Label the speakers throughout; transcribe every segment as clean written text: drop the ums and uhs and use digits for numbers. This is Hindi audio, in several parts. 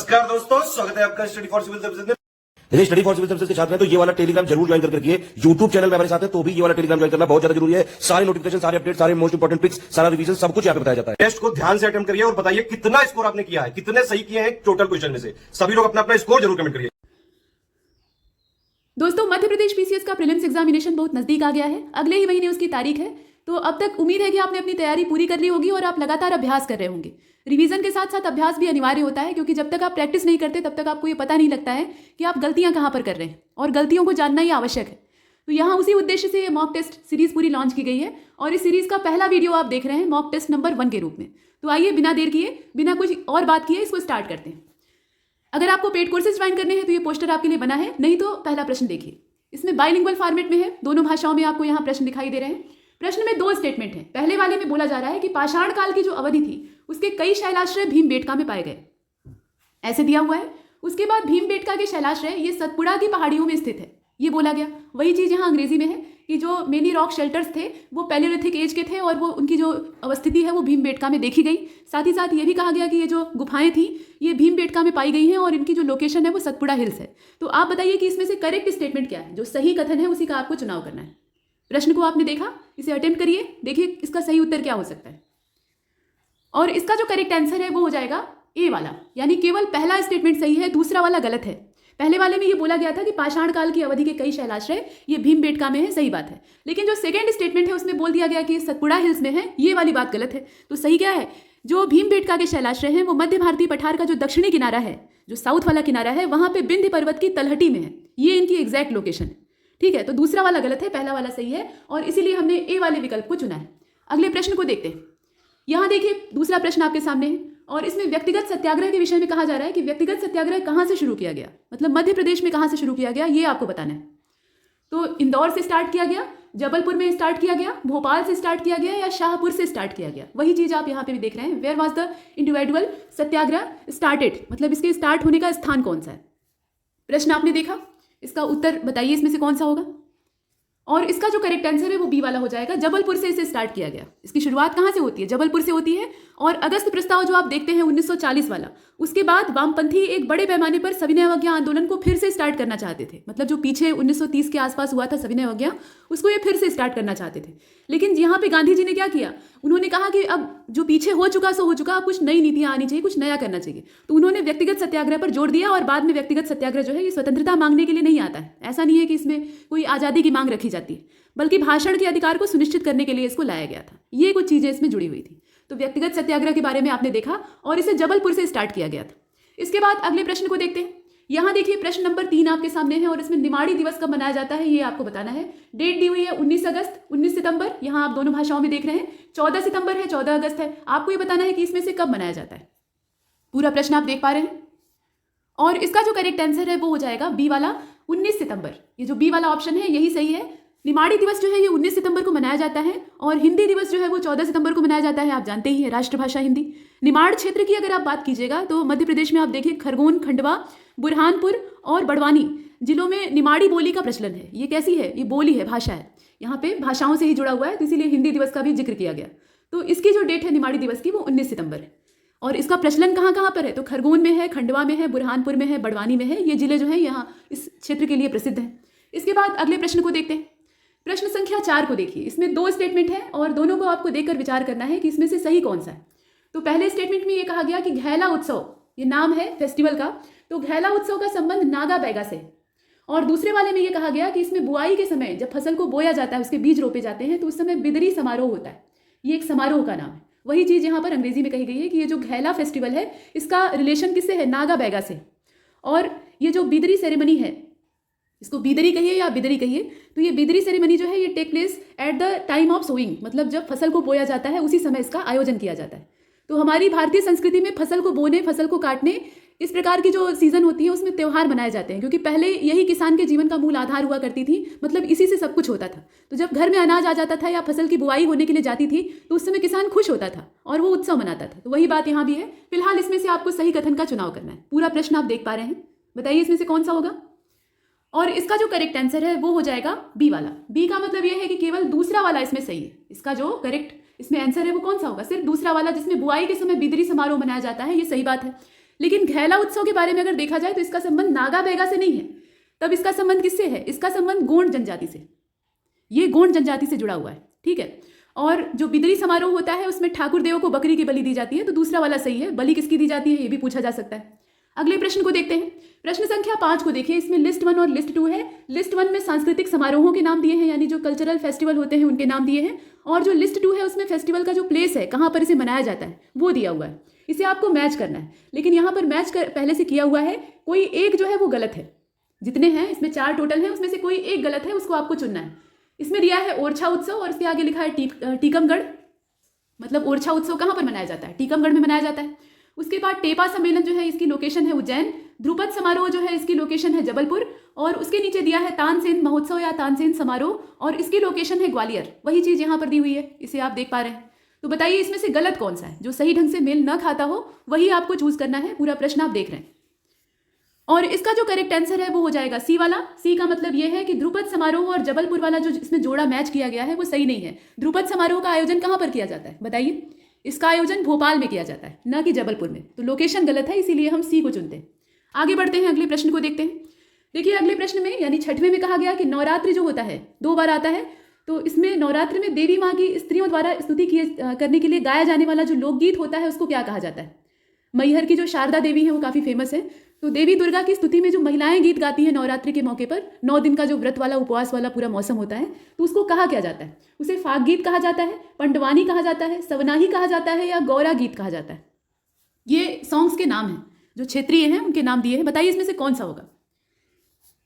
Speaker 1: नमस्कार दोस्तों, स्वागत है आपका स्टडी फॉर सिविल सर्विसेज में।
Speaker 2: यदि स्टडी फॉर सिविल सर्विसेज के छात्र हैं तो ये वाला टेलीग्राम जरूर ज्वाइन करके रखिए। यूट्यूब चैनल में हमारे साथ है तो भी ये वाला टेलीग्राम ज्वाइन करना बहुत ज्यादा जरूरी है। सारे नोटिफिकेशन, सारे अपडेट, सारे मोस्ट इंपोर्टेंट पिक्स, सारा रिवीजन सब कुछ यहाँ पे बताया जाता है।
Speaker 1: टेस्ट को ध्यान से अटेम्प्ट करिए और बताइए कितना स्कोर आपने किया है, कितने सही किए हैं टोटल क्वेश्चन में से। सभी लोग अपना अपना स्कोर जरूर कमेंट करिए।
Speaker 3: दोस्तों, मध्य प्रदेश पीसीएस का प्रीलिम्स एग्जामिनेशन बहुत नजदीक आ गया है। अगले ही महीने उसकी तारीख है। तो अब तक उम्मीद है कि आपने अपनी तैयारी पूरी कर ली होगी और आप लगातार अभ्यास कर रहे होंगे। रिवीजन के साथ साथ अभ्यास भी अनिवार्य होता है, क्योंकि जब तक आप प्रैक्टिस नहीं करते तब तक आपको ये पता नहीं लगता है कि आप गलतियां कहाँ पर कर रहे हैं, और गलतियों को जानना ही आवश्यक है। तो यहाँ उसी उद्देश्य से ये मॉक टेस्ट सीरीज पूरी लॉन्च की गई है, और इस सीरीज का पहला वीडियो आप देख रहे हैं मॉक टेस्ट नंबर 1 के रूप में। तो आइए बिना देर किए, बिना कुछ और बात किए इसको स्टार्ट करते हैं। अगर आपको पेड कोर्सेज ज्वाइन करने हैं तो ये पोस्टर आपके लिए बना है, नहीं तो पहला प्रश्न देखिए। इसमें बाइलिंगुअल फॉर्मेट में है, दोनों भाषाओं में आपको यहाँ प्रश्न दिखाई दे रहे हैं। प्रश्न में 2 स्टेटमेंट हैं। पहले वाले में बोला जा रहा है कि पाषाण काल की जो अवधि थी उसके कई शैलाश्रय भीमबेटका में पाए गए, ऐसे दिया हुआ है। उसके बाद भीमबेटका के शैलाश्रय ये सतपुड़ा की पहाड़ियों में स्थित है, ये बोला गया। वही चीज़ यहाँ अंग्रेजी में है कि जो मेनी रॉक शेल्टर्स थे वो पैलियोलिथिक एज के थे, और वो उनकी जो अवस्थिति है वो भीमबेटका में देखी गई। साथ ही साथ ये भी कहा गया कि ये जो गुफाएं थी ये भीमबेटका में पाई गई हैं, और इनकी जो लोकेशन है वो सतपुड़ा हिल्स है। तो आप बताइए कि इसमें से करेक्ट स्टेटमेंट क्या है, जो सही कथन है उसी का आपको चुनाव करना है। प्रश्न को आपने देखा, इसे अटेम्प्ट करिए, देखिए इसका सही उत्तर क्या हो सकता है। और इसका जो करेक्ट आंसर है वो हो जाएगा ए वाला, यानी केवल पहला स्टेटमेंट सही है, दूसरा वाला गलत है। पहले वाले में ये बोला गया था कि पाषाण काल की अवधि के कई शैलाश्रय ये भीमबेटका में है, सही बात है। लेकिन जो सेकंड स्टेटमेंट है उसमें बोल दिया गया कि सतपुड़ा हिल्स में है, ये वाली बात गलत है। तो सही क्या है, जो भीमबेटका के शैलाश्रय हैं वो मध्य भारतीय पठार का जो दक्षिणी किनारा है, जो साउथ वाला किनारा है, वहां पे विंध्य पर्वत की तलहटी में है। ये इनकी एग्जैक्ट लोकेशन है। ठीक है, तो दूसरा वाला गलत है, पहला वाला सही है, और इसीलिए हमने ए वाले विकल्प को चुना है। अगले प्रश्न को देखते हैं। यहाँ देखिए दूसरा प्रश्न आपके सामने है, और इसमें व्यक्तिगत सत्याग्रह के विषय में कहा जा रहा है कि व्यक्तिगत सत्याग्रह कहाँ से शुरू किया गया, मतलब मध्य प्रदेश में कहाँ से शुरू किया गया, ये आपको बताना है। तो इंदौर से स्टार्ट किया गया, जबलपुर में स्टार्ट किया गया, भोपाल से स्टार्ट किया गया, या शाहपुर से स्टार्ट किया गया। वही चीज आप यहाँ पे भी देख रहे हैं। Where was the individual satyagraha started, मतलब इसके स्टार्ट होने का स्थान कौन सा है। प्रश्न आपने देखा, इसका उत्तर बताइए इसमें से कौन सा होगा। और इसका जो करेक्ट आंसर है वो बी वाला हो जाएगा। जबलपुर से इसे स्टार्ट किया गया। इसकी शुरुआत कहाँ से होती है, जबलपुर से होती है। और अगस्त प्रस्ताव जो आप देखते हैं 1940 वाला, उसके बाद वामपंथी एक बड़े पैमाने पर सविनय अवज्ञा आंदोलन को फिर से स्टार्ट करना चाहते थे। मतलब जो पीछे 1930 के आसपास हुआ था सविनय अवज्ञा, उसको ये फिर से स्टार्ट करना चाहते थे। लेकिन यहाँ पे गांधी जी ने क्या किया, उन्होंने कहा कि अब जो पीछे हो चुका सो हो चुका, अब कुछ नई नीतियां आनी चाहिए, कुछ नया करना चाहिए। तो उन्होंने व्यक्तिगत सत्याग्रह पर जोर दिया। और बाद में व्यक्तिगत सत्याग्रह जो है ये स्वतंत्रता मांगने के लिए नहीं आता है। ऐसा नहीं है कि इसमें कोई आज़ादी की मांग रखी जाती है, बल्कि भाषण के अधिकार को सुनिश्चित करने के लिए इसको लाया गया था। ये कुछ चीजें इसमें जुड़ी हुई थी। तो व्यक्तिगत सत्याग्रह के बारे में आपने देखा, और इसे जबलपुर से स्टार्ट किया गया था। इसके बाद अगले प्रश्न को देखते हैं। यहाँ देखिए प्रश्न नंबर 3 आपके सामने है, और इसमें निमाड़ी दिवस कब मनाया जाता है ये आपको बताना है। डेट दी हुई है 19 अगस्त, 19 सितंबर, यहाँ आप दोनों भाषाओं में देख रहे हैं। 14 सितंबर है, 14 अगस्त है। आपको ये बताना है कि इसमें से कब मनाया जाता है। पूरा प्रश्न आप देख पा रहे हैं, और इसका जो करेक्ट आंसर है वो हो जाएगा बी वाला, 19 सितंबर। ये जो बी वाला ऑप्शन है यही सही है। निमाड़ी दिवस जो है ये 19 सितंबर को मनाया जाता है, और हिंदी दिवस जो है वो 14 सितंबर को मनाया जाता है। आप जानते ही हैं, राष्ट्रभाषा हिंदी। निमाड़ क्षेत्र की अगर आप बात कीजिएगा तो मध्य प्रदेश में आप देखिए खरगोन, खंडवा, बुरहानपुर और बड़वानी जिलों में निमाड़ी बोली का प्रचलन है। ये कैसी है, ये बोली है, भाषा है। यहाँ पे भाषाओं से ही जुड़ा हुआ है, तो इसीलिए हिंदी दिवस का भी जिक्र किया गया। तो इसकी जो डेट है निमाड़ी दिवस की वो 19 सितंबर है। और इसका प्रचलन कहाँ कहाँ पर है, तो खरगोन में है, खंडवा में है, बुरहानपुर में है, बड़वानी में है। ये जिले जो है यहाँ इस क्षेत्र के लिए प्रसिद्ध हैं। इसके बाद अगले प्रश्न को देखते हैं। प्रश्न संख्या 4 को देखिए। इसमें 2 स्टेटमेंट है, और दोनों को आपको देखकर विचार करना है कि इसमें से सही कौन सा है। तो पहले स्टेटमेंट में ये कहा गया कि घैला उत्सव, ये नाम है फेस्टिवल का, तो घैला उत्सव का संबंध नागा बैगा से। और दूसरे वाले में ये कहा गया कि इसमें बुआई के समय जब फसल को बोया जाता है, उसके बीज रोपे जाते हैं, तो उस समय बिदरी समारोह होता है। ये एक समारोह का नाम है। वही चीज़ यहाँ पर अंग्रेजी में कही गई है कि ये जो घैला फेस्टिवल है इसका रिलेशन किससे है, नागा बैगा से। और ये जो बिदरी सेरेमनी है, इसको बिदरी कहिए या बिदरी कहिए, तो ये बिदरी सेरेमनी जो है ये take place at the time of sowing, मतलब जब फसल को बोया जाता है उसी समय इसका आयोजन किया जाता है। तो हमारी भारतीय संस्कृति में फसल को बोने, फसल को काटने, इस प्रकार की जो सीजन होती है उसमें त्यौहार मनाए जाते हैं, क्योंकि पहले यही किसान के जीवन का मूल आधार हुआ करती थी। मतलब इसी से सब कुछ होता था। तो जब घर में अनाज आ जाता था या फसल की बुआई होने के लिए जाती थी, तो उस समय किसान खुश होता था और वो उत्सव मनाता था। तो वही बात यहाँ भी है। फिलहाल इसमें से आपको सही कथन का चुनाव करना है। पूरा प्रश्न आप देख पा रहे हैं, बताइए इसमें से कौन सा होगा। और इसका जो करेक्ट आंसर है वो हो जाएगा बी वाला। बी का मतलब यह है कि केवल दूसरा वाला इसमें सही है। इसका जो करेक्ट इसमें आंसर है वो कौन सा होगा, सिर्फ दूसरा वाला, जिसमें बुआई के समय बिदरी समारोह मनाया जाता है, ये सही बात है। लेकिन घैला उत्सव के बारे में अगर देखा जाए तो इसका संबंध नागा बैगा से नहीं है। तब इसका संबंध किससे है? इसका संबंध गोंड जनजाति से, ये गोंड जनजाति से जुड़ा हुआ है, ठीक है। और जो बिदरी समारोह होता है उसमें ठाकुर देवों को बकरी की बलि दी जाती है, तो दूसरा वाला सही है। बलि किसकी दी जाती है ये भी पूछा जा सकता है। अगले प्रश्न को देखते हैं। प्रश्न संख्या 5 को देखिए, इसमें लिस्ट 1 और लिस्ट 2 है। लिस्ट 1 में सांस्कृतिक समारोहों के नाम दिए हैं, यानी जो कल्चरल फेस्टिवल होते हैं उनके नाम दिए हैं, और जो लिस्ट 2 है उसमें फेस्टिवल का जो प्लेस है, कहाँ पर इसे मनाया जाता है, वो दिया हुआ है। इसे आपको मैच करना है, लेकिन यहाँ पर मैच पहले से किया हुआ है, कोई एक जो है वो गलत है। जितने हैं इसमें 4 टोटल हैं, उसमें से कोई एक गलत है, उसको आपको चुनना है। इसमें दिया है ओरछा उत्सव और इसके आगे लिखा है टीकमगढ़। मतलब ओरछा उत्सव कहाँ पर मनाया जाता है? टीकमगढ़ में मनाया जाता है। उसके बाद टेपा सम्मेलन जो है इसकी लोकेशन है उज्जैन। ध्रुपद समारोह जो है इसकी लोकेशन है जबलपुर, और उसके नीचे दिया है तानसेन महोत्सव या तानसेन समारोह, और इसकी लोकेशन है ग्वालियर। वही चीज़ यहाँ पर दी हुई है, इसे आप देख पा रहे हैं। तो बताइए इसमें से गलत कौन सा है? जो सही ढंग से मेल न खाता हो वही आपको चूज करना है। पूरा प्रश्न आप देख रहे हैं, और इसका जो करेक्ट आंसर है वो हो जाएगा सी वाला। सी का मतलब ये है कि ध्रुपद समारोह और जबलपुर वाला जो इसमें जोड़ा मैच किया गया है वो सही नहीं है। ध्रुपद समारोह का आयोजन कहाँ पर किया जाता है बताइए? इसका आयोजन भोपाल में किया जाता है, न कि जबलपुर में। तो लोकेशन गलत है, इसीलिए हम सी को चुनते हैं। आगे बढ़ते हैं, अगले प्रश्न को देखते हैं। देखिए अगले प्रश्न में यानी 6वें में कहा गया कि नवरात्रि जो होता है 2 बार आता है, तो इसमें नवरात्रि में देवी माँ की स्त्रियों द्वारा स्तुति करने के लिए गाया जाने वाला जो लोकगीत होता है उसको क्या कहा जाता है? मैहर की जो शारदा देवी है वो काफ़ी फेमस है, तो देवी दुर्गा की स्तुति में जो महिलाएं गीत गाती हैं नवरात्रि के मौके पर, 9 दिन का जो व्रत वाला उपवास वाला पूरा मौसम होता है, तो उसको कहा क्या जाता है? उसे फाग गीत कहा जाता है, पंडवानी कहा जाता है, सवनाही कहा जाता है, या गौरा गीत कहा जाता है। ये सॉन्ग्स के नाम हैं, जो क्षेत्रीय हैं उनके नाम दिए हैं। बताइए इसमें से कौन सा होगा?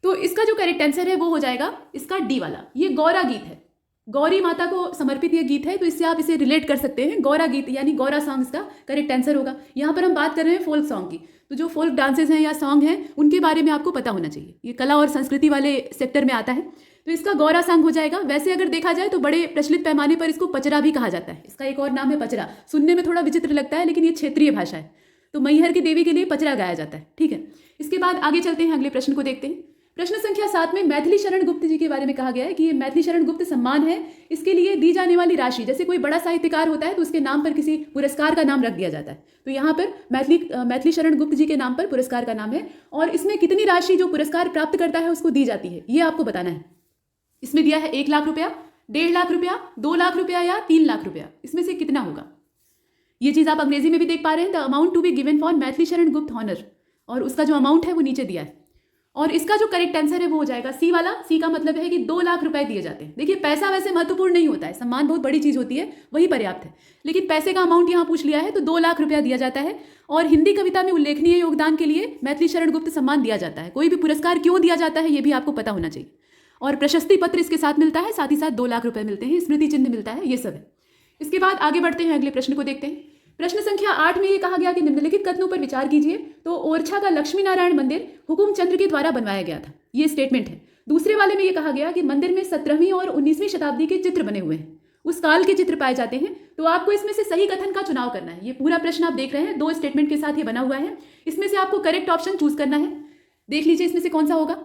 Speaker 3: तो इसका जो करेक्ट आंसर है वो हो जाएगा इसका डी वाला। ये गौरा गीत है, गौरी माता को समर्पित ये गीत है, तो इससे आप इसे रिलेट कर सकते हैं। गौरा गीत यानी गौरा सॉन्ग इसका करेक्ट आंसर होगा। यहाँ पर हम बात कर रहे हैं फोल्क सॉन्ग की, तो जो फोल्क डांसेस हैं या सॉन्ग हैं उनके बारे में आपको पता होना चाहिए। ये कला और संस्कृति वाले सेक्टर में आता है, तो इसका गौरा सॉन्ग हो जाएगा। वैसे अगर देखा जाए तो बड़े प्रचलित पैमाने पर इसको पचरा भी कहा जाता है। इसका एक और नाम है पचरा। सुनने में थोड़ा विचित्र लगता है, लेकिन ये क्षेत्रीय भाषा है, तो मैहर की देवी के लिए पचरा गाया जाता है, ठीक है। इसके बाद आगे चलते हैं, अगले प्रश्न को देखते हैं। प्रश्न संख्या 7 में मैथिली शरण गुप्त जी के बारे में कहा गया है कि ये मैथिली शरण गुप्त सम्मान है, इसके लिए दी जाने वाली राशि, जैसे कोई बड़ा साहित्यकार होता है तो उसके नाम पर किसी पुरस्कार का नाम रख दिया जाता है, तो यहाँ पर मैथिली शरण गुप्त जी के नाम पर पुरस्कार का नाम है, और इसमें कितनी राशि जो पुरस्कार प्राप्त करता है उसको दी जाती है ये आपको बताना है। इसमें दिया है 1 लाख रुपया, 1.5 लाख रुपया, 2 लाख रुपया या 3 लाख रुपया, इसमें से कितना होगा? ये चीज़ आप अंग्रेजी में भी देख पा रहे हैं, the amount to be given for Maithili Sharan Gupt Honor, और उसका जो अमाउंट है वो नीचे दिया है। और इसका जो करेक्ट आंसर है वो हो जाएगा सी वाला। सी का मतलब है कि 2 लाख रुपए दिए जाते हैं। देखिए पैसा वैसे महत्वपूर्ण नहीं होता है, सम्मान बहुत बड़ी चीज़ होती है, वही पर्याप्त है, लेकिन पैसे का अमाउंट यहाँ पूछ लिया है तो 2 लाख रुपया दिया जाता है। और हिंदी कविता में उल्लेखनीय योगदान के लिए मैथिली शरण गुप्त सम्मान दिया जाता है। कोई भी पुरस्कार क्यों दिया जाता है ये भी आपको पता होना चाहिए, और प्रशस्ति पत्र इसके साथ मिलता है, साथ ही साथ 2 लाख रुपए मिलते हैं, स्मृति चिन्ह मिलता है, ये सब है। इसके बाद आगे बढ़ते हैं, अगले प्रश्न को देखते हैं। प्रश्न संख्या 8 में ये कहा गया कि निम्नलिखित कथनों पर विचार कीजिए। तो ओरछा का लक्ष्मी नारायण मंदिर हुकुम चंद्र के द्वारा बनवाया गया था, ये स्टेटमेंट है। दूसरे वाले में ये कहा गया कि मंदिर में 17वीं और 19वीं शताब्दी के चित्र बने हुए हैं, उस काल के चित्र पाए जाते हैं। तो आपको इसमें से सही कथन का चुनाव करना है। ये पूरा प्रश्न आप देख रहे हैं, 2 स्टेटमेंट के साथ ये बना हुआ है, इसमें से आपको करेक्ट ऑप्शन चूज करना है। देख लीजिए इसमें से कौन सा होगा,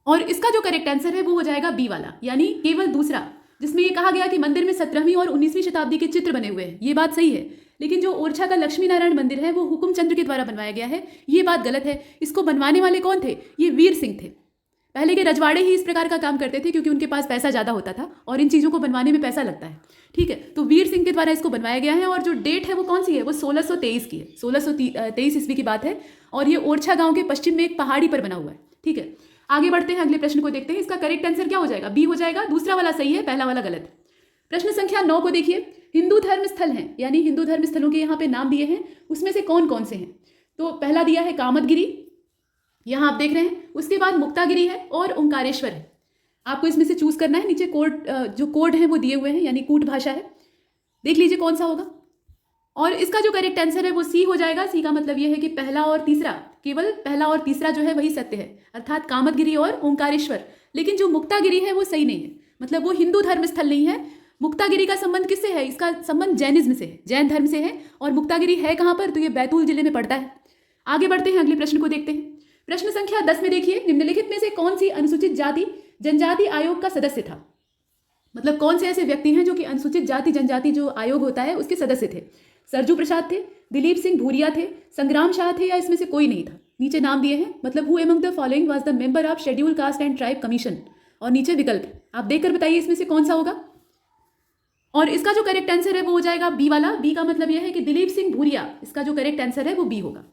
Speaker 3: और इसका जो करेक्ट आंसर है वो हो जाएगा बी वाला, यानी केवल दूसरा, जिसमें ये कहा गया कि मंदिर में 17वीं और 19वीं शताब्दी के चित्र बने हुए हैं। ये बात सही है, लेकिन जो ओरछा का लक्ष्मी नारायण मंदिर है वो हुकुम चंद्र के द्वारा बनवाया गया है, ये बात गलत है। इसको बनवाने वाले कौन थे? ये वीर सिंह थे। पहले के रजवाड़े ही इस प्रकार का काम करते थे, क्योंकि उनके पास पैसा ज़्यादा होता था और इन चीज़ों को बनवाने में पैसा लगता है, ठीक है। तो वीर सिंह के द्वारा इसको बनवाया गया है, और जो डेट है वो कौन सी है? वो 1623 की है, 1623 ईस्वी की बात है, और ये ओरछा गाँव के पश्चिम में एक पहाड़ी पर बना हुआ है, ठीक है। आगे बढ़ते हैं, अगले प्रश्न को देखते हैं। इसका करेक्ट आंसर क्या हो जाएगा? बी हो जाएगा। दूसरा वाला सही है, पहला वाला गलत है। प्रश्न संख्या 9 को देखिए। हिंदू धर्म स्थल हैं, यानी हिंदू धर्म स्थलों के यहाँ पे नाम दिए हैं, उसमें से कौन कौन से हैं? तो पहला दिया है कामदगिरी, यहाँ आप देख रहे हैं। उसके बाद मुक्तागिरी है और ओंकारेश्वर है। आपको इसमें से चूज करना है। नीचे जो कोड है वो दिए हुए हैं, यानी कूट भाषा है, देख लीजिए कौन सा होगा। और इसका जो करेक्ट आंसर है वो सी हो जाएगा। सी का मतलब ये है कि पहला और तीसरा, केवल पहला और तीसरा जो है वही सत्य है, अर्थात कामदगिरी और ओंकारेश्वर। लेकिन जो मुक्तागिरी है वो सही नहीं है, मतलब वो हिंदू धर्म स्थल नहीं है। मुक्तागिरी का संबंध किससे है? इसका संबंध जैनिज्म से है, जैन धर्म से है। और मुक्तागिरी है कहाँ पर? तो ये बैतूल जिले में पड़ता है। आगे बढ़ते हैं, अगले प्रश्न को देखते हैं। प्रश्न संख्या 10 में देखिए, निम्नलिखित में से कौन सी अनुसूचित जाति जनजाति आयोग का सदस्य था? मतलब कौन से ऐसे व्यक्ति हैं जो कि अनुसूचित जाति जनजाति जो आयोग होता है उसके सदस्य थे? सरजू प्रसाद थे, दिलीप सिंह भूरिया थे, संग्राम शाह थे, या इसमें से कोई नहीं था। नीचे नाम दिए हैं, मतलब who among the following was the member of schedule caste and tribe commission, और नीचे विकल्प है। आप देखकर बताइए इसमें से कौन सा होगा। और इसका जो करेक्ट आंसर है वो हो जाएगा बी वाला। बी का मतलब यह है कि दिलीप सिंह भूरिया, इसका जो करेक्ट आंसर है वो बी होगा।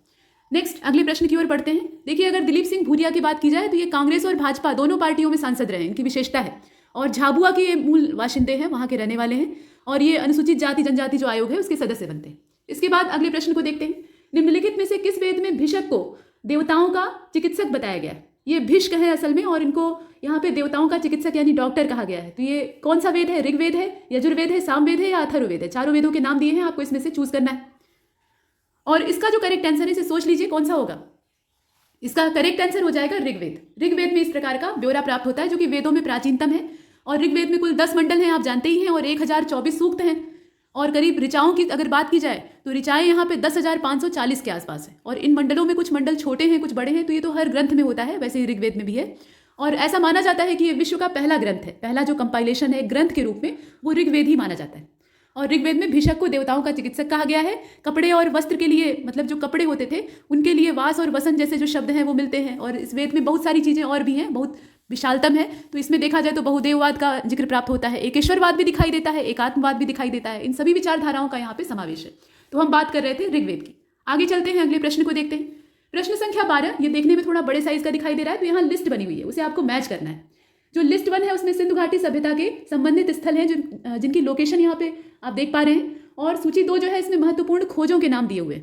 Speaker 3: नेक्स्ट अगले प्रश्न की ओर बढ़ते हैं। देखिए, अगर दिलीप सिंह भूरिया की बात की जाए तो ये कांग्रेस और भाजपा दोनों पार्टियों में सांसद रहे हैं, इनकी विशेषता है। और झाबुआ के ये मूल बाशिंदे हैं, वहाँ के रहने वाले हैं, और ये अनुसूचित जाति जनजाति जो आयोग है उसके सदस्य बनते हैं। इसके बाद अगले प्रश्न को देखते हैं। निम्नलिखित में से किस वेद में भिषक को देवताओं का चिकित्सक बताया गया है? ये भिष्क है असल में, और इनको यहाँ पे देवताओं का चिकित्सक यानी डॉक्टर कहा गया है। तो ये कौन सा वेद है? ऋग्वेद है, यजुर्वेद है, सामवेद है या अथर्ववेद है? चारों वेदों के नाम दिए हैं, आपको इसमें से चूज करना है। और इसका जो करेक्ट आंसर है इसे सोच लीजिए कौन सा होगा। इसका करेक्ट आंसर हो जाएगा ऋग्वेद। ऋग्वेद में इस प्रकार का ब्यौरा प्राप्त होता है, जो कि वेदों में प्राचीनतम है। और ऋग्वेद में कुल 10 मंडल हैं, आप जानते ही हैं, और 1024 सूक्त हैं। और करीब ऋचाओं की अगर बात की जाए तो ऋचाएं यहाँ पे 10,540 के आसपास है। और इन मंडलों में कुछ मंडल छोटे हैं, कुछ बड़े हैं, तो ये तो हर ग्रंथ में होता है, वैसे ही ऋग्वेद में भी है। और ऐसा माना जाता है कि ये विश्व का पहला ग्रंथ है, पहला जो कंपाइलेशन है ग्रंथ के रूप में, वो ऋग्वेद ही माना जाता है। और ऋग्वेद में भिषक को देवताओं का चिकित्सक कहा गया है। कपड़े और वस्त्र के लिए, मतलब जो कपड़े होते थे उनके लिए वास और वसन जैसे जो शब्द हैं वो मिलते हैं। और इस वेद में बहुत सारी चीज़ें और भी हैं, बहुत विशालतम है। तो इसमें देखा जाए तो बहुदेववाद का जिक्र प्राप्त होता है, एकेश्वरवाद भी दिखाई देता है, एकात्मवाद भी दिखाई देता है। इन सभी विचारधाराओं का यहाँ पे समावेश है। तो हम बात कर रहे थे ऋग्वेद की। आगे चलते हैं, अगले प्रश्न को देखते हैं। प्रश्न संख्या 12, ये देखने में थोड़ा बड़े साइज का दिखाई दे रहा है। तो यहाँ लिस्ट बनी हुई है, उसे आपको मैच करना है। जो लिस्ट 1 है उसमें सिंधु घाटी सभ्यता के संबंधित स्थल हैं, जिनकी लोकेशन यहाँ पे आप देख पा रहे हैं। और सूची 2 जो है इसमें महत्वपूर्ण खोजों के नाम दिए हुए,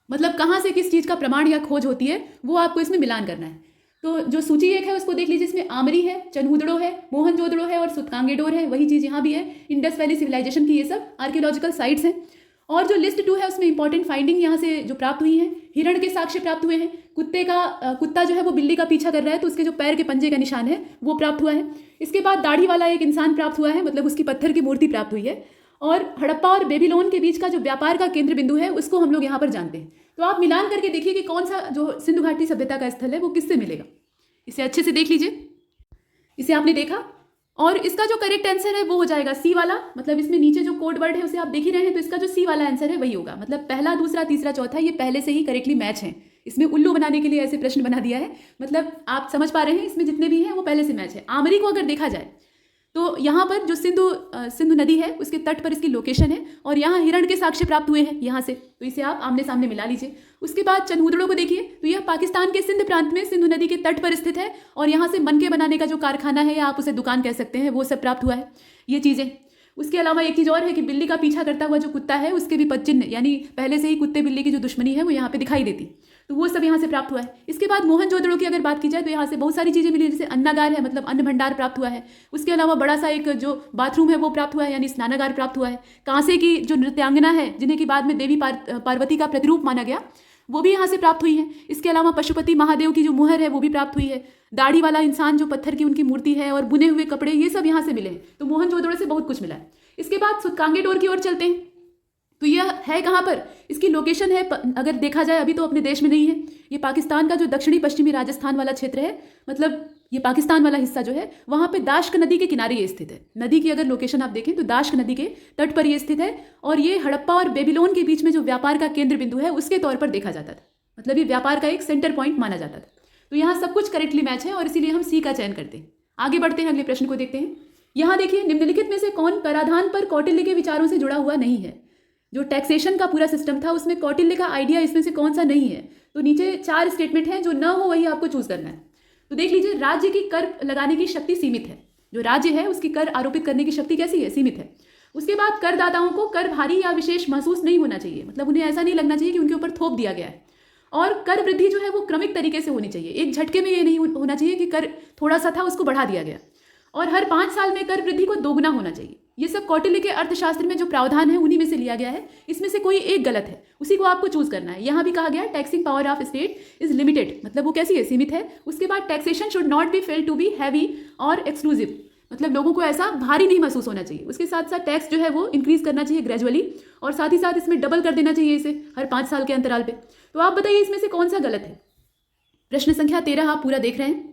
Speaker 3: मतलब कहाँ से किस चीज़ का प्रमाण या खोज होती है वो आपको इसमें मिलान करना है। तो जो सूची 1 है उसको देख लीजिए, इसमें आमरी है, चनहुदड़ो है, मोहनजोदड़ो है और सुतकांगेडोर है। वही चीज़ यहाँ भी है, इंडस वैली सिविलाइजेशन की ये सब आर्कियोलॉजिकल साइट्स हैं। और जो लिस्ट 2 है उसमें इंपॉर्टेंट फाइंडिंग यहाँ से जो प्राप्त हुई हैं, हिरण के साक्ष्य प्राप्त हुए हैं। कुत्ता जो है वो बिल्ली का पीछा कर रहा है, तो उसके जो पैर के पंजे का निशान है वो प्राप्त हुआ है। इसके बाद दाढ़ी वाला एक इंसान प्राप्त हुआ है, मतलब उसकी पत्थर की मूर्ति प्राप्त हुई है। और हड़प्पा और बेबीलोन के बीच का जो व्यापार का केंद्र बिंदु है उसको हम लोग यहाँ पर जानते हैं। तो आप मिलान करके देखिए कि कौन सा जो सिंधु घाटी सभ्यता का स्थल है वो किससे मिलेगा। इसे अच्छे से देख लीजिए। इसे आपने देखा, और इसका जो करेक्ट आंसर है वो हो जाएगा सी वाला। मतलब इसमें नीचे जो कोड वर्ड है उसे आप देख ही रहे हैं, तो इसका जो सी वाला आंसर है वही होगा। मतलब पहला, दूसरा, तीसरा, चौथा ये पहले से ही करेक्टली मैच है। इसमें उल्लू बनाने के लिए ऐसे प्रश्न बना दिया है, मतलब आप समझ पा रहे हैं, इसमें जितने भी हैं वो पहले से मैच है। आमरी को अगर देखा जाए तो यहाँ पर जो सिंधु नदी है उसके तट पर इसकी लोकेशन है, और यहाँ हिरण के साक्ष्य प्राप्त हुए हैं यहाँ से, तो इसे आप आमने सामने मिला लीजिए। उसके बाद चनहुदड़ो को देखिए, तो यह पाकिस्तान के सिंध प्रांत में सिंधु नदी के तट पर स्थित है, और यहाँ से मनके बनाने का जो कारखाना है या आप उसे दुकान कह सकते हैं वो सब प्राप्त हुआ है, ये चीज़ें। उसके अलावा एक चीज़ और है कि बिल्ली का पीछा करता हुआ जो कुत्ता है उसके भी पदचिन्ह, यानी पहले से ही कुत्ते बिल्ली की जो दुश्मनी है वो यहाँ पे दिखाई देती, तो वो सब यहाँ से प्राप्त हुआ है। इसके बाद मोहनजोदड़ो की अगर बात की जाए तो यहाँ से बहुत सारी चीज़ें मिली, जैसे अन्नागार है, मतलब अन्न भंडार प्राप्त हुआ है। उसके अलावा बड़ा सा एक जो बाथरूम है वो प्राप्त हुआ है, यानी स्नानागार प्राप्त हुआ है। कांसे की जो नृत्यांगना है, जिन्हें कि बाद में देवी पार्वती का प्रतिरूप माना गया, वो भी यहाँ से प्राप्त हुई है। इसके अलावा पशुपति महादेव की जो मुहर है वो भी प्राप्त हुई है। दाढ़ी वाला इंसान जो पत्थर की उनकी मूर्ति है, और बुने हुए कपड़े, ये सब यहाँ से मिले हैं। तो मोहनजोदड़ो से बहुत कुछ मिला है। इसके बाद सुतकांगेडोर की ओर चलते हैं, तो यह है कहाँ पर, इसकी लोकेशन है, अगर देखा जाए अभी तो अपने देश में नहीं है, ये पाकिस्तान का जो दक्षिणी पश्चिमी राजस्थान वाला क्षेत्र है, मतलब ये पाकिस्तान वाला हिस्सा जो है वहाँ पे दाश्क नदी के किनारे ये स्थित है। नदी की अगर लोकेशन आप देखें तो दाश्क नदी के तट पर ये स्थित है, और ये हड़प्पा और बेबीलोन के बीच में जो व्यापार का केंद्र बिंदु है उसके तौर पर देखा जाता था, मतलब ये व्यापार का एक सेंटर पॉइंट माना जाता था। तो यहाँ सब कुछ करेक्टली मैच है, और इसीलिए हम सी का चयन करते हैं। आगे बढ़ते हैं, अगले प्रश्न को देखते हैं। यहाँ देखिए, निम्नलिखित में से कौन कराधान पर कौटिल्य के विचारों से जुड़ा हुआ नहीं है? जो टैक्सेशन का पूरा सिस्टम था उसमें कौटिल्य का आइडिया इसमें से कौन सा नहीं है? तो नीचे 4 स्टेटमेंट हैं, जो न हो वही आपको चूज करना है। तो देख लीजिए, राज्य की कर लगाने की शक्ति सीमित है। जो राज्य है उसकी कर आरोपित करने की शक्ति कैसी है? सीमित है। उसके बाद करदाताओं को कर भारी या विशेष महसूस नहीं होना चाहिए, मतलब उन्हें ऐसा नहीं लगना चाहिए कि उनके ऊपर थोप दिया गया है। और कर वृद्धि जो है वो क्रमिक तरीके से होनी चाहिए, एक झटके में ये नहीं होना चाहिए कि कर थोड़ा सा था उसको बढ़ा दिया गया। और हर 5 साल में कर वृद्धि को दोगुना होना चाहिए। ये सब कौटिल्य के अर्थशास्त्र में जो प्रावधान है उन्हीं में से लिया गया है। इसमें से कोई एक गलत है, उसी को आपको चूज करना है। यहाँ भी कहा गया taxing power of state is limited, मतलब वो कैसी है? सीमित है। उसके बाद taxation should not be failed to be heavy और एक्सक्लूसिव, मतलब लोगों को ऐसा भारी नहीं महसूस होना चाहिए। उसके साथ साथ टैक्स जो है वो इंक्रीज करना चाहिए ग्रेजुअली, और साथ ही साथ इसमें डबल कर देना चाहिए इसे हर 5 साल के अंतराल पे। तो आप बताइए इसमें से कौन सा गलत है? प्रश्न संख्या 13 आप पूरा देख रहे हैं,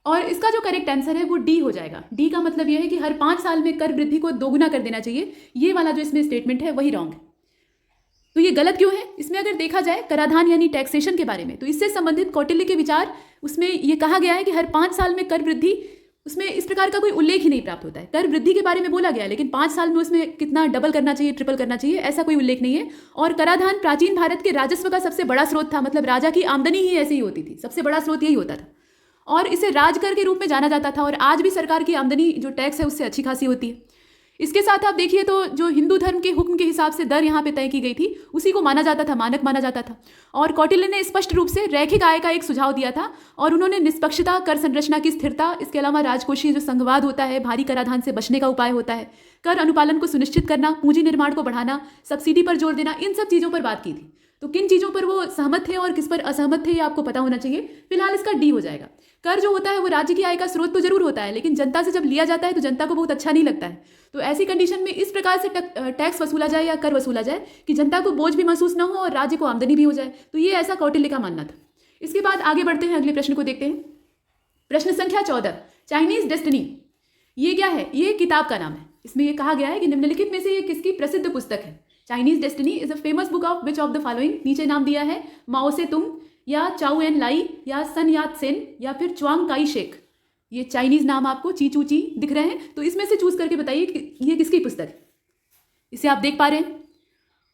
Speaker 3: और इसका जो करेक्ट आंसर है वो डी हो जाएगा। डी का मतलब यह है कि हर 5 साल में कर वृद्धि को दोगुना कर देना चाहिए। ये वाला जो इसमें स्टेटमेंट है वही रॉन्ग है। तो ये गलत क्यों है? इसमें अगर देखा जाए कराधान यानी टैक्सेशन के बारे में, तो इससे संबंधित कौटिल्य के विचार, उसमें ये कहा गया है कि हर 5 साल में कर वृद्धि, उसमें इस प्रकार का कोई उल्लेख ही नहीं प्राप्त होता है। कर वृद्धि के बारे में बोला गया है, लेकिन 5 साल में उसमें कितना डबल करना चाहिए, ट्रिपल करना चाहिए, ऐसा कोई उल्लेख नहीं है। और कराधान प्राचीन भारत के राजस्व का सबसे बड़ा स्रोत था, मतलब राजा की आमदनी ही ऐसी ही होती थी, सबसे बड़ा स्रोत यही होता था, और इसे राजकर के रूप में जाना जाता था। और आज भी सरकार की आमदनी जो टैक्स है उससे अच्छी खासी होती है। इसके साथ आप देखिए तो जो हिंदू धर्म के हुक्म के हिसाब से दर यहाँ पे तय की गई थी, उसी को माना जाता था, मानक माना जाता था। और कौटिल्य ने स्पष्ट रूप से रैखिक आय का एक सुझाव दिया था, और उन्होंने निष्पक्षता, कर संरचना की स्थिरता, इसके अलावा राजकोषीय जो संघवाद होता है, भारी कराधान से बचने का उपाय होता है, कर अनुपालन को सुनिश्चित करना, पूंजी निर्माण को बढ़ाना, सब्सिडी पर जोर देना, इन सब चीज़ों पर बात की थी। तो किन चीज़ों पर वो सहमत थे और किस पर असहमत थे, ये आपको पता होना चाहिए। फिलहाल इसका डी हो जाएगा। कर जो होता है वो राज्य की आय का स्रोत तो जरूर होता है, लेकिन जनता से जब लिया जाता है तो जनता को बहुत अच्छा नहीं लगता है। तो ऐसी कंडीशन में इस प्रकार से टैक्स वसूला जाए या कर वसूला जाए कि जनता को बोझ भी महसूस न हो और राज्य को आमदनी भी हो जाए, तो ये ऐसा कौटिल्य का मानना था। इसके बाद आगे बढ़ते हैं, अगले प्रश्न को देखते हैं। प्रश्न संख्या 14, चाइनीज डेस्टिनी, ये क्या है? ये किताब का नाम है। इसमें ये कहा गया है कि निम्नलिखित में से ये किसकी प्रसिद्ध पुस्तक है? Chinese destiny is a famous book of which of the following, नीचे नाम दिया है माओ से तुंग या चाउ एन लाई या सन यात सेन या फिर च्वांग काई शेक। ये चाइनीज नाम आपको ची चू ची दिख रहे हैं, तो इसमें से चूज करके बताइए कि ये किसकी पुस्तक है। इसे आप देख पा रहे हैं,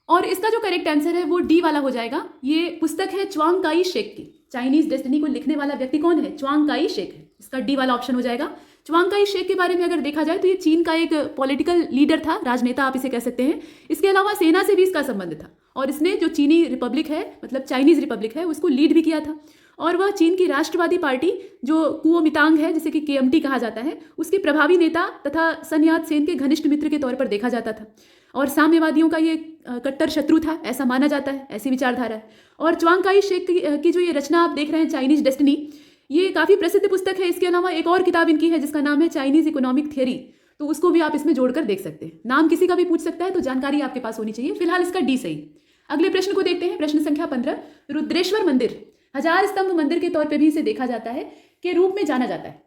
Speaker 3: और इसका जो करेक्ट आंसर है वो डी वाला हो जाएगा। ये पुस्तक है च्वांग काई शेक की। चाइनीज डेस्टिनी को लिखने वाला व्यक्ति कौन है? च्वांग काई शेक है। इसका डी वाला ऑप्शन हो जाएगा। च्वांग काई शेक के बारे में अगर देखा जाए तो ये चीन का एक पॉलिटिकल लीडर था, राजनेता आप इसे कह सकते हैं। इसके अलावा सेना से भी इसका संबंध था, और इसने जो चीनी रिपब्लिक है, मतलब चाइनीज रिपब्लिक है, उसको लीड भी किया था। और वह चीन की राष्ट्रवादी पार्टी जो कुओमितांग है, जिसे कि केएमटी कहा जाता है, उसके प्रभावी नेता तथा सन यात सेन के घनिष्ठ मित्र के तौर पर देखा जाता था। और साम्यवादियों का ये कट्टर शत्रु था, ऐसा माना जाता है, ऐसी विचारधारा है। और च्वांग काई शेक की जो ये रचना आप देख रहे हैं, चाइनीज डेस्टिनी, ये काफ़ी प्रसिद्ध पुस्तक है। इसके अलावा एक और किताब इनकी है जिसका नाम है चाइनीज इकोनॉमिक थियरी, तो उसको भी आप इसमें जोड़कर देख सकते हैं। नाम किसी का भी पूछ सकता है, तो जानकारी आपके पास होनी चाहिए। फिलहाल इसका डी सही। अगले प्रश्न को देखते हैं, प्रश्न संख्या 15, रुद्रेश्वर मंदिर, 1000 स्तंभ मंदिर के तौर पर भी इसे देखा जाता है, के रूप में जाना जाता है।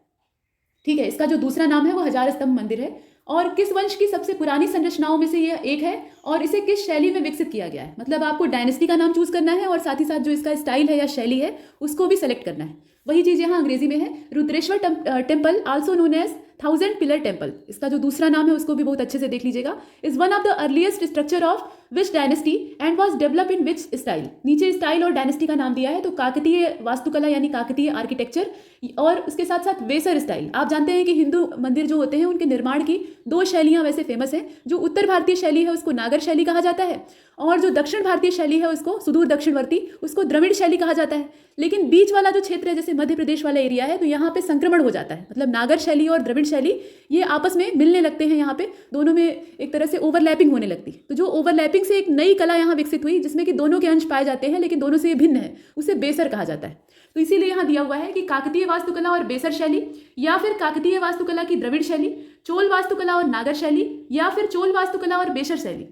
Speaker 3: ठीक है, इसका जो दूसरा नाम है वो 1000 स्तंभ मंदिर है। और किस वंश की सबसे पुरानी संरचनाओं में से यह एक है, और इसे किस शैली में विकसित किया गया है? मतलब आपको डायनेस्टी का नाम चूज करना है और साथ ही साथ जो इसका स्टाइल है या शैली है उसको भी सेलेक्ट करना है। वही चीज यहाँ अंग्रेजी में है। Rudreshwar temple, also known as 1000 pillar temple, इसका जो दूसरा नाम है उसको भी बहुत अच्छे से देख लीजिएगा। Is one of the earliest structure of which dynasty and was develop in which style. नीचे स्टाइल और डायनेस्टी का नाम दिया है, तो काकतीय वास्तुकला यानी काकतीय आर्किटेक्चर, और उसके साथ साथ वेसर स्टाइल। आप जानते हैं कि हिंदू मंदिर जो होते हैं उनके निर्माण की 2 शैलियां वैसे फेमस हैं। जो उत्तर भारतीय शैली है उसको नागर शैली कहा जाता है, और जो दक्षिण भारतीय शैली है उसको, सुदूर दक्षिणवर्ती, उसको द्रविड़ शैली कहा जाता है। लेकिन बीच वाला जो क्षेत्र है, जैसे मध्य प्रदेश वाला एरिया है, तो यहाँ पे संक्रमण हो जाता है, मतलब नागर शैली और द्रविड़ शैली ये आपस में मिलने लगते हैं। यहाँ पे दोनों में एक तरह से ओवरलैपिंग होने लगती है। तो जो ओवरलैपिंग से एक नई कला यहाँ विकसित हुई, जिसमें कि दोनों के अंश पाए जाते हैं लेकिन दोनों से ये भिन्न है, उसे बेसर कहा जाता है। तो इसीलिए यहाँ दिया हुआ है कि काकतीय वास्तुकला और बेसर शैली, या फिर काकतीय वास्तुकला की द्रविड़ शैली, चोल वास्तुकला और नागर शैली, या फिर चोल वास्तुकला और बेसर शैली।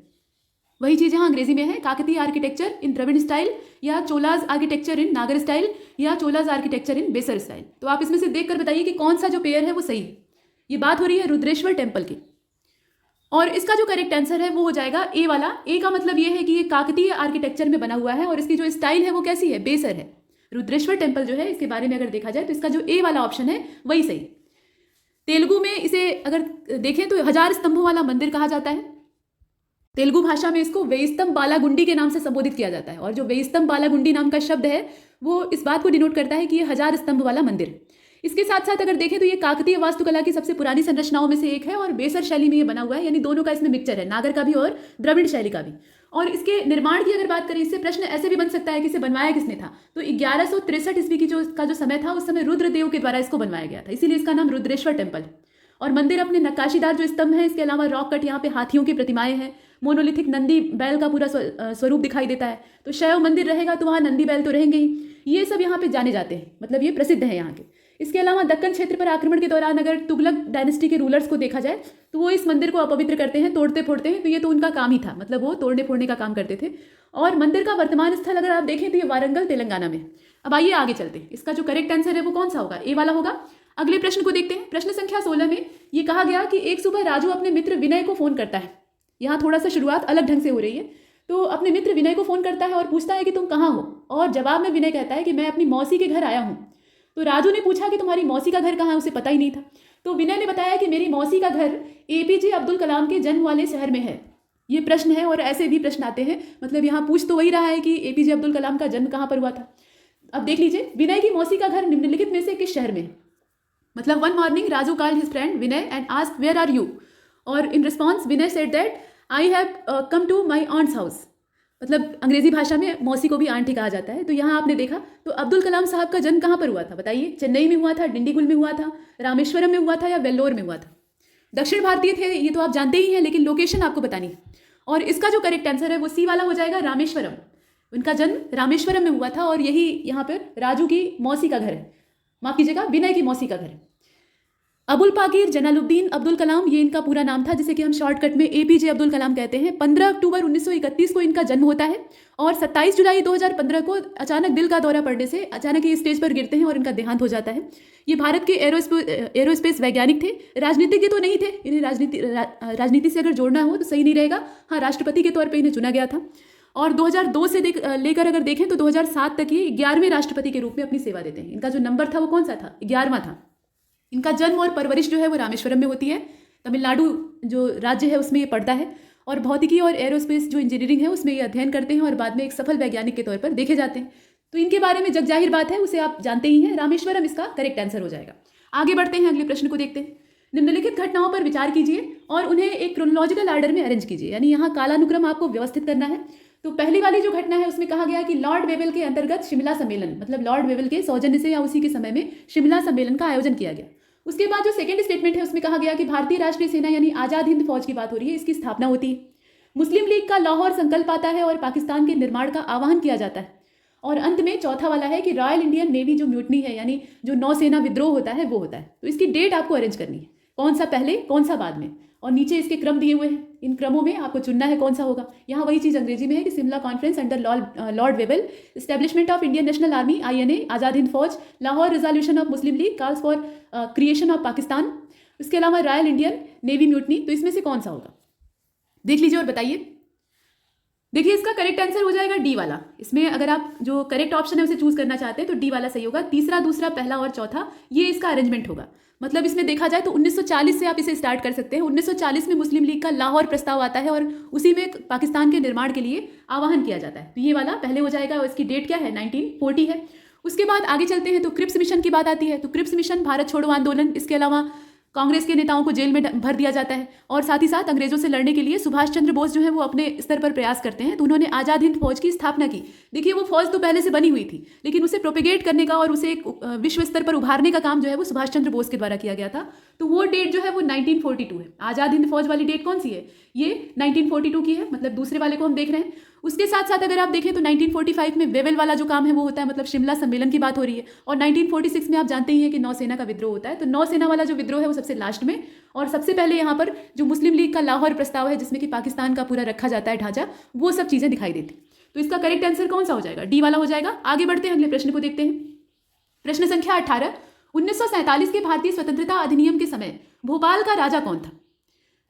Speaker 3: वही चीज यहाँ अंग्रेजी में है, Kakatiya architecture in Dravida style, या चोलाज आर्किटेक्चर इन नागर स्टाइल, या चोलाज आर्किटेक्चर इन बेसर स्टाइल। तो आप इसमें से देखकर बताइए कि कौन सा जो पेयर है वो सही है। ये बात हो रही है रुद्रेश्वर टेम्पल की, और इसका जो करेक्ट आंसर है वो हो जाएगा ए वाला। ए का मतलब ये है कि ये काकतीय आर्किटेक्चर में बना हुआ है, और इसकी जो स्टाइल है वो कैसी है? बेसर है। रुद्रेश्वर टेम्पल जो है, इसके बारे में अगर देखा जाए तो इसका जो ए वाला ऑप्शन है वही सही। तेलुगु में इसे अगर देखें तो 1000 स्तंभों वाला मंदिर कहा जाता है। तेलुगु भाषा में इसको वेइस्तम बालागुंडी के नाम से संबोधित किया जाता है, और जो वेइस्तम बालागुंडी नाम का शब्द है वो इस बात को डिनोट करता है कि ये 1000 स्तंभ वाला मंदिर। इसके साथ साथ अगर देखें तो ये काकतीय वास्तुकला की सबसे पुरानी संरचनाओं में से एक है, और बेसर शैली में ये बना हुआ है, यानी दोनों का इसमें मिक्सचर है, नागर का भी और द्रविड़ शैली का भी। और इसके निर्माण की अगर बात करें, इससे प्रश्न ऐसे भी बन सकता है कि इसे बनवाया किसने था? तो 1163 ईस्वी की जो समय था, उस समय रुद्रदेव के द्वारा इसको बनवाया गया था, इसीलिए इसका नाम रुद्रेश्वर टेम्पल। और मंदिर अपने नक्काशीदार जो स्तंभ है, इसके अलावा रॉक कट, यहाँ पे हाथियों की प्रतिमाएं हैं, मोनोलिथिक नंदी बैल का पूरा स्वरूप दिखाई देता है। तो शैव मंदिर रहेगा तो वहाँ नंदी बैल तो रहेंगे ही, ये सब यहाँ पे जाने जाते हैं, मतलब ये प्रसिद्ध है यहाँ के। इसके अलावा दक्कन क्षेत्र पर आक्रमण के दौरान अगर तुगलक डायनेस्टी के रूलर्स को देखा जाए तो वो इस मंदिर को अपवित्र करते हैं, तोड़ते फोड़ते हैं। तो ये तो उनका काम ही था, मतलब वो तोड़ने फोड़ने का काम करते थे। और मंदिर का वर्तमान स्थल अगर आप देखें तो ये वारंगल तेलंगाना में। अब आइए आगे चलते हैं, इसका जो करेक्ट आंसर है वो कौन सा होगा? ए वाला होगा। अगले प्रश्न को देखते हैं। प्रश्न संख्या 16 में ये कहा गया कि एक सुबह राजू अपने मित्र विनय को फोन करता है। यहाँ थोड़ा सा शुरुआत अलग ढंग से हो रही है। तो अपने मित्र विनय को फ़ोन करता है और पूछता है कि तुम कहाँ हो, और जवाब में विनय कहता है कि मैं अपनी मौसी के घर आया हूँ। तो राजू ने पूछा कि तुम्हारी मौसी का घर कहाँ है, उसे पता ही नहीं था। तो विनय ने बताया कि मेरी मौसी का घर एपीजे अब्दुल कलाम के जन्म वाले शहर में है। ये प्रश्न है, और ऐसे भी प्रश्न आते हैं, मतलब यहाँ पूछ तो वही रहा है कि एपीजे अब्दुल कलाम का जन्म कहाँ पर हुआ था। अब देख लीजिए, विनय की मौसी का घर निम्नलिखित में से किस शहर में है। मतलब one morning Raju called his friend Vinay and asked where are you, और in response Vinay said that I have come to my aunt's house. मतलब अंग्रेजी भाषा में मौसी को भी आंटी कहा जाता है। तो यहाँ आपने देखा, तो अब्दुल कलाम साहब का जन्म कहाँ पर हुआ था बताइए। चेन्नई में हुआ था, डिंडीगुल में हुआ था, रामेश्वरम में हुआ था, या वेल्लोर में हुआ था। दक्षिण भारतीय थे, ये तो आप जानते ही हैं, लेकिन लोकेशन आपको बतानी है। और इसका जो करेक्ट आंसर है वो सी वाला हो जाएगा, रामेश्वरम। उनका जन्म रामेश्वरम में हुआ था, और यही यहाँ पर राजू की मौसी का घर है, माफ कीजिएगा विनय की मौसी का घर है। अबुल पाकिर जलालुद्दीन अब्दुल कलाम, ये इनका पूरा नाम था, जिसे कि हम शॉर्टकट में एपीजे अब्दुल कलाम कहते हैं। 15 अक्टूबर 1931 को इनका जन्म होता है, और 27 जुलाई 2015 को अचानक दिल का दौरा पड़ने से अचानक ये स्टेज पर गिरते हैं और इनका देहांत हो जाता है। ये भारत के एरोस्पेस वैज्ञानिक थे, राजनीतिज्ञ तो नहीं थे। इन्हें राजनीति से अगर जोड़ना हो तो सही नहीं रहेगा। हाँ, राष्ट्रपति के तौर पर इन्हें चुना गया था, और 2002 से लेकर अगर देखें तो 2007 तक ये 11वें राष्ट्रपति के रूप में अपनी सेवा देते हैं। इनका जो नंबर था वो कौन सा था, 11वां था। इनका जन्म और परवरिश जो है वो रामेश्वरम में होती है। तमिलनाडु जो राज्य है उसमें ये पड़ता है, और भौतिकी और एरोस्पेस जो इंजीनियरिंग है उसमें ये अध्ययन करते हैं, और बाद में एक सफल वैज्ञानिक के तौर पर देखे जाते हैं। तो इनके बारे में जगजाहिर बात है, उसे आप जानते ही हैं। रामेश्वरम इसका करेक्ट आंसर हो जाएगा। आगे बढ़ते हैं, अगले प्रश्न को देखते हैं। निम्नलिखित घटनाओं पर विचार कीजिए और उन्हें एक क्रोनोलॉजिकल ऑर्डर में अरेंज कीजिए, यानी यहाँ कालानुक्रम आपको व्यवस्थित करना है। तो पहली वाली जो घटना है उसमें कहा गया कि लॉर्ड वेवेल के अंतर्गत शिमला सम्मेलन, मतलब लॉर्ड वेवेल के सौजन्य से या उसी के समय में शिमला सम्मेलन का आयोजन किया गया। उसके बाद जो सेकंड स्टेटमेंट है उसमें कहा गया कि भारतीय राष्ट्रीय सेना यानी आजाद हिंद फौज की बात हो रही है, इसकी स्थापना होती है। मुस्लिम लीग का लाहौर संकल्प आता है और पाकिस्तान के निर्माण का आह्वान किया जाता है। और अंत में चौथा वाला है कि रॉयल इंडियन नेवी जो म्यूटनी है, यानी जो नौसेना विद्रोह होता है वो होता है। तो इसकी डेट आपको अरेंज करनी है, कौन सा पहले कौन सा बाद में, और नीचे इसके क्रम दिए हुए हैं। इन क्रमों में आपको चुनना है कौन सा होगा। यहाँ वही चीज़ अंग्रेजी में है कि Simla conference under Lord Wavell, establishment of Indian national army INA, Azad Hind Fauj, Lahore resolution of Muslim League, calls for creation of Pakistan, इसके अलावा रॉयल इंडियन नेवी म्यूटनी। तो इसमें से कौन सा होगा देख लीजिए और बताइए। देखिए, इसका करेक्ट आंसर हो जाएगा डी वाला। इसमें अगर आप जो करेक्ट ऑप्शन है उसे चूज करना चाहते हैं तो डी वाला सही होगा। तीसरा, दूसरा, पहला और चौथा, ये इसका अरेंजमेंट होगा। मतलब इसमें देखा जाए तो 1940 से आप इसे स्टार्ट कर सकते हैं। 1940 में मुस्लिम लीग का लाहौर प्रस्ताव आता है और उसी में पाकिस्तान के निर्माण के लिए आह्वान किया जाता है। तो ये वाला पहले हो जाएगा, और इसकी डेट क्या है, 1940 है। उसके बाद आगे चलते हैं तो क्रिप्स मिशन की बात आती है। तो क्रिप्स मिशन भारत छोड़ो आंदोलन, इसके अलावा कांग्रेस के नेताओं को जेल में भर दिया जाता है, और साथ ही साथ अंग्रेजों से लड़ने के लिए सुभाष चंद्र बोस जो है वो अपने स्तर पर प्रयास करते हैं। तो उन्होंने आज़ाद हिंद फौज की स्थापना की। देखिए, वो फौज तो पहले से बनी हुई थी, लेकिन उसे प्रोपेगेट करने का और उसे एक विश्व स्तर पर उभारने का काम जो है वो सुभाष चंद्र बोस के द्वारा किया गया था। तो वो डेट जो है वो 1942 है। आज़ाद हिंद फौज वाली डेट कौन सी है, ये 1942 की है, मतलब दूसरे वाले को हम देख रहे हैं। उसके साथ साथ अगर आप देखें तो 1945 में वेवेल वाला जो काम है वो होता है, मतलब शिमला सम्मेलन की बात हो रही है। और 1946 में आप जानते ही हैं कि नौसेना का विद्रोह होता है। तो नौसेना वाला जो विद्रोह है वो सबसे लास्ट में, और सबसे पहले यहाँ पर जो मुस्लिम लीग का लाहौर प्रस्ताव है जिसमें कि पाकिस्तान का पूरा रखा जाता है ढांचा, वो सब चीज़ें दिखाई देती। तो इसका करेक्ट आंसर कौन सा हो जाएगा, डी वाला हो जाएगा। आगे बढ़ते हैं, अगले प्रश्न को देखते हैं। प्रश्न संख्या 18, 1947 के भारतीय स्वतंत्रता अधिनियम के समय भोपाल का राजा कौन था।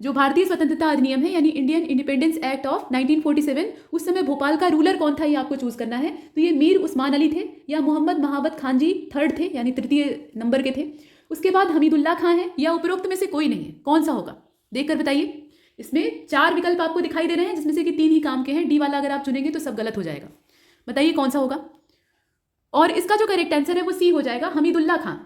Speaker 3: जो भारतीय स्वतंत्रता अधिनियम है यानी इंडियन इंडिपेंडेंस एक्ट ऑफ 1947, उस समय भोपाल का रूलर कौन था ये आपको चूज करना है। तो ये मीर उस्मान अली थे, या मोहम्मद महाबत खान जी 3rd थे, यानी तृतीय नंबर के थे। उसके बाद हमीदुल्ला खान है, या उपरोक्त में से कोई नहीं है, कौन सा होगा देखकर बताइए। इसमें 4 विकल्प आपको दिखाई दे रहे हैं, जिसमें से कि 3 ही काम के हैं। डी वाला अगर आप चुनेंगे तो सब गलत हो जाएगा। बताइए कौन सा होगा। और इसका जो करेक्ट आंसर है वो सी हो जाएगा, हमीदुल्ला खान।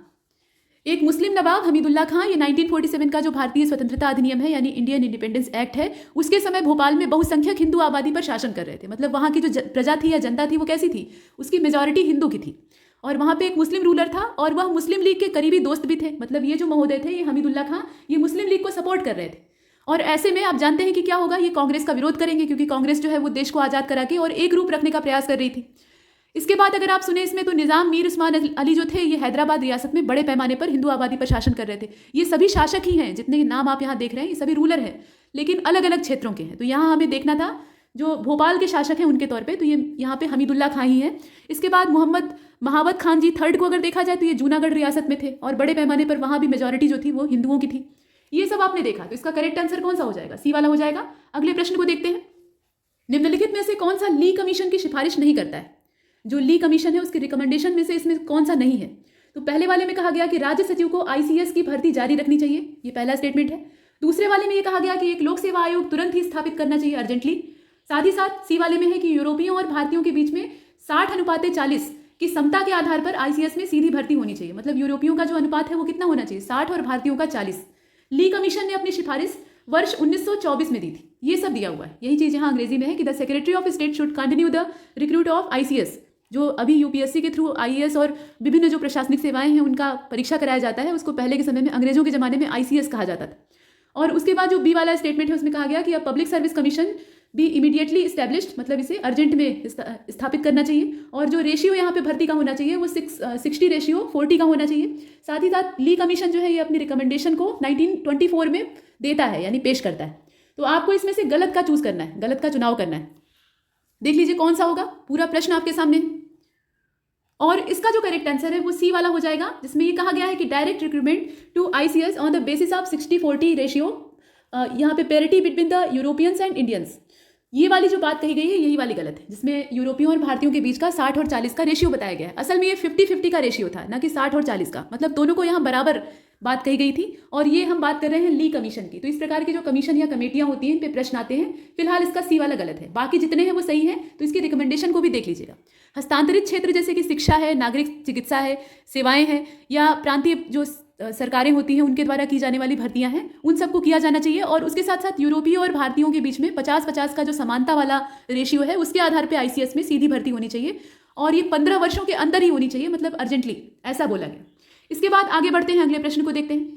Speaker 3: एक मुस्लिम नवाब हमीदुल्ला खां, ये 1947 का जो भारतीय स्वतंत्रता अधिनियम है यानी इंडियन इंडिपेंडेंस एक्ट है, उसके समय भोपाल में बहुसंख्यक हिंदू आबादी पर शासन कर रहे थे। मतलब वहाँ की जो प्रजा थी या जनता थी वो कैसी थी, उसकी मेजॉरिटी हिंदू की थी। और वहाँ पे एक मुस्लिम रूलर था और वह मुस्लिम लीग के करीबी दोस्त भी थे। मतलब ये जो महोदय थे, ये हमीदुल्ला खां, ये मुस्लिम लीग को सपोर्ट कर रहे थे। और ऐसे में आप जानते हैं कि क्या होगा, ये कांग्रेस का विरोध करेंगे, क्योंकि कांग्रेस जो है वो देश को आज़ाद करा के और एक रूप रखने का प्रयास कर रही थी। इसके बाद अगर आप सुने इसमें तो निज़ाम मीर उस्मान अली जो थे, ये हैदराबाद रियासत में बड़े पैमाने पर हिंदू आबादी पर शासन कर रहे थे। ये सभी शासक ही हैं, जितने नाम आप यहाँ देख रहे हैं ये सभी रूलर हैं, लेकिन अलग अलग क्षेत्रों के हैं। तो यहाँ हमें देखना था जो भोपाल के शासक हैं उनके तौर पे, तो ये यहाँ पे हमीदुल्ला खां ही हैं। इसके बाद मोहम्मद महाबत खान जी 3rd को अगर देखा जाए तो ये जूनागढ़ रियासत में थे और बड़े पैमाने पर वहाँ भी मेजॉरिटी जो थी वो हिंदुओं की थी। ये सब आपने देखा, तो इसका करेक्ट आंसर कौन सा हो जाएगा, सी वाला हो जाएगा। अगले प्रश्न को देखते हैं। निम्नलिखित में से कौन सा ली कमीशन की सिफारिश नहीं करता है? जो ली कमीशन है उसकी रिकमेंडेशन में से इसमें कौन सा नहीं है? तो पहले वाले में कहा गया कि राज्य सचिव को आईसीएस की भर्ती जारी रखनी चाहिए, ये पहला स्टेटमेंट है। दूसरे वाले में ये कहा गया कि एक लोक सेवा आयोग तुरंत ही स्थापित करना चाहिए, अर्जेंटली। साथ ही साथ सी वाले में है कि यूरोपियों और भारतीयों के बीच में 60:40 की समता के आधार पर आईसीएस में सीधी भर्ती होनी चाहिए। मतलब यूरोपियों का जो अनुपात है वो कितना होना चाहिए, 60 और भारतीयों का 40। ली कमीशन ने अपनी सिफारिश वर्ष 1924 में दी थी। ये सब दिया हुआ है। यही चीज यहाँ अंग्रेजी में है कि the secretary of state should continue the recruit of ICS. जो अभी यूपीएससी के थ्रू आईएएस और विभिन्न जो प्रशासनिक सेवाएं हैं उनका परीक्षा कराया जाता है, उसको पहले के समय में अंग्रेजों के जमाने में आईसीएस कहा जाता था। और उसके बाद जो बी वाला स्टेटमेंट है उसमें कहा गया कि अब public service commission be immediately established, मतलब इसे अर्जेंट में स्थापित करना चाहिए। और जो रेशियो यहाँ पे भर्ती का होना चाहिए वो 60:40 का होना चाहिए। साथ ही साथ ली कमीशन जो है ये अपनी रिकमेंडेशन को 1924 में देता है, यानी पेश करता है। तो आपको इसमें से गलत का चूज करना है, गलत का चुनाव करना है। देख लीजिए कौन सा होगा, पूरा प्रश्न आपके सामने है। और इसका जो करेक्ट आंसर है वो सी वाला हो जाएगा, जिसमें ये कहा गया है कि direct recruitment to ICS on the basis of 60-40 ratio, यहाँ पे parity between the Europeans and Indians. ये वाली जो बात कही गई है यही वाली गलत है, जिसमें यूरोपियों और भारतीयों के बीच का 60 और 40 का रेशियो बताया गया है। असल में ये 50-50 का रेशियो था, ना कि 60 और 40 का। मतलब दोनों को यहाँ बराबर बात कही गई थी। और ये हम बात कर रहे हैं ली कमीशन की। तो इस प्रकार की जो कमीशन या कमेटियां होती हैं इन पे प्रश्न आते हैं। फिलहाल इसका सी वाला गलत है, बाकी जितने हैं वो सही हैं। तो इसकी रिकमेंडेशन को भी देख लीजिएगा। हस्तांतरित क्षेत्र जैसे कि शिक्षा है, नागरिक चिकित्सा है, सेवाएं हैं, या प्रांतीय जो सरकारें होती हैं उनके द्वारा की जाने वाली भर्तियां हैं, उन सबको किया जाना चाहिए। और उसके साथ साथ यूरोपीय और भारतीयों के बीच में 50-50 का जो समानता वाला रेशियो है उसके आधार पर आईसीएस में सीधी भर्ती होनी चाहिए। और ये 15 वर्षों के अंदर ही होनी चाहिए, मतलब अर्जेंटली, ऐसा बोला गया। इसके बाद आगे बढ़ते हैं, अगले प्रश्न को देखते हैं।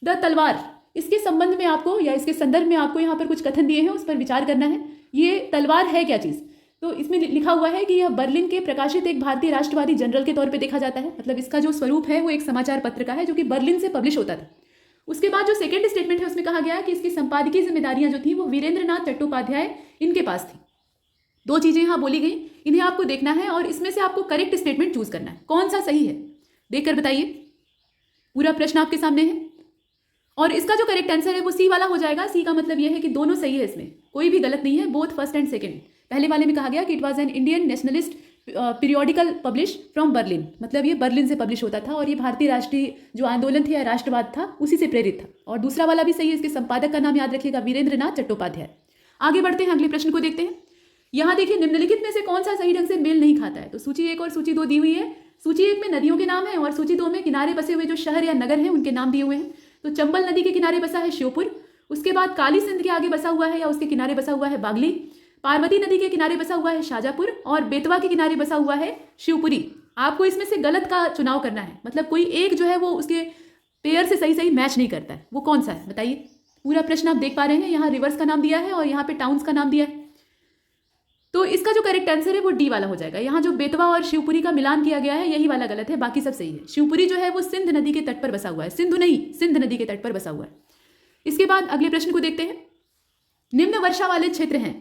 Speaker 3: द तलवार, इसके संबंध में आपको या इसके संदर्भ में आपको यहाँ पर कुछ कथन दिए हैं, उस पर विचार करना है। ये तलवार है क्या चीज़? तो इसमें लिखा हुआ है कि यह बर्लिन के प्रकाशित एक भारतीय राष्ट्रवादी जनरल के तौर पे देखा जाता है। मतलब इसका जो स्वरूप है वो एक समाचार पत्र का है जो कि बर्लिन से पब्लिश होता था। उसके बाद जो सेकंड स्टेटमेंट है उसमें कहा गया है कि इसकी संपादकीय जिम्मेदारियां जो थी वो वीरेंद्र नाथ चट्टोपाध्याय इनके पास थी। दो चीजें यहाँ बोली गई, इन्हें आपको देखना है और इसमें से आपको करेक्ट स्टेटमेंट चूज करना है। कौन सा सही है देखकर बताइए। पूरा प्रश्न आपके सामने है और इसका जो करेक्ट आंसर है वो सी वाला हो जाएगा। सी का मतलब यह है कि दोनों सही है, इसमें कोई भी गलत नहीं है, बोथ फर्स्ट एंड सेकंड। पहले वाले में कहा गया कि it was an Indian nationalist periodical publish from Berlin, मतलब ये बर्लिन से पब्लिश होता था और ये भारतीय राष्ट्रीय जो आंदोलन था या राष्ट्रवाद था उसी से प्रेरित था। और दूसरा वाला भी सही है, इसके संपादक का नाम याद रखिएगा, वीरेंद्र नाथ चट्टोपाध्याय। आगे बढ़ते हैं, अगले प्रश्न को देखते हैं। यहाँ देखिए निम्नलिखित में से कौन सा सही ढंग से मेल नहीं खाता है। तो सूची 1 और सूची 2 दी हुई है। सूची 1 में नदियों के नाम है और सूची 2 में किनारे बसे हुए जो शहर या नगर हैं उनके नाम दिए हुए हैं। तो चंबल नदी के किनारे बसा है श्योपुर, उसके बाद काली सिंध के आगे बसा हुआ है या उसके किनारे बसा हुआ है बागली, पार्वती नदी के किनारे बसा हुआ है शाजापुर और बेतवा के किनारे बसा हुआ है शिवपुरी। आपको इसमें से गलत का चुनाव करना है, मतलब कोई एक जो है वो उसके पेयर से सही सही मैच नहीं करता है, वो कौन सा है बताइए। पूरा प्रश्न आप देख पा रहे हैं, यहाँ रिवर्स का नाम दिया है और यहाँ पे टाउन्स का नाम दिया है। तो इसका जो करेक्ट आंसर है वो डी वाला हो जाएगा। यहाँ जो बेतवा और शिवपुरी का मिलान किया गया है यही वाला गलत है, बाकी सब सही है। शिवपुरी जो है वो सिंध नदी के तट पर बसा हुआ है, सिंधु नहीं, सिंध नदी के तट पर बसा हुआ है। इसके बाद अगले प्रश्न को देखते हैं। निम्न वर्षा वाले क्षेत्र हैं,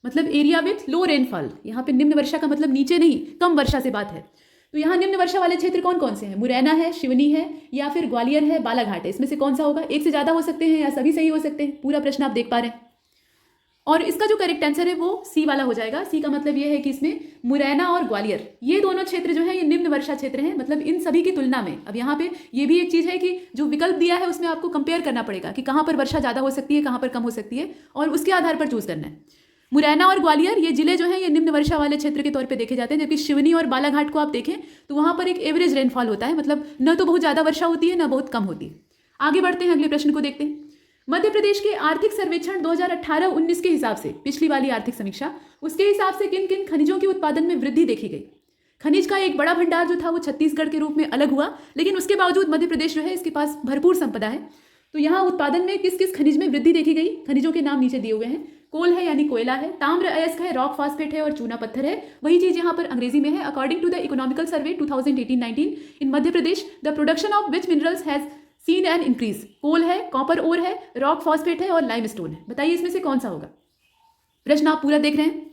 Speaker 3: मतलब एरिया विथ लो रेनफॉल। यहाँ पे निम्न वर्षा का मतलब नीचे नहीं, कम वर्षा से बात है। तो यहाँ निम्न वर्षा वाले क्षेत्र कौन कौन से हैं? मुरैना है, शिवनी है या फिर ग्वालियर है, बालाघाट है। इसमें से कौन सा होगा? एक से ज्यादा हो सकते हैं या सभी सही हो सकते हैं। पूरा प्रश्न आप देख पा रहे हैं और इसका जो करेक्ट आंसर है वो सी वाला हो जाएगा। सी का मतलब ये है कि इसमें मुरैना और ग्वालियर ये दोनों क्षेत्र जो है ये निम्न वर्षा क्षेत्र हैं, मतलब इन सभी की तुलना में। अब यहाँ पे ये भी एक चीज़ है कि जो विकल्प दिया है उसमें आपको कंपेयर करना पड़ेगा कि कहाँ पर वर्षा ज़्यादा हो सकती है, कहाँ पर कम हो सकती है, और उसके आधार पर चूज करना है। मुरैना और ग्वालियर ये जिले जो हैं ये निम्न वर्षा वाले क्षेत्र के तौर पे देखे जाते हैं, जबकि शिवनी और बालाघाट को आप देखें तो वहाँ पर एक एवरेज रेनफॉल होता है, मतलब न तो बहुत ज़्यादा वर्षा होती है न बहुत कम होती है। आगे बढ़ते हैं, अगले प्रश्न को देखते हैं। मध्य प्रदेश के आर्थिक सर्वेक्षण 2018-19 के हिसाब से, पिछली वाली आर्थिक समीक्षा, उसके हिसाब से किन किन खनिजों के उत्पादन में वृद्धि देखी गई। खनिज का एक बड़ा भंडार जो था वो छत्तीसगढ़ के रूप में अलग हुआ, लेकिन उसके बावजूद मध्य प्रदेश जो है इसके पास भरपूर संपदा है। तो यहाँ उत्पादन में किस किस खनिज में वृद्धि देखी गई? खनिजों के नाम नीचे दिए हुए हैं। कोल है यानी कोयला है, ताम्र अयस्क है, रॉक फास्फेट है और चूना पत्थर है। वही चीज यहाँ पर अंग्रेजी में है। According to the economical survey 2018-19 in Madhya Pradesh the production of which minerals has seen an increase. Coal है, कॉपर ओर है, रॉक फॉस्फेट है और लाइमस्टोन है। बताइए इसमें से कौन सा होगा। प्रश्न आप पूरा देख रहे हैं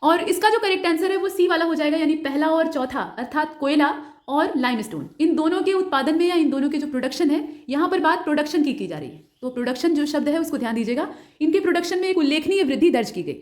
Speaker 3: और इसका जो करेक्ट आंसर है वो सी वाला हो जाएगा, यानी पहला और चौथा, अर्थात कोयला और लाइमस्टोन। इन दोनों के उत्पादन में या इन दोनों के जो प्रोडक्शन है, यहाँ पर बात प्रोडक्शन की जा रही है। तो प्रोडक्शन जो शब्द है उसको ध्यान दीजिएगा। इनके प्रोडक्शन में एक उल्लेखनीय वृद्धि दर्ज की गई।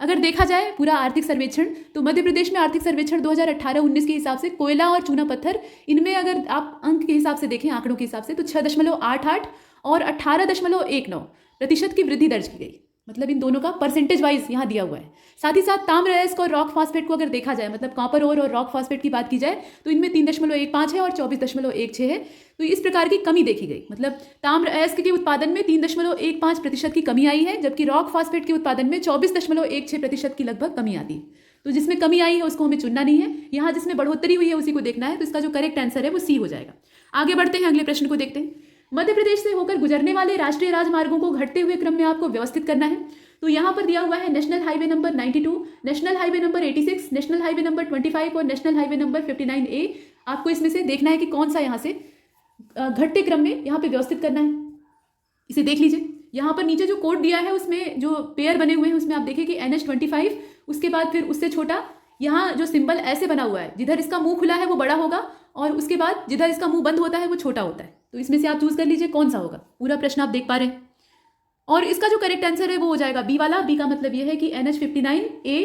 Speaker 3: अगर देखा जाए पूरा आर्थिक सर्वेक्षण, तो मध्य प्रदेश में आर्थिक सर्वेक्षण 2018-19 के हिसाब से कोयला और चूना पत्थर, इनमें अगर आप अंक के हिसाब से देखें, आंकड़ों के हिसाब से, तो 6.88 और 18.19% की वृद्धि दर्ज की गई। मतलब इन दोनों का परसेंटेज वाइज यहाँ दिया हुआ है। साथ ही साथ ताम्र अयस्क और रॉक फॉस्फेट को अगर देखा जाए, मतलब कॉपर ओर और रॉक फॉस्फेट की बात की जाए, तो इनमें 3.15 है और 24.16 है। तो इस प्रकार की कमी देखी गई। मतलब ताम्र अयस्क के उत्पादन में 3.15% की कमी आई है, जबकि रॉक फॉस्फेट के उत्पादन में 24.16% की लगभग कमी आती है। तो जिसमें कमी आई है उसको हमें चुनना नहीं है, यहाँ जिसमें बढ़ोतरी हुई है उसी को देखना है। तो इसका जो करेक्ट आंसर है वो सी हो जाएगा। आगे बढ़ते हैं, अगले प्रश्न को देखते हैं। मध्य प्रदेश से होकर गुजरने वाले राष्ट्रीय राजमार्गों को घटते हुए क्रम में आपको व्यवस्थित करना है। तो यहाँ पर दिया हुआ है national highway number 92, national highway number 86, national highway number 25 और नेशनल हाईवे नंबर 59A। आपको इसमें से देखना है कि कौन सा यहाँ से घटते क्रम में यहाँ पे व्यवस्थित करना है। इसे देख लीजिए। यहाँ पर नीचे जो कोड दिया है उसमें जो पेयर बने हुए हैं उसमें आप देखिए कि NH25, उसके बाद फिर उससे छोटा, यहाँ जो सिंबल ऐसे बना हुआ है, जिधर इसका मुंह खुला है वो बड़ा होगा और उसके बाद जिधर इसका मुंह बंद होता है वो छोटा होता है। तो इसमें से आप चूज कर लीजिए कौन सा होगा। पूरा प्रश्न आप देख पा रहे हैं और इसका जो करेक्ट आंसर है वो हो जाएगा बी वाला। बी का मतलब ये है कि NH59A,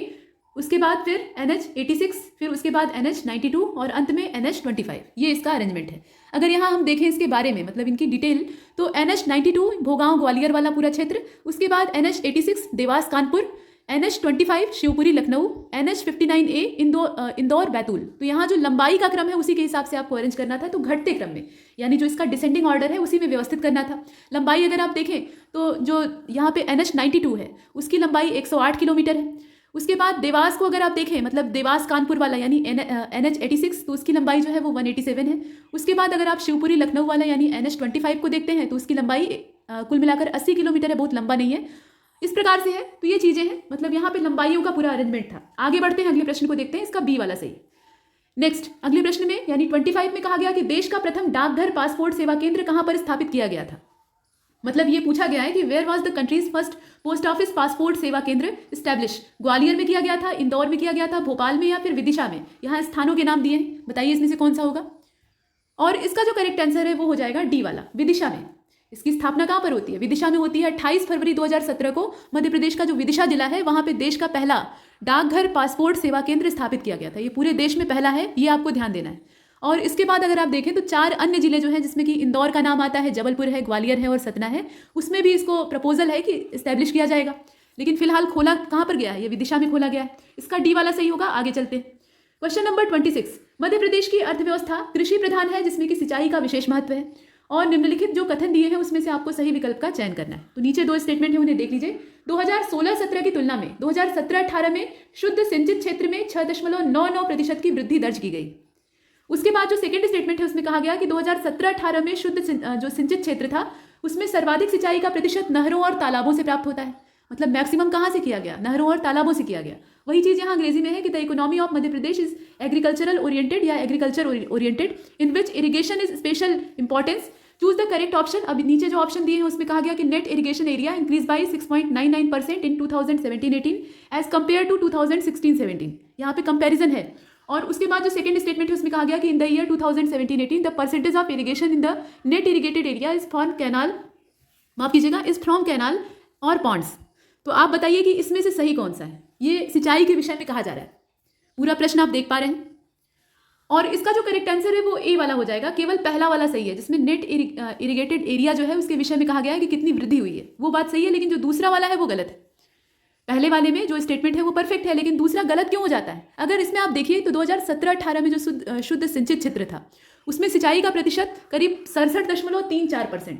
Speaker 3: उसके बाद फिर NH86, फिर उसके बाद NH92 और अंत में NH25। ये इसका अरेंजमेंट है। अगर यहाँ हम देखें इसके बारे में, मतलब इनकी डिटेल, तो NH92 भोगांव ग्वालियर वाला पूरा क्षेत्र, उसके बाद NH86 Dewas Kanpur, NH25 Shivpuri Lucknow, NH59A Indore Betul. तो यहाँ जो लंबाई का क्रम है उसी के हिसाब से आपको अरेंज करना था। तो घटते क्रम में, यानी जो इसका डिसेंडिंग ऑर्डर है उसी में व्यवस्थित करना था। लंबाई अगर आप देखें तो जो यहाँ पे NH92 है उसकी लंबाई 108 किलोमीटर है। उसके बाद देवास को अगर आप देखें, मतलब देवास कानपुर वाला यानी NH86, तो उसकी लंबाई जो है वो 187 है। उसके बाद अगर आप शिवपुरी लखनऊ वाला यानी NH25 को देखते हैं तो उसकी लंबाई कुल मिलाकर 80 किलोमीटर है, बहुत लंबा नहीं है। इस प्रकार से है। तो ये चीजें हैं, मतलब यहाँ पे लंबाइयों का पूरा अरेंजमेंट था। आगे बढ़ते हैं, अगले प्रश्न को देखते हैं। इसका बी वाला सही। नेक्स्ट, अगले प्रश्न में यानी 25 में कहा गया कि देश का प्रथम डाकघर पासपोर्ट सेवा केंद्र कहां पर स्थापित किया गया था। मतलब ये पूछा गया है कि where was the countries first post office passport Seva Kendra establish. Gwalior में किया गया था, इंदौर में किया गया था, भोपाल में या फिर विदिशा में। यहाँ स्थानों के नाम दिए हैं, बताइए इसमें से कौन सा होगा। और इसका जो करेक्ट आंसर है वो हो जाएगा डी वाला, विदिशा में। इसकी स्थापना कहाँ पर होती है? विदिशा में होती है। 28 फरवरी 2017 को मध्य प्रदेश का जो विदिशा जिला है वहां पे देश का पहला डाकघर पासपोर्ट सेवा केंद्र स्थापित किया गया था। ये पूरे देश में पहला है, ये आपको ध्यान देना है। और इसके बाद अगर आप देखें तो 4 अन्य जिले जो हैं, जिसमें कि इंदौर का नाम आता है, जबलपुर है, ग्वालियर है और सतना है, उसमें भी इसको प्रपोजल है कि इस्टेब्लिश किया जाएगा। लेकिन फिलहाल खोला कहाँ पर गया है? ये विदिशा में खोला गया है। इसका डी वाला सही होगा। आगे चलते हैं। क्वेश्चन नंबर 26, मध्य प्रदेश की अर्थव्यवस्था कृषि प्रधान है, जिसमें कि सिंचाई का विशेष महत्व है। और निम्नलिखित जो कथन दिए हैं उसमें से आपको सही विकल्प का चयन करना है। तो नीचे 2 स्टेटमेंट है, उन्हें देख लीजिए। 2016-17 की तुलना में 2017-18 में शुद्ध सिंचित क्षेत्र में 6.99% की वृद्धि दर्ज की गई। उसके बाद जो सेकंड स्टेटमेंट है उसमें कहा गया कि 2017-18 में शुद्ध जो सिंचित क्षेत्र था उसमें सर्वाधिक सिंचाई का प्रतिशत नहरों और तालाबों से प्राप्त होता है। मतलब मैक्सिमम कहाँ से किया गया? नहरों और तालाबों से किया गया। वही चीज यहाँ अंग्रेजी में है कि the economy of Madhya Pradesh is agricultural oriented या agriculture oriented in which irrigation is special importance. Choose the correct option. अभी नीचे जो ऑप्शन दिए हैं उसमें कहा गया कि net irrigation area increase by 6.99% in 2017-18 as compare to 2016-17। यहाँ पे कंपेरिजन है। और उसके बाद जो सेकंड स्टेटमेंट है उसमें कहा गया कि in the year 2017-18 the percentage of irrigation in the net irrigated area is from canal, माफ कीजिएगा, इज फ्रॉम कैनाल और पॉन्ड्स। तो आप बताइए कि इसमें से सही कौन सा है? ये सिंचाई के विषय में कहा जा रहा है। पूरा प्रश्न आप देख पा रहे हैं। और इसका जो करेक्ट आंसर है वो ए वाला हो जाएगा। केवल पहला वाला सही है, जिसमें नेट इरिगेटेड एरिया जो है उसके विषय में कहा गया है कि कितनी वृद्धि हुई है, वो बात सही है। लेकिन जो दूसरा वाला है वो गलत है। पहले वाले में जो स्टेटमेंट है वो परफेक्ट है, लेकिन दूसरा गलत क्यों हो जाता है? अगर इसमें आप देखिए तो 2017-18 में जो शुद्ध सिंचित क्षेत्र था उसमें सिंचाई का प्रतिशत करीब 67.34%,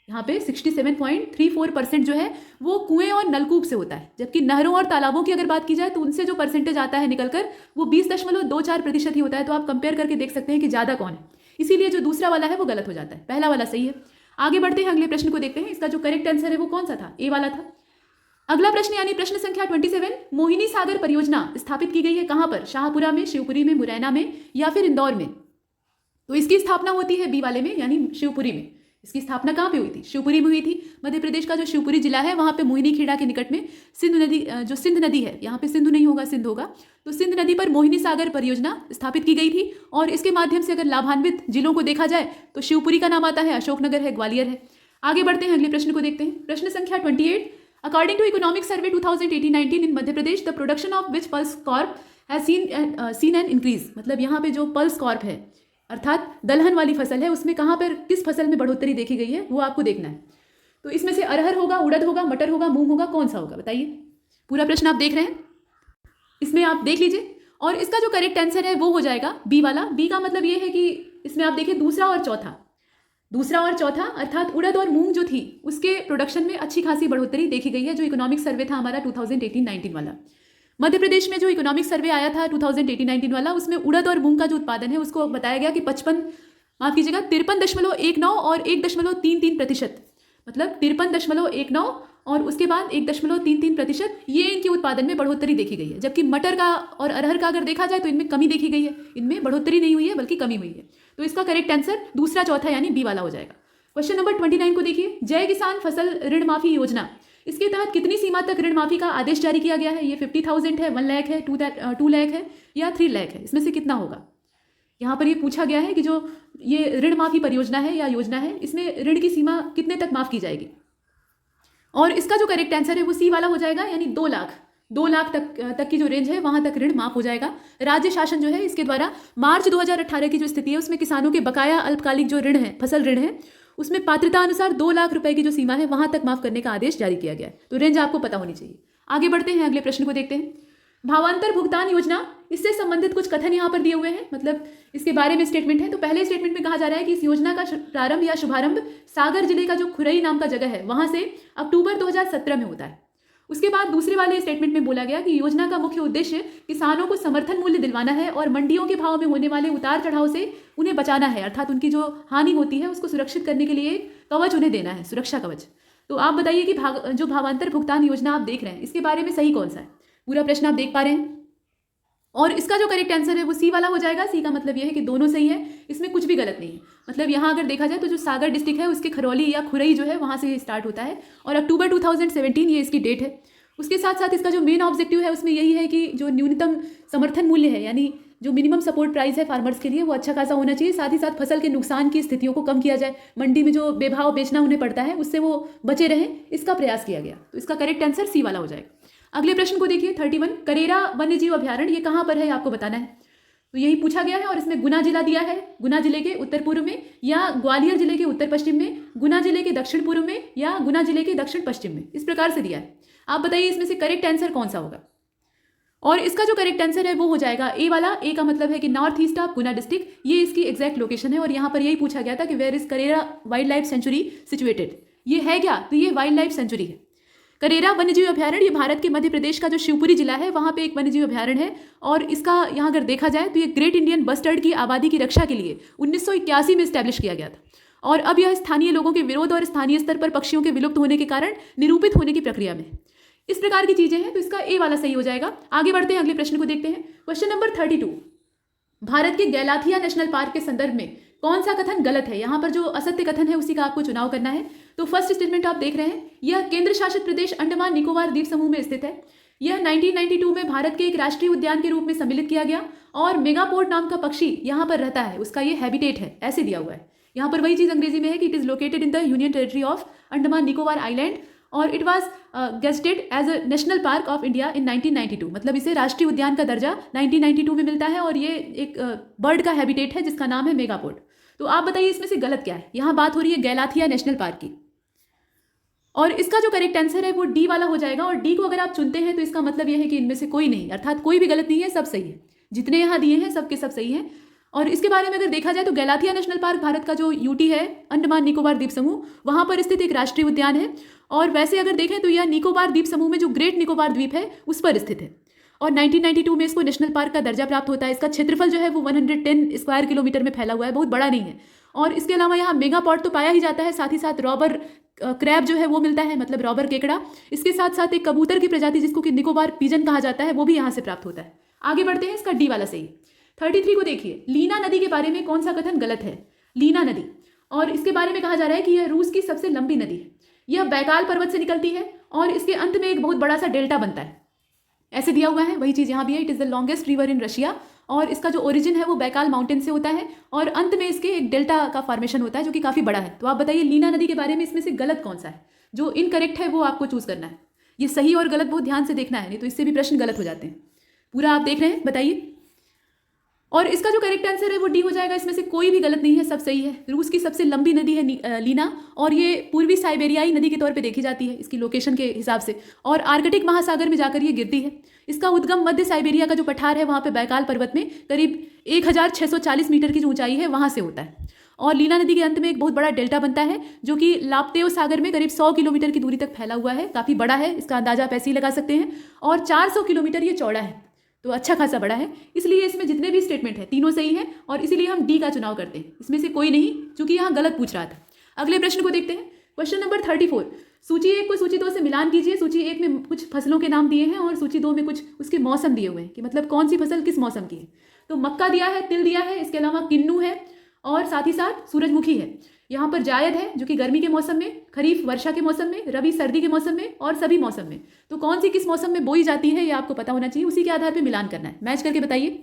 Speaker 3: यहाँ पे 67.34% जो है वो कुएं और नलकूप से होता है। जबकि नहरों और तालाबों की अगर बात की जाए तो उनसे जो परसेंटेज आता है निकलकर वो 20.24% ही होता है। तो आप कंपेयर करके देख सकते हैं कि ज़्यादा कौन है। इसीलिए जो दूसरा वाला है वो गलत हो जाता है, पहला वाला सही है। आगे बढ़ते हैं, अगले प्रश्न को देखते हैं। इसका जो करेक्ट आंसर है वो कौन सा था? ए वाला था। अगला प्रश्न यानी प्रश्न संख्या 27, मोहिनी सागर परियोजना स्थापित की गई है कहां पर? शाहपुरा में, शिवपुरी में, मुरैना में या फिर इंदौर में? तो इसकी स्थापना होती है बी वाले में यानी शिवपुरी में। इसकी स्थापना कहाँ पे हुई थी? शिवपुरी में हुई थी। मध्य प्रदेश का जो शिवपुरी जिला है वहां पे मोहिनी खेड़ा के निकट में सिंधु नदी, जो सिंध नदी है, यहाँ पे सिंधु नहीं होगा सिंध होगा, तो सिंध नदी पर मोहिनी सागर परियोजना स्थापित की गई थी। और इसके माध्यम से अगर लाभान्वित जिलों को देखा जाए तो शिवपुरी का नाम आता है, अशोकनगर है, ग्वालियर है। आगे बढ़ते हैं, अगले प्रश्न को देखते हैं। प्रश्न संख्या 28, According to Economic Survey 2018-19 in Madhya Pradesh, the production of which Pulse Corp has seen an increase. मतलब यहाँ पे जो पल्स कॉर्प है अर्थात दलहन वाली फसल है उसमें कहाँ पर किस फसल में बढ़ोतरी देखी गई है वो आपको देखना है। तो इसमें से अरहर होगा, उड़द होगा, मटर होगा, मूंग होगा, कौन सा होगा बताइए। पूरा प्रश्न आप देख रहे हैं, इसमें आप देख लीजिए और इसका जो करेक्ट आंसर है वो हो जाएगा बी वाला। बी का मतलब ये है कि इसमें आप देखिए दूसरा और चौथा अर्थात उड़द और मूंग जो थी उसके प्रोडक्शन में अच्छी खासी बढ़ोतरी देखी गई है। जो इकोनॉमिक सर्वे था हमारा 2018-19 वाला, मध्य प्रदेश में जो इकोनॉमिक सर्वे आया था 2018-19 वाला, उसमें उड़द और मूंग का जो उत्पादन है उसको बताया गया कि 53.19 और 1.33%, मतलब 53.19 और उसके बाद 1.33% ये इनके उत्पादन में बढ़ोतरी देखी गई है। जबकि मटर का और अरहर का अगर देखा जाए तो इनमें कमी देखी गई है, इनमें बढ़ोतरी नहीं हुई है बल्कि कमी हुई है। तो इसका करेक्ट आंसर दूसरा चौथा यानी बी वाला हो जाएगा। क्वेश्चन नंबर 29 को देखिए, जय किसान फसल ऋण माफी योजना, इसके तहत कितनी सीमा तक ऋण माफी का आदेश जारी किया गया है। ये 50,000 है, 1 लाख है, 2 लाख है या 3 लाख है, इसमें से कितना होगा। यहाँ पर ये पूछा गया है कि जो ये ऋण माफी परियोजना है या योजना है इसमें ऋण की सीमा कितने तक माफ की जाएगी। और इसका जो करेक्ट आंसर है वो सी वाला हो जाएगा यानी 2 लाख तक की जो रेंज है वहां तक ऋण माफ हो जाएगा। राज्य शासन जो है इसके द्वारा मार्च 2018 की जो स्थिति है उसमें किसानों के बकाया अल्पकालिक जो ऋण है, फसल ऋण है, उसमें पात्रता अनुसार 2 लाख रुपए की जो सीमा है वहां तक माफ करने का आदेश जारी किया गया है। तो रेंज आपको पता होनी चाहिए। आगे बढ़ते हैं, अगले प्रश्न को देखते हैं। भावांतर भुगतान योजना, इससे संबंधित कुछ कथन यहाँ पर दिए हुए हैं, मतलब इसके बारे में स्टेटमेंट है। तो पहले स्टेटमेंट में कहा जा रहा है कि इस योजना का प्रारंभ या शुभारंभ सागर जिले का जो खुरई नाम का जगह है वहां से अक्टूबर 2017 में होता है। उसके बाद दूसरे वाले स्टेटमेंट में बोला गया कि योजना का मुख्य उद्देश्य किसानों को समर्थन मूल्य दिलवाना है और मंडियों के भाव में होने वाले उतार चढ़ाव से उन्हें बचाना है, अर्थात उनकी जो हानि होती है उसको सुरक्षित करने के लिए कवच उन्हें देना है, सुरक्षा कवच। तो आप बताइए कि जो भावांतर भुगतान योजना आप देख रहे हैं इसके बारे में सही कौन सा है। पूरा प्रश्न आप देख पा रहे हैं और इसका जो करेक्ट आंसर है वो सी वाला हो जाएगा। सी का मतलब यह है कि दोनों सही है, इसमें कुछ भी गलत नहीं है। मतलब यहाँ अगर देखा जाए तो जो सागर डिस्ट्रिक्ट है उसके खरौली या खुरई जो है वहाँ से स्टार्ट होता है और अक्टूबर 2017 ये इसकी डेट है। उसके साथ साथ इसका जो मेन ऑब्जेक्टिव है उसमें यही है कि जो न्यूनतम समर्थन मूल्य है यानी जो मिनिमम सपोर्ट प्राइस है फार्मर्स के लिए वो अच्छा खासा होना चाहिए। साथ ही साथ फसल के नुकसान की स्थितियों को कम किया जाए, मंडी में जो बेभाव बेचना उन्हें पड़ता है उससे वो बचे रहें, इसका प्रयास किया गया। तो इसका करेक्ट आंसर सी वाला हो जाएगा। अगले प्रश्न को देखिए 31, करेरा वन्य जीव अभ्यारण्य ये कहाँ पर है आपको बताना है। तो यही पूछा गया है और इसमें गुना जिला दिया है, गुना जिले के उत्तर पूर्व में या ग्वालियर जिले के उत्तर पश्चिम में, गुना जिले के दक्षिण पूर्व में या गुना जिले के दक्षिण पश्चिम में, इस प्रकार से दिया है। आप बताइए इसमें से करेक्ट आंसर कौन सा होगा। और इसका जो करेक्ट आंसर है वो हो जाएगा ए वाला। ए का मतलब है कि north east of Guna district, ये इसकी एग्जैक्ट लोकेशन है। और यहाँ पर यही पूछा गया था कि where is Karera wild life sanctuary situated, ये है क्या, तो ये वाइल्ड लाइफ सेंचुरी है। करेरा वन्यजीव अभ्यारण्य ये भारत के मध्य प्रदेश का जो शिवपुरी जिला है वहाँ पे एक वन्यजीव अभ्यारण्य है। और इसका यहाँ अगर देखा जाए तो ये ग्रेट इंडियन बस्टर्ड की आबादी की रक्षा के लिए 1981 में स्टैब्लिश किया गया था। और अब यह स्थानीय लोगों के विरोध और स्थानीय स्तर पर पक्षियों के विलुप्त होने के कारण निरूपित होने की प्रक्रिया में, इस प्रकार की चीजें हैं। तो इसका ए वाला सही हो जाएगा। आगे बढ़ते हैं, अगले प्रश्न को देखते हैं। क्वेश्चन नंबर 32, भारत के गैलाथिया नेशनल पार्क के संदर्भ में कौन सा कथन गलत है। यहाँ पर जो असत्य कथन है उसी का आपको चुनाव करना है। तो फर्स्ट स्टेटमेंट आप देख रहे हैं, यह केंद्र शासित प्रदेश अंडमान निकोबार द्वीप समूह में स्थित है। यह 1992 में भारत के एक राष्ट्रीय उद्यान के रूप में सम्मिलित किया गया और मेगापोड नाम का पक्षी यहाँ पर रहता है, उसका ये हैबिटेट है, ऐसे दिया हुआ है। यहाँ पर वही चीज अंग्रेजी में है कि it is located in the union territory of Andaman Nicobar island और it was gazetted as a national park of India in 1992, मतलब इसे राष्ट्रीय उद्यान का दर्जा 1992 में मिलता है। और ये एक बर्ड का हैबिटेट है जिसका नाम है मेगापोड। तो आप बताइए इसमें से गलत क्या है। यहाँ बात हो रही है गैलाथिया नेशनल पार्क की और इसका जो करेक्ट आंसर है वो डी वाला हो जाएगा। और डी को अगर आप चुनते हैं तो इसका मतलब यह है कि इनमें से कोई नहीं, अर्थात कोई भी गलत नहीं है, सब सही है। जितने यहाँ दिए हैं सबके सब सही हैं। और इसके बारे में अगर देखा जाए तो गैलाथिया नेशनल पार्क भारत का जो यूटी है, अंडमान निकोबार द्वीप समूह, वहाँ पर स्थित एक राष्ट्रीय उद्यान है। और वैसे अगर देखें तो यह निकोबार द्वीप समूह में जो ग्रेट निकोबार द्वीप है उस पर स्थित है। और 1992 में इसको नेशनल पार्क का दर्जा प्राप्त होता है। इसका क्षेत्रफल जो है वो 110 स्क्वायर किलोमीटर में फैला हुआ है, बहुत बड़ा नहीं है। और इसके अलावा यहाँ मेगापॉड तो पाया ही जाता है, साथ ही साथ रॉबर क्रैब जो है वो मिलता है, मतलब रॉबर केकड़ा। इसके साथ साथ एक कबूतर की प्रजाति जिसको कि निकोबार पिजन कहा जाता है वो भी यहाँ से प्राप्त होता है। आगे बढ़ते हैं, इसका डी वाला सही। 33 को देखिए, लीना नदी के बारे में कौन सा कथन गलत है। लीना नदी, और इसके बारे में कहा जा रहा है कि यह रूस की सबसे लंबी नदी है। यह बैकाल पर्वत से निकलती है और इसके अंत में एक बहुत बड़ा सा डेल्टा बनता है, ऐसे दिया हुआ है। वही चीज़ यहाँ भी है, it is the longest river in Russia. और इसका जो ओरिजिन है वो बैकाल माउंटेन से होता है और अंत में इसके एक डेल्टा का फॉर्मेशन होता है जो कि काफ़ी बड़ा है। तो आप बताइए लीना नदी के बारे में इसमें से गलत कौन सा है। जो इनकरेक्ट है वो आपको चूज करना है। ये सही और गलत बहुत ध्यान से देखना है, नहीं तो इससे भी प्रश्न गलत हो जाते हैं। पूरा आप देख रहे हैं, बताइए। और इसका जो करेक्ट आंसर है वो डी हो जाएगा। इसमें से कोई भी गलत नहीं है, सब सही है। रूस की सबसे लंबी नदी है लीना, और ये पूर्वी साइबेरियाई नदी के तौर पे देखी जाती है इसकी लोकेशन के हिसाब से, और आर्कटिक महासागर में जाकर ये गिरती है। इसका उद्गम मध्य साइबेरिया का जो पठार है वहाँ पे बैकाल पर्वत में करीब 1640 मीटर की जो ऊंचाई है वहाँ से होता है। और लीना नदी के अंत में एक बहुत बड़ा डेल्टा बनता है जो कि लाप्तेव सागर में करीब 100 किलोमीटर की दूरी तक फैला हुआ है। काफ़ी बड़ा है, इसका अंदाजा आप ऐसे ही लगा सकते हैं। और 400 किलोमीटर ये चौड़ा है, तो अच्छा खासा बड़ा है। इसलिए इसमें जितने भी स्टेटमेंट है तीनों सही है, और इसीलिए हम डी का चुनाव करते हैं। इसमें से कोई नहीं, चूंकि यहाँ गलत पूछ रहा था। अगले प्रश्न को देखते हैं। Question number 34। सूची 1 को सूची 2 से मिलान कीजिए। सूची 1 में कुछ फसलों के नाम दिए हैं और सूची 2 में कुछ उसके मौसम दिए हुए हैं कि मतलब कौन सी फसल किस मौसम की है। तो मक्का दिया है, तिल दिया है, इसके अलावा किन्नू है और साथ ही साथ सूरजमुखी है। यहाँ पर जायद है जो कि गर्मी के मौसम में, खरीफ वर्षा के मौसम में, रबी सर्दी के मौसम में और सभी मौसम में। तो कौन सी किस मौसम में बोई जाती है ये आपको पता होना चाहिए, उसी के आधार पर मिलान करना है। मैच करके बताइए।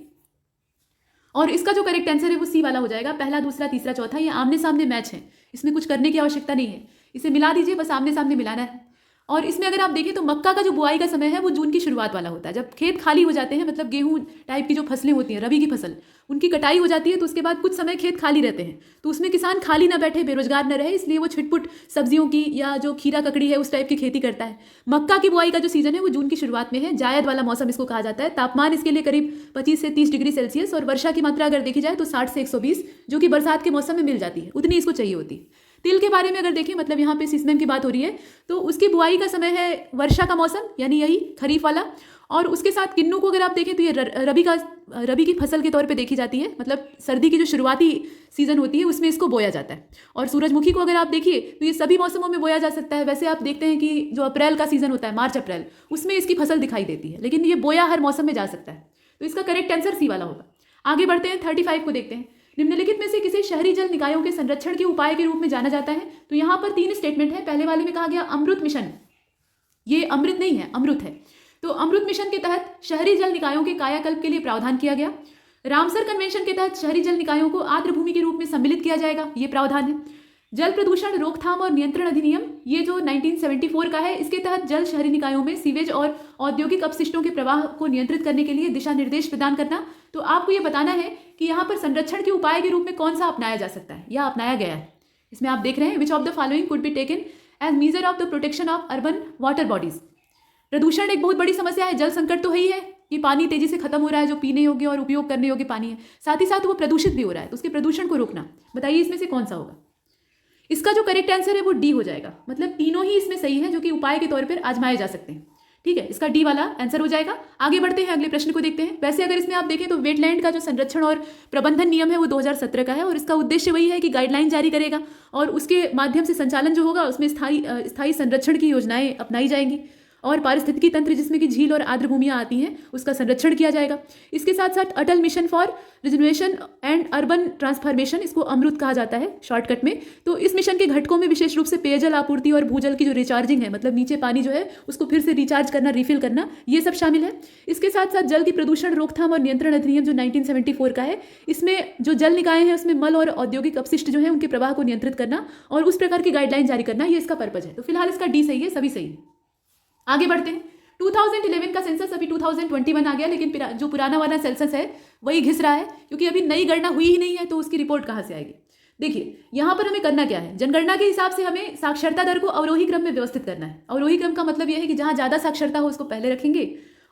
Speaker 3: और इसका जो करेक्ट आंसर है वो सी वाला हो जाएगा। पहला, दूसरा, तीसरा, चौथा ये आमने सामने मैच है, इसमें कुछ करने की आवश्यकता नहीं है। इसे मिला दीजिए, बस आमने सामने मिलाना है। और इसमें अगर आप देखें तो मक्का का जो बुआई का समय है वो जून की शुरुआत वाला होता है। जब खेत खाली हो जाते हैं, मतलब गेहूं टाइप की जो फसलें होती हैं, रबी की फसल, उनकी कटाई हो जाती है, तो उसके बाद कुछ समय खेत खाली रहते हैं। तो उसमें किसान खाली ना बैठे, बेरोजगार न रहे, इसलिए वो छिटपुट सब्जियों की या जो खीरा ककड़ी है उस टाइप की खेती करता है। मक्का की बुआई का जो सीजन है वो जून की शुरुआत में है। जायद वाला मौसम इसको कहा जाता है। तापमान इसके लिए करीब 25 से 30 डिग्री सेल्सियस, और वर्षा की मात्रा अगर देखी जाए तो 60 से 120, जो कि बरसात के मौसम में मिल जाती है, उतनी इसको चाहिए होती है। तिल के बारे में अगर देखें, मतलब यहाँ पे सिसमेम की बात हो रही है, तो उसकी बुआई का समय है वर्षा का मौसम, यानी यही खरीफ वाला। और उसके साथ किन्नू को अगर आप देखें तो ये रबी की फसल के तौर पे देखी जाती है, मतलब सर्दी की जो शुरुआती सीजन होती है उसमें इसको बोया जाता है। और सूरजमुखी को अगर आप देखिए तो ये सभी मौसमों में बोया जा सकता है। वैसे आप देखते हैं कि जो अप्रैल का सीजन होता है, मार्च अप्रैल, उसमें इसकी फसल दिखाई देती है, लेकिन ये बोया हर मौसम में जा सकता है। तो इसका करेक्ट आंसर सी वाला होगा। आगे बढ़ते हैं, 35 को देखते हैं। निम्नलिखित में से किसे शहरी जल निकायों के संरक्षण के उपाय के रूप में जाना जाता है। तो यहाँ पर 3 स्टेटमेंट है। पहले वाले में कहा गया अमृत मिशन, ये अमृत नहीं है, अमृत है। तो अमृत मिशन के तहत शहरी जल निकायों के कायाकल्प के लिए प्रावधान किया गया। रामसर कन्वेंशन के तहत शहरी जल निकायों को आर्द्र भूमि के रूप में सम्मिलित किया जाएगा, ये प्रावधान है। जल प्रदूषण रोकथाम और नियंत्रण अधिनियम, ये जो 1974 का है, इसके तहत जल शहरी निकायों में सीवेज और औद्योगिक अपशिष्टों के प्रवाह को नियंत्रित करने के लिए दिशा निर्देश प्रदान करना। तो आपको ये बताना है कि यहाँ पर संरक्षण के उपाय के रूप में कौन सा अपनाया जा सकता है या अपनाया गया है। इसमें आप देख रहे हैं, which of the following could be taken as measure of the protection of urban water bodies. प्रदूषण एक बहुत बड़ी समस्या है, जल संकट तो है ही है कि पानी तेजी से खत्म हो रहा है, जो पीने योग्य और उपयोग करने योग्य पानी है, साथ ही साथ वो प्रदूषित भी हो रहा है, तो उसके प्रदूषण को रोकना। बताइए इसमें से कौन सा होगा। इसका जो करेक्ट आंसर है वो डी हो जाएगा, मतलब तीनों ही इसमें सही है जो कि उपाय के तौर पर आजमाए जा सकते हैं। ठीक है, इसका डी वाला आंसर हो जाएगा। आगे बढ़ते हैं, अगले प्रश्न को देखते हैं। वैसे अगर इसमें आप देखें तो वेटलैंड का जो संरक्षण और प्रबंधन नियम है वो 2017 का है, और इसका उद्देश्य वही है कि गाइडलाइन जारी करेगा और उसके माध्यम से संचालन जो होगा उसमें स्थायी संरक्षण की योजनाएं अपनाई जाएंगी, और पारिस्थितिकी तंत्र जिसमें कि झील और आर्द्र भूमियां आती हैं उसका संरक्षण किया जाएगा। इसके साथ साथ Atal mission for reservation and urban transformation, इसको अमृत कहा जाता है शॉर्टकट में। तो इस मिशन के घटकों में विशेष रूप से पेयजल आपूर्ति और भूजल की जो रिचार्जिंग है, मतलब नीचे पानी जो है उसको फिर से रिचार्ज करना, रिफिल करना, ये सब शामिल है। इसके साथ साथ जल की प्रदूषण रोकथाम और नियंत्रण अधिनियम जो 1974 का है, इसमें जो जल निकाय हैं उसमें मल और औद्योगिक अपशिष्ट जो है उनके प्रवाह को नियंत्रित करना और उस प्रकार की गाइडलाइन जारी करना, ये इसका पर्पज है। तो फिलहाल इसका डी सही है, सभी सही है। आगे बढ़ते हैं। 2011 का सेंसस अभी 2021 आ गया, लेकिन जो पुराना वाला सेंसस है वही घिस रहा है, क्योंकि अभी नई गणना हुई ही नहीं है, तो उसकी रिपोर्ट कहाँ से आएगी। देखिए यहाँ पर हमें करना क्या है, जनगणना के हिसाब से हमें साक्षरता दर को अवरोही क्रम में व्यवस्थित करना है। अवरोही क्रम का मतलब यह है कि जहाँ ज़्यादा साक्षरता हो उसको पहले रखेंगे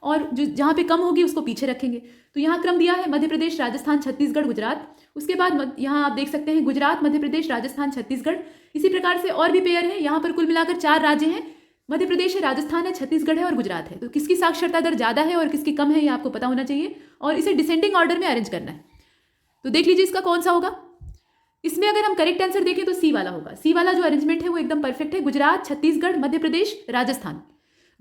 Speaker 3: और जो जहाँ पे कम होगी उसको पीछे रखेंगे। तो यहाँ क्रम दिया है मध्य प्रदेश, राजस्थान, छत्तीसगढ़, गुजरात। उसके बाद यहाँ आप देख सकते हैं गुजरात, मध्य प्रदेश, राजस्थान, छत्तीसगढ़। इसी प्रकार से और भी पेयर है। यहाँ पर कुल मिलाकर 4 राज्य हैं, मध्य प्रदेश है, राजस्थान है, छत्तीसगढ़ है और गुजरात है। तो किसकी साक्षरता दर ज़्यादा है और किसकी कम है ये आपको पता होना चाहिए, और इसे डिसेंडिंग ऑर्डर में अरेंज करना है। तो देख लीजिए इसका कौन सा होगा। इसमें अगर हम करेक्ट आंसर देखें तो सी वाला होगा। सी वाला जो अरेंजमेंट है वो एकदम परफेक्ट है। गुजरात, छत्तीसगढ़, मध्य प्रदेश, राजस्थान।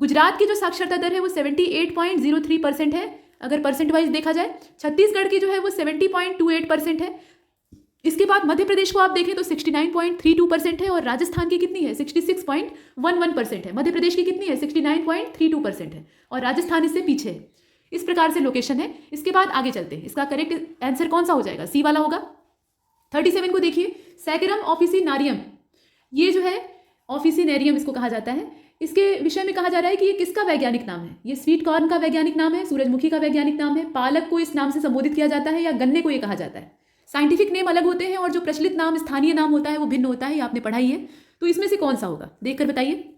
Speaker 3: गुजरात की जो साक्षरता दर है वो 78.03% है अगर परसेंट वाइज देखा जाए। छत्तीसगढ़ की जो है वो 70.28% है। इसके बाद मध्य प्रदेश को आप देखें तो 69.32% है, और राजस्थान की कितनी है 66.11% है। मध्य प्रदेश की कितनी है 69.32% है, और राजस्थान इससे पीछे है। इस प्रकार से लोकेशन है। इसके बाद आगे चलते हैं, इसका करेक्ट आंसर कौन सा हो जाएगा, सी वाला होगा। 37 को देखिए, सैकरम ऑफिसिनारियम, ये जो है ऑफिसिनेरियम इसको कहा जाता है। इसके विषय में कहा जा रहा है कि ये किसका वैज्ञानिक नाम है। ये स्वीट कॉर्न का वैज्ञानिक नाम है, सूरजमुखी का वैज्ञानिक नाम है, पालक को इस नाम से संबोधित किया जाता है या गन्ने को ये कहा जाता है। साइंटिफिक नेम अलग होते हैं और जो प्रचलित नाम स्थानीय नाम होता है वो भिन्न होता है, ये आपने पढ़ाई है। तो इसमें से कौन सा होगा देखकर बताइए।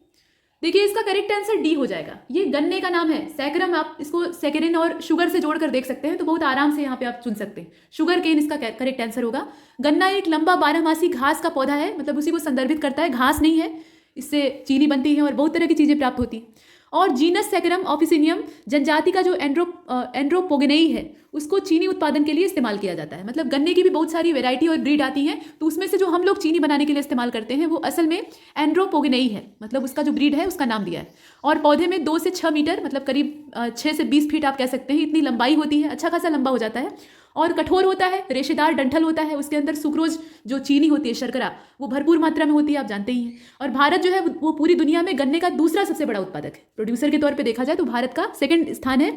Speaker 3: देखिए इसका करेक्ट आंसर डी हो जाएगा। ये गन्ने का नाम है सैकरम, आप इसको सैकरिन और शुगर से जोड़कर देख सकते हैं तो बहुत आराम से यहाँ पे आप चुन सकते हैं। शुगर केन इसका करेक्ट आंसर होगा। गन्ना एक लंबा 12 घास का पौधा है, मतलब उसी को संदर्भित करता है, घास नहीं है। इससे चीनी बनती है और बहुत तरह की चीज़ें प्राप्त होती हैं। और जीनस सैकरम ऑफिसिनियम जनजाति का जो एंड्रोपोगेनेई है उसको चीनी उत्पादन के लिए इस्तेमाल किया जाता है। मतलब गन्ने की भी बहुत सारी वैरायटी और ब्रीड आती हैं, तो उसमें से जो हम लोग चीनी बनाने के लिए इस्तेमाल करते हैं वो असल में एंड्रोपोगेनेई है, मतलब उसका जो ब्रीड है उसका नाम दिया है। और पौधे में 2 से 6 मीटर, मतलब करीब 6 से 20 फीट आप कह सकते हैं, इतनी लंबाई होती है। अच्छा खासा लंबा हो जाता है और कठोर होता है, रेशेदार डंठल होता है। उसके अंदर सुक्रोज जो चीनी होती है, शर्करा, वो भरपूर मात्रा में होती है, आप जानते ही हैं। और भारत जो है वो पूरी दुनिया में गन्ने का दूसरा सबसे बड़ा उत्पादक है। प्रोड्यूसर के तौर पे देखा जाए तो भारत का 2nd स्थान है।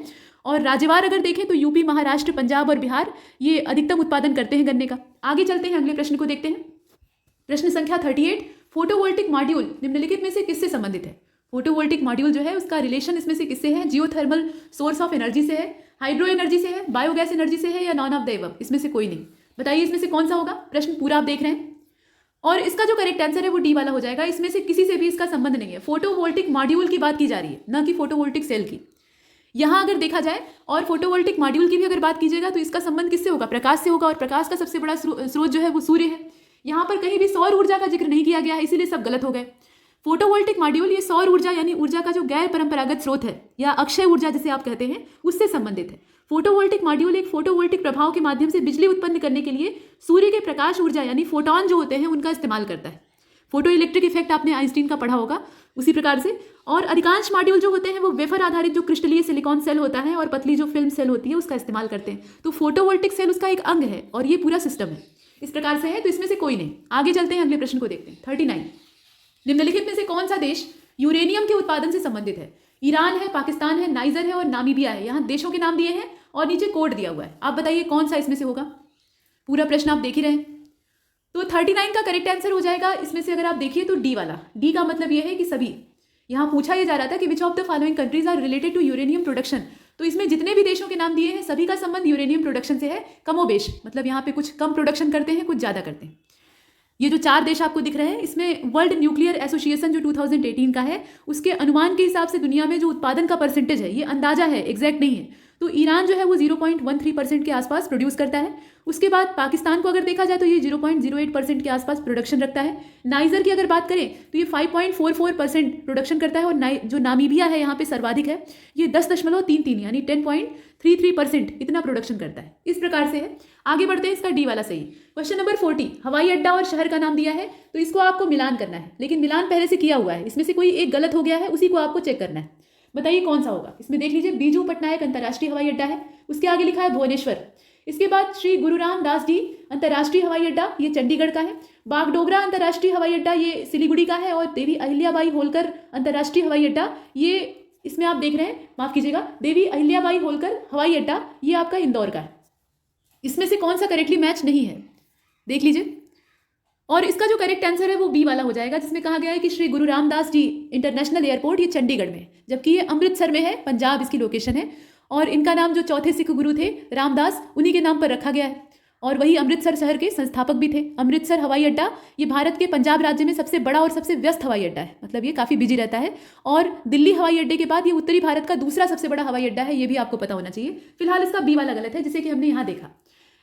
Speaker 3: और राज्यवार अगर देखें तो यूपी, महाराष्ट्र, पंजाब और बिहार ये अधिकतम उत्पादन करते हैं गन्ने का। आगे चलते हैं, अगले प्रश्न को देखते हैं। प्रश्न संख्या 38, फोटोवोल्टिक मॉड्यूल निम्नलिखित में से किससे संबंधित है। फोटोवोल्टिक मॉड्यूल जो है उसका रिलेशन इसमें से किससे है। जियोथर्मल सोर्स ऑफ एनर्जी से है, हाइड्रो एनर्जी से है, बायोगैस एनर्जी से है या नॉन ऑफ द एबव, इसमें से कोई नहीं। बताइए इसमें से कौन सा होगा। प्रश्न पूरा आप देख रहे हैं और इसका जो करेक्ट आंसर है वो डी वाला हो जाएगा। इसमें से किसी से भी इसका संबंध नहीं है। फोटोवोल्टिक मॉड्यूल की बात की जा रही है, न कि फोटोवोल्टिक सेल की। यहाँ अगर देखा जाए और फोटोवोल्टिक मॉड्यूल की भी अगर बात कीजिएगा तो इसका संबंध किससे होगा, प्रकाश से होगा। और प्रकाश का सबसे बड़ा स्रोत जो है वो सूर्य है। यहाँ पर कहीं भी सौर ऊर्जा का जिक्र नहीं किया गया है, इसीलिए सब गलत हो गए। फोटोवोल्टिक मॉड्यूल ये सौर ऊर्जा यानी ऊर्जा का जो गैर परंपरागत स्रोत है या अक्षय ऊर्जा जिसे आप कहते हैं उससे संबंधित है। फोटोवोल्टिक मॉड्यूल एक फोटोवोल्टिक प्रभाव के माध्यम से बिजली उत्पन्न करने के लिए सूर्य के प्रकाश ऊर्जा यानी फोटॉन जो होते हैं उनका इस्तेमाल करता है। फोटो इलेक्ट्रिक इफेक्ट आपने आइंस्टीन का पढ़ा होगा उसी प्रकार से। और अधिकांश मॉड्यूल जो होते हैं वो वेफर आधारित जो क्रिस्टलीय सिलिकॉन सेल होता है और पतली जो फिल्म सेल होती है उसका इस्तेमाल करते हैं। तो फोटोवोल्टिक सेल उसका एक अंग है और ये पूरा सिस्टम है, इस प्रकार से है। तो इसमें से कोई नहीं। आगे चलते हैं, अगले प्रश्न को देखते हैं। 39, निम्नलिखित में से कौन सा देश यूरेनियम के उत्पादन से संबंधित है। ईरान है, पाकिस्तान है, नाइजर है और नामीबिया है। यहाँ देशों के नाम दिए हैं और नीचे कोड दिया हुआ है। आप बताइए कौन सा इसमें से होगा। पूरा प्रश्न आप देख ही रहे हैं। तो 39 का करेक्ट आंसर हो जाएगा इसमें से अगर आप देखिए तो डी वाला। डी का मतलब यह है कि सभी। यहाँ पूछा यह जा रहा था कि which of the following countries are related to uranium production. तो इसमें जितने भी देशों के नाम दिए हैं सभी का संबंध यूरेनियम प्रोडक्शन से है, कमोबेश। मतलब यहाँ पे कुछ कम प्रोडक्शन करते हैं, कुछ ज़्यादा करते हैं। ये जो 4 देश आपको दिख रहे हैं इसमें वर्ल्ड न्यूक्लियर एसोसिएशन जो 2018 का है उसके अनुमान के हिसाब से दुनिया में जो उत्पादन का परसेंटेज है, ये अंदाजा है, एग्जैक्ट नहीं है। तो ईरान जो है वो 0.13% के आसपास प्रोड्यूस करता है। उसके बाद पाकिस्तान को अगर देखा जाए तो ये 0.08% के आसपास प्रोडक्शन रखता है। नाइजर की अगर बात करें तो ये 5.44% प्रोडक्शन करता है। और जो नामीबिया है यहाँ पे सर्वाधिक है, ये 10.33 यानी 10.33% इतना प्रोडक्शन करता है। इस प्रकार से है। आगे बढ़ते हैं, इसका डी वाला सही। क्वेश्चन नंबर 40, हवाई अड्डा और शहर का नाम दिया है तो इसको आपको मिलान करना है, लेकिन मिलान पहले से किया हुआ है। इसमें से कोई एक गलत हो गया है, उसी को आपको चेक करना है। बताइए कौन सा होगा। इसमें देख लीजिए, बीजू पटनायक अंतर्राष्ट्रीय हवाई अड्डा है, उसके आगे लिखा है भुवनेश्वर। इसके बाद श्री गुरु रामदास जी अंतर्राष्ट्रीय हवाई अड्डा, ये चंडीगढ़ का है। बागडोगरा अंतर्राष्ट्रीय हवाई अड्डा ये सिलीगुड़ी का है। और देवी अहिल्याबाई होलकर अंतर्राष्ट्रीय हवाई अड्डा, ये इसमें आप देख रहे हैं, माफ कीजिएगा, देवी अहिल्याबाई होलकर हवाई अड्डा ये आपका इंदौर का है। इसमें से कौन सा करेक्टली मैच नहीं है देख लीजिए। और इसका जो करेक्ट आंसर है वो बी वाला हो जाएगा, जिसमें कहा गया है कि श्री गुरु रामदास जी इंटरनेशनल एयरपोर्ट ये चंडीगढ़ में है, जबकि ये अमृतसर में है, पंजाब इसकी लोकेशन है। और इनका नाम जो चौथे सिख गुरु थे रामदास, उन्हीं के नाम पर रखा गया है। और वही अमृतसर शहर के संस्थापक भी थे। अमृतसर हवाई अड्डा ये भारत के पंजाब राज्य में सबसे बड़ा और सबसे व्यस्त हवाई अड्डा है, मतलब ये काफ़ी बिजी रहता है। और दिल्ली हवाई अड्डे के बाद ये उत्तरी भारत का दूसरा सबसे बड़ा हवाई अड्डा है, ये भी आपको पता होना चाहिए। फिलहाल इसका बी वाला गलत है, जिसे कि हमने यहाँ देखा।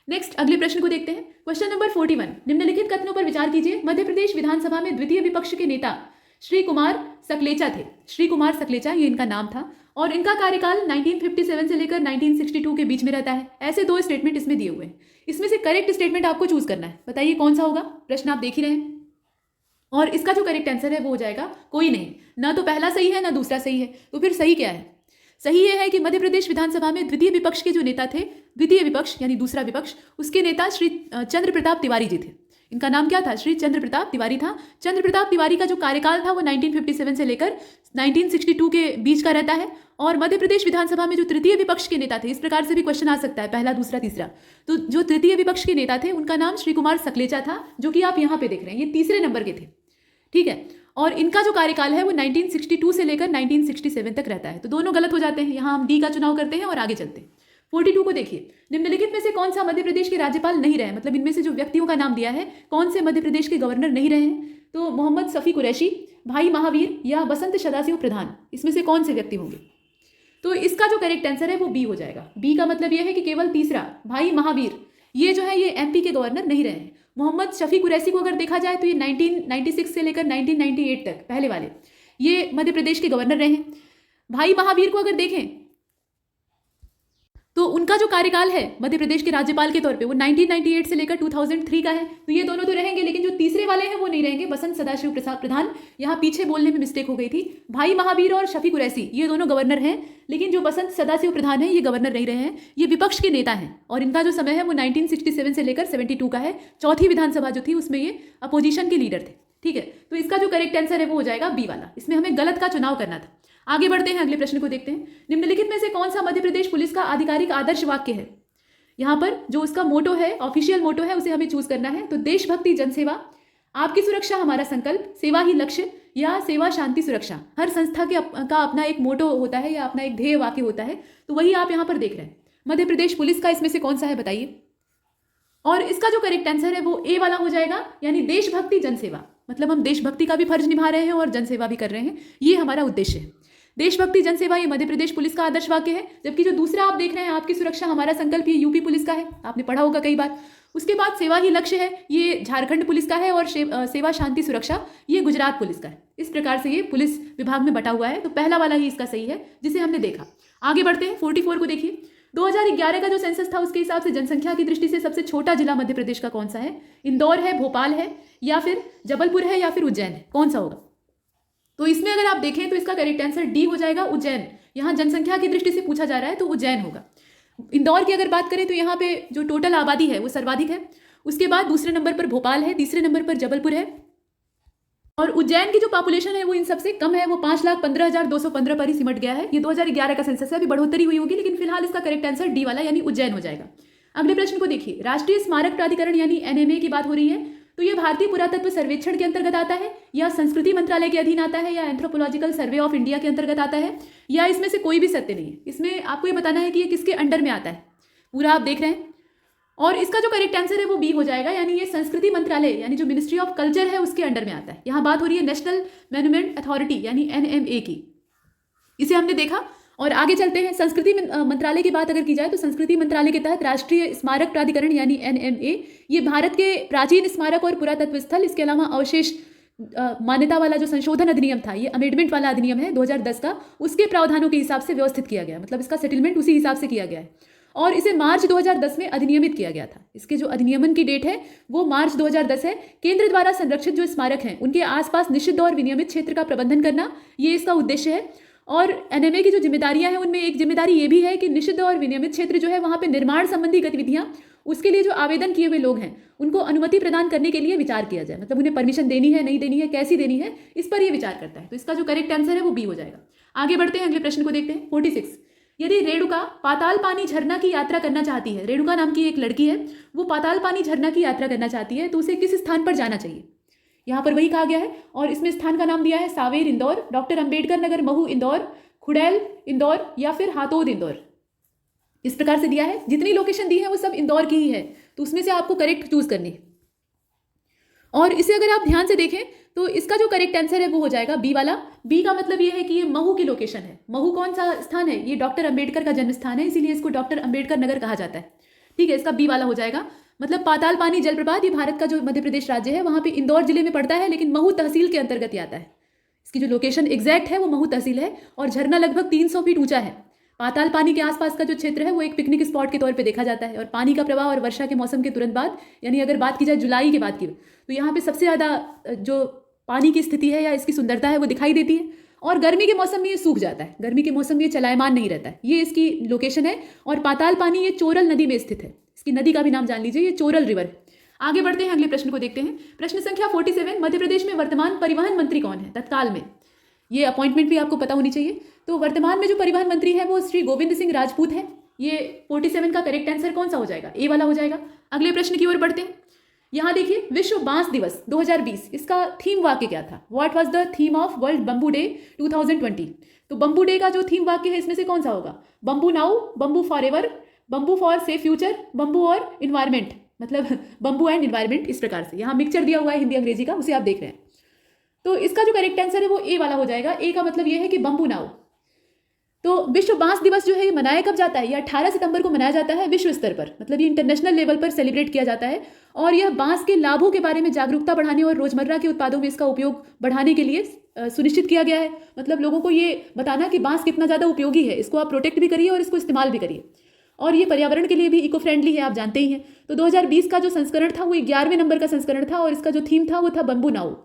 Speaker 3: नेक्स्ट अगले प्रश्न को देखते हैं। क्वेश्चन नंबर 41, निम्नलिखित कथनों पर विचार कीजिए। मध्य प्रदेश विधानसभा में द्वितीय विपक्ष के नेता श्री कुमार सकलेचा थे। श्री कुमार सकलेचा ये इनका नाम था और इनका कार्यकाल 1957 से लेकर 1962 के बीच में रहता है। ऐसे 2 स्टेटमेंट इसमें दिए हुए हैं। इसमें से करेक्ट स्टेटमेंट आपको चूज करना है। बताइए कौन सा होगा। प्रश्न आप देख ही रहे हैं। और इसका जो करेक्ट आंसर है वो हो जाएगा कोई नहीं। ना तो पहला सही है ना दूसरा सही है। तो फिर सही क्या है। सही ये है कि मध्य प्रदेश विधानसभा में द्वितीय विपक्ष के जो नेता थे, द्वितीय विपक्ष यानी दूसरा विपक्ष, उसके नेता श्री चंद्र प्रताप तिवारी जी थे। इनका नाम क्या था, श्री चंद्र प्रताप तिवारी था। चंद्र प्रताप तिवारी का जो कार्यकाल था वो 1957 से लेकर 1962 के बीच का रहता है। और मध्य प्रदेश विधानसभा में जो तृतीय विपक्ष के नेता थे, इस प्रकार से भी क्वेश्चन आ सकता है, पहला दूसरा तीसरा। तो जो तृतीय विपक्ष के नेता थे उनका नाम श्री कुमार सकलेचा था, जो कि आप यहाँ पे देख रहे हैं, ये तीसरे नंबर के थे। ठीक है। और इनका जो कार्यकाल है वो 1962 से लेकर 1967 तक रहता है। तो दोनों गलत हो जाते हैं। यहाँ हम डी का चुनाव करते हैं और आगे चलते हैं। 42 को देखिए, निम्नलिखित में से कौन सा मध्य प्रदेश के राज्यपाल नहीं रहे, मतलब इनमें से जो व्यक्तियों का नाम दिया है कौन से मध्य प्रदेश के गवर्नर नहीं रहे हैं। तो मोहम्मद शफी कुरैशी, भाई महावीर या बसंत सदाशिव प्रधान, इसमें से कौन से व्यक्ति होंगे। तो इसका जो करेक्ट आंसर है वो बी हो जाएगा। बी का मतलब यह है कि केवल तीसरा भाई महावीर, ये जो है ये एमपी के गवर्नर नहीं रहे हैं। मोहम्मद शफी कुरैशी को अगर देखा जाए तो ये 1996 से लेकर 1998 तक पहले वाले ये मध्य प्रदेश के गवर्नर रहे हैं। भाई महावीर को अगर देखें तो उनका जो कार्यकाल है मध्य प्रदेश के राज्यपाल के तौर पे वो 1998 से लेकर 2003 का है। तो ये दोनों तो रहेंगे, लेकिन जो तीसरे वाले हैं वो नहीं रहेंगे, बसंत सदाशिव प्रधान। यहाँ पीछे बोलने में मिस्टेक हो गई थी। भाई महावीर और शफी कुरैशी ये दोनों गवर्नर हैं, लेकिन जो बसंत सदाशिव प्रधान है ये गवर्नर नहीं रहे हैं। ये विपक्ष के नेता हैं और इनका जो समय है वो 1967 से लेकर 72 का है। चौथी विधानसभा जो थी उसमें ये अपोजिशन के लीडर थे। ठीक है, तो इसका जो करेक्ट आंसर है वो हो जाएगा बी वाला। इसमें हमें गलत का चुनाव करना था। आगे बढ़ते हैं, अगले प्रश्न को देखते हैं। निम्नलिखित में से कौन सा मध्य प्रदेश पुलिस का आधिकारिक आदर्श वाक्य है। यहाँ पर जो उसका मोटो है, ऑफिशियल मोटो है, उसे हमें चूज करना है। तो देशभक्ति जनसेवा, आपकी सुरक्षा हमारा संकल्प, सेवा ही लक्ष्य या सेवा शांति सुरक्षा। हर संस्था का अपना एक मोटो होता है या अपना एक ध्येय वाक्य होता है, तो वही आप यहाँ पर देख रहे हैं। मध्य प्रदेश पुलिस का इसमें से कौन सा है बताइए। और इसका जो करेक्ट आंसर है वो ए वाला हो जाएगा, यानी देशभक्ति जनसेवा। मतलब हम देशभक्ति का भी फर्ज निभा रहे हैं और जनसेवा भी कर रहे हैं, ये हमारा उद्देश्य है। देशभक्ति जनसेवा ये मध्य प्रदेश पुलिस का आदर्श वाक्य है। जबकि जो दूसरा आप देख रहे हैं, आपकी सुरक्षा हमारा संकल्प, ये यूपी पुलिस का है, आपने पढ़ा होगा कई बार। उसके बाद सेवा ही लक्ष्य है, ये झारखंड पुलिस का है। और सेवा शांति सुरक्षा ये गुजरात पुलिस का है। इस प्रकार से ये पुलिस विभाग में बटा हुआ है। तो पहला वाला ही इसका सही है जिसे हमने देखा। आगे बढ़ते हैं, 44 को देखिए। 2011 का जो सेंसस था उसके हिसाब से जनसंख्या की दृष्टि से सबसे छोटा जिला मध्य प्रदेश का कौन सा है। इंदौर है, भोपाल है, या फिर जबलपुर है, या फिर उज्जैन है, कौन सा होगा। तो इसमें अगर आप देखें तो इसका करेक्ट आंसर डी हो जाएगा, उज्जैन। यहाँ जनसंख्या की दृष्टि से पूछा जा रहा है तो उज्जैन होगा। इंदौर की अगर बात करें तो यहाँ पे जो टोटल आबादी है वो सर्वाधिक है। उसके बाद दूसरे नंबर पर भोपाल है, तीसरे नंबर पर जबलपुर है, और उज्जैन की जो पॉपुलेशन है वो इन सबसे कम है, वो 5,15,215 पर ही सिमट गया है। ये 2011 का सेंसस है, अभी बढ़ोतरी हुई होगी, लेकिन फिलहाल इसका करेक्ट आंसर डी वाला यानी उज्जैन हो जाएगा। अगले प्रश्न को देखिए। राष्ट्रीय स्मारक प्राधिकरण यानी एनएमए की बात हो रही है, तो ये भारतीय पुरातत्व सर्वेक्षण के अंतर्गत आता है, या संस्कृति मंत्रालय के अधीन आता है, या एंथ्रोपोलॉजिकल सर्वे ऑफ इंडिया के अंतर्गत आता है, या इसमें से कोई भी सत्य नहीं है। इसमें आपको ये बताना है कि ये किसके अंडर में आता है, पूरा आप देख रहे हैं। और इसका जो करेक्ट आंसर है वो बी हो जाएगा, यानी ये संस्कृति मंत्रालय यानी जो मिनिस्ट्री ऑफ कल्चर है उसके अंडर में आता है। यहाँ बात हो रही है नेशनल मॉन्यूमेंट अथॉरिटी यानी एनएमए की, इसे हमने देखा। और आगे चलते हैं। संस्कृति मंत्रालय की बात अगर की जाए तो संस्कृति मंत्रालय के तहत राष्ट्रीय स्मारक प्राधिकरण यानी एनएमए ये भारत के प्राचीन स्मारक और पुरातत्व स्थल, इसके अलावा अवशेष मान्यता वाला जो संशोधन अधिनियम था, ये अमेंडमेंट वाला अधिनियम है 2010 का, उसके प्रावधानों के हिसाब से व्यवस्थित किया गया। मतलब इसका सेटलमेंट उसी हिसाब से किया गया है और इसे मार्च 2010 में अधिनियमित किया गया था। इसके जो अधिनियमन की डेट है वो मार्च 2010 है। केंद्र द्वारा संरक्षित जो स्मारक हैं उनके आसपास निषिद्ध और विनियमित क्षेत्र का प्रबंधन करना, ये इसका उद्देश्य है। और एनएमए की जो जिम्मेदारियां हैं उनमें एक जिम्मेदारी ये भी है कि निषिद्ध और विनियमित क्षेत्र जो है वहाँ पे निर्माण संबंधी गतिविधियां, उसके लिए जो आवेदन किए हुए लोग हैं उनको अनुमति प्रदान करने के लिए विचार किया जाए। मतलब उन्हें परमिशन देनी है, नहीं देनी है, कैसी देनी है, इस पर यह विचार करता है। तो इसका जो करेक्ट आंसर है वो बी हो जाएगा। आगे बढ़ते हैं, अगले प्रश्न को देखते हैं। 46, यदि रेणुका पाताल पानी झरना की यात्रा करना चाहती है, रेणुका नाम की एक लड़की है, वो पाताल पानी झरना की यात्रा करना चाहती है, तो उसे किस स्थान पर जाना चाहिए। यहाँ पर वही कहा गया है और इसमें स्थान का नाम दिया है सावेर इंदौर, डॉक्टर अंबेडकर नगर महू इंदौर, खुड़ैल इंदौर, या फिर हातोद इंदौर। इस प्रकार से दिया है। जितनी लोकेशन दी है वो सब इंदौर की ही है, तो उसमें से आपको करेक्ट चूज करनी है। और इसे अगर आप ध्यान से देखें तो इसका जो करेक्ट आंसर है वो हो जाएगा बी वाला। बी का मतलब ये है कि ये महू की लोकेशन है। महू कौन सा स्थान है, ये डॉक्टर अंबेडकर का जन्म स्थान है, इसीलिए इसको डॉक्टर अंबेडकर नगर कहा जाता है। ठीक है, इसका बी वाला हो जाएगा। मतलब पाताल पानी जलप्रपात ये भारत का जो मध्य प्रदेश राज्य है वहाँ पे इंदौर जिले में पड़ता है, लेकिन महू तहसील के अंतर्गत आता है। इसकी जो लोकेशन एग्जैक्ट है वो महू तहसील है और झरना लगभग 300 फीट ऊंचा है। पाताल पानी के आसपास का जो क्षेत्र है वो एक पिकनिक स्पॉट के तौर पे देखा जाता है और पानी का प्रवाह और वर्षा के मौसम के तुरंत बाद, यानी अगर बात की जाए जुलाई के बाद की, तो यहाँ पे सबसे ज़्यादा जो पानी की स्थिति है या इसकी सुंदरता है वो दिखाई देती है। और गर्मी के मौसम में ये सूख जाता है, गर्मी के मौसम में ये चलायमान नहीं रहता है। ये इसकी लोकेशन है। और पाताल पानी ये चोरल नदी में स्थित है। इसकी नदी का भी नाम जान लीजिए, ये चोरल रिवर है। आगे बढ़ते हैं, अगले प्रश्न को देखते हैं। प्रश्न संख्या 47, मध्य प्रदेश में वर्तमान परिवहन मंत्री कौन है तत्काल में। ये अपॉइंटमेंट भी आपको पता होनी चाहिए। तो वर्तमान में जो परिवहन मंत्री है वो श्री गोविंद सिंह राजपूत है। ये 47 का करेक्ट आंसर कौन सा हो जाएगा, ए वाला हो जाएगा। अगले प्रश्न की ओर बढ़ते हैं। यहाँ देखिए, विश्व बांस दिवस 2020, इसका थीम वाक्य क्या था? What was the theme of world bamboo day 2020? तो बम्बू डे का जो थीम वाक्य है इसमें से कौन सा होगा? Bamboo now, bamboo for ever, bamboo for safe future, bamboo और इन्वायरमेंट, मतलब बम्बू एंड इन्वायरमेंट, इस प्रकार से यहाँ मिक्सचर दिया हुआ है हिंदी अंग्रेजी का, उसे आप देख रहे हैं। तो इसका जो करेक्ट आंसर है वो ए वाला हो जाएगा। ए का मतलब ये है कि बम्बू नाउ। तो विश्व बांस दिवस जो है ये मनाया कब जाता है? ये 18 सितंबर को मनाया जाता है विश्व स्तर पर, मतलब ये इंटरनेशनल लेवल पर सेलिब्रेट किया जाता है। और यह बांस के लाभों के बारे में जागरूकता बढ़ाने और रोजमर्रा के उत्पादों में इसका उपयोग बढ़ाने के लिए सुनिश्चित किया गया है। मतलब लोगों को ये बताना कि बांस कितना ज़्यादा उपयोगी है, इसको आप प्रोटेक्ट भी करिए और इसको इस्तेमाल भी करिए। और ये पर्यावरण के लिए भी इको फ्रेंडली है, आप जानते ही हैं। तो 2020 का जो संस्करण था वो 11वें नंबर का संस्करण था और इसका जो थीम था वो था बम्बू नाउ।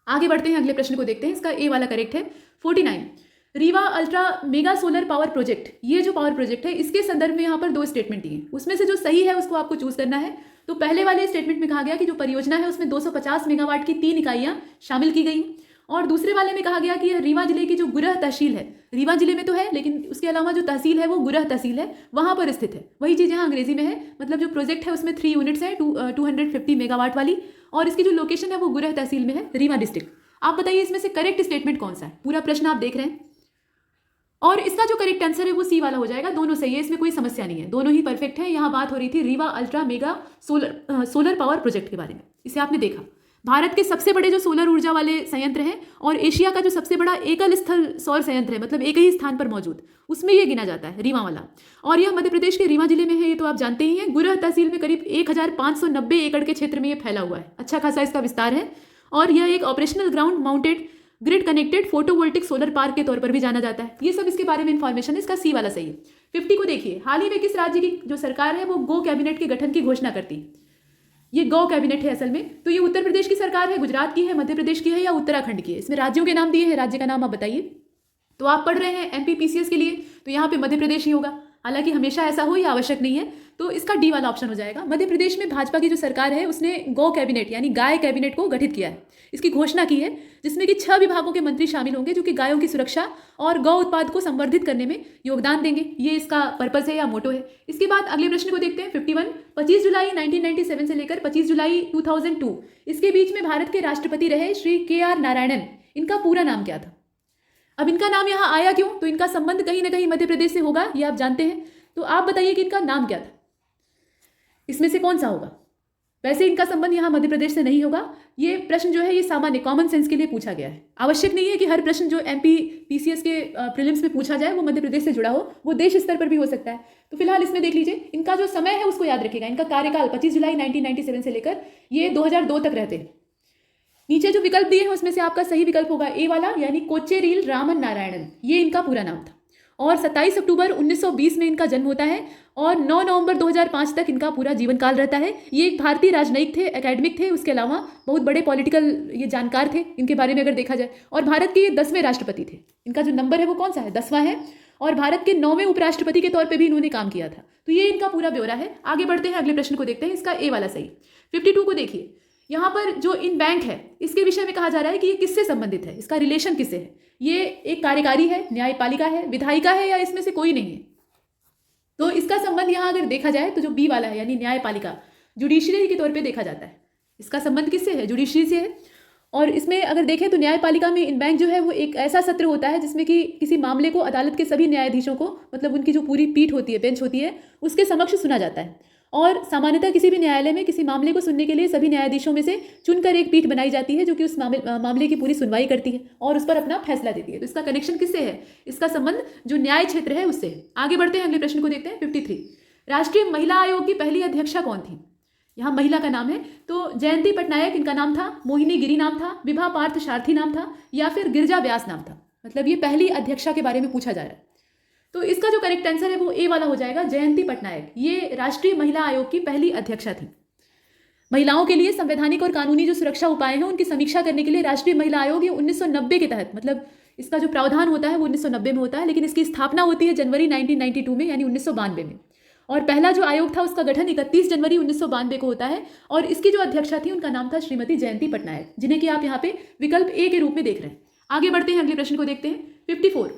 Speaker 3: आगे बढ़ते हैं, अगले प्रश्न को देखते हैं। इसका ए वाला करेक्ट है। 49, Rewa ultra mega solar power project, ये जो पावर प्रोजेक्ट है इसके संदर्भ में यहाँ पर 2 स्टेटमेंट दिए, उसमें से जो सही है उसको आपको चूज करना है। तो पहले वाले स्टेटमेंट में कहा गया कि जो परियोजना है उसमें 250 मेगावाट की 3 इकाइयाँ शामिल की गई, और दूसरे वाले में कहा गया कि यह रीवा जिले की जो गुरह तहसील है, रीवा जिले में तो है लेकिन उसके अलावा जो तहसील है वो गुरह तहसील है, वहाँ पर स्थित है। वही चीज़ यहाँ अंग्रेजी में है, मतलब जो प्रोजेक्ट है उसमें 3 यूनिट्स है 250 मेगावाट वाली, और इसकी जो लोकेशन है वो गुरह तहसील में है, रीवा डिस्ट्रिक्ट। आप बताइए इसमें से करेक्ट स्टेटमेंट कौन सा है? पूरा प्रश्न आप देख रहे हैं और इसका जो करेक्ट आंसर है वो सी वाला हो जाएगा। दोनों सही है, इसमें कोई समस्या नहीं है, दोनों ही परफेक्ट है। यहाँ बात हो रही थी Rewa ultra mega solar power project के बारे में, इसे आपने देखा। भारत के सबसे बड़े जो सोलर ऊर्जा वाले संयंत्र हैं और एशिया का जो सबसे बड़ा एकल स्थल सौर संयंत्र है, मतलब एक ही स्थान पर मौजूद, उसमें यह गिना जाता है रीवा वाला। और यह मध्य प्रदेश के रीवा जिले में है, ये तो आप जानते ही हैं। गुरह तहसील में करीब 1590 एकड़ के क्षेत्र में ये फैला हुआ है, अच्छा खासा इसका विस्तार है। और यह एक operational ground mounted grid connected photovoltaic solar park के तौर पर भी जाना जाता है। ये सब इसके बारे में इंफॉर्मेशन है, इसका सी वाला सही है। 50 को देखिए, हाल ही में किस राज्य की जो सरकार है वो गो कैबिनेट के गठन की घोषणा करती है? ये गौ कैबिनेट है असल में, तो ये उत्तर प्रदेश की सरकार है, गुजरात की है, मध्य प्रदेश की है या उत्तराखंड की है? इसमें राज्यों के नाम दिए हैं, राज्य का नाम आप बताइए। तो आप पढ़ रहे हैं MPPCS के लिए, तो यहाँ पे मध्य प्रदेश ही होगा, हालांकि हमेशा ऐसा हो ये आवश्यक नहीं है। तो इसका डी वाला ऑप्शन हो जाएगा। मध्य प्रदेश में भाजपा की जो सरकार है उसने गौ कैबिनेट यानी गाय कैबिनेट को गठित किया है, इसकी घोषणा की है, जिसमें कि 6 विभागों के मंत्री शामिल होंगे जो कि गायों की सुरक्षा और गौ उत्पाद को संवर्धित करने में योगदान देंगे। ये इसका पर्पस है या मोटो है। इसके बाद अगले प्रश्न को देखते हैं। 51, 25 जुलाई 1997 से लेकर 25 जुलाई 2002 इसके बीच में भारत के राष्ट्रपति रहे श्री KR नारायणन, इनका पूरा नाम क्या था? अब इनका नाम यहाँ आया क्यों? तो इनका संबंध कहीं ना कहीं मध्य प्रदेश से होगा, ये आप जानते हैं। तो आप बताइए कि इनका नाम क्या था, इसमें से कौन सा होगा? वैसे इनका संबंध यहाँ मध्य प्रदेश से नहीं होगा। ये प्रश्न जो है ये सामान्य कॉमन सेंस के लिए पूछा गया है। आवश्यक नहीं है कि हर प्रश्न जो MPPCS के प्रीलिम्स में पूछा जाए वो मध्य प्रदेश से जुड़ा हो, वो देश स्तर पर भी हो सकता है। तो फिलहाल इसमें देख लीजिए, इनका जो समय है उसको याद रखिएगा। इनका कार्यकाल 25 जुलाई 1997 से लेकर ये 2002 तक रहते हैं। नीचे जो विकल्प दिए हैं उसमें से आपका सही विकल्प होगा ए वाला, यानी कोचेरील रामन नारायणन, ये इनका पूरा नाम था। और 27 अक्टूबर 1920 में इनका जन्म होता है और 9 नवंबर 2005 तक इनका पूरा जीवन काल रहता है। ये एक भारतीय राजनयिक थे, एकेडमिक थे, उसके अलावा बहुत बड़े पॉलिटिकल ये जानकार थे इनके बारे में अगर देखा जाए। और भारत के ये 10वें राष्ट्रपति थे। इनका जो नंबर है वो कौन सा है? 10वां है। और भारत के 9वें उपराष्ट्रपति के तौर पर भी इन्होंने काम किया था। तो ये इनका पूरा ब्यौरा है। आगे बढ़ते हैं, अगले प्रश्न को देखते हैं। इसका ए वाला सही। 52 को देखिए, यहाँ पर जो इन बैंक है इसके विषय में कहा जा रहा है कि ये किससे संबंधित है, इसका रिलेशन किससे है? ये एक कार्यकारी है, न्यायपालिका है, विधायिका है, या इसमें से कोई नहीं है? तो इसका संबंध यहाँ अगर देखा जाए तो जो बी वाला है यानी न्यायपालिका, जुडिशरी के तौर पे देखा जाता है। इसका संबंध किससे है? जुडिशरी से है। और इसमें अगर देखें तो न्यायपालिका में इन बैंक जो है वो एक ऐसा सत्र होता है जिसमें कि किसी मामले को अदालत के सभी न्यायाधीशों को, मतलब उनकी जो पूरी पीठ होती है, बेंच होती है, उसके समक्ष सुना जाता है। और सामान्यतः किसी भी न्यायालय में किसी मामले को सुनने के लिए सभी न्यायाधीशों में से चुनकर एक पीठ बनाई जाती है जो कि उस मामले की पूरी सुनवाई करती है और उस पर अपना फैसला देती है। तो इसका कनेक्शन किससे है? इसका संबंध जो न्याय क्षेत्र है उससे है। आगे बढ़ते हैं, अगले प्रश्न को देखते हैं। 53, राष्ट्रीय महिला आयोग की पहली अध्यक्षा कौन थी? यहाँ महिला का नाम है, तो जयंती पटनायक इनका नाम था, मोहिनी गिरी नाम था, विभा पार्थ सारथी नाम था, या फिर गिरिजा व्यास नाम था। मतलब ये पहली अध्यक्षा के बारे में पूछा जा रहा है। तो इसका जो करेक्ट आंसर है वो ए वाला हो जाएगा, जयंती पटनायक। ये राष्ट्रीय महिला आयोग की पहली अध्यक्षा थी। महिलाओं के लिए संवैधानिक और कानूनी जो सुरक्षा उपाय हैं उनकी समीक्षा करने के लिए राष्ट्रीय महिला आयोग ये 1990 के तहत, मतलब इसका जो प्रावधान होता है वो 1990 में होता है, लेकिन इसकी स्थापना होती है जनवरी 1992 में, यानी 1992 में। और पहला जो आयोग था उसका गठन 31 जनवरी 1992 को होता है। और इसकी जो अध्यक्षा थी उनका नाम था श्रीमती जयंती पटनायक, जिन्हें कि आप यहाँ पे विकल्प ए के रूप में देख रहे हैं। आगे बढ़ते हैं, अगले प्रश्न को देखते हैं। 54,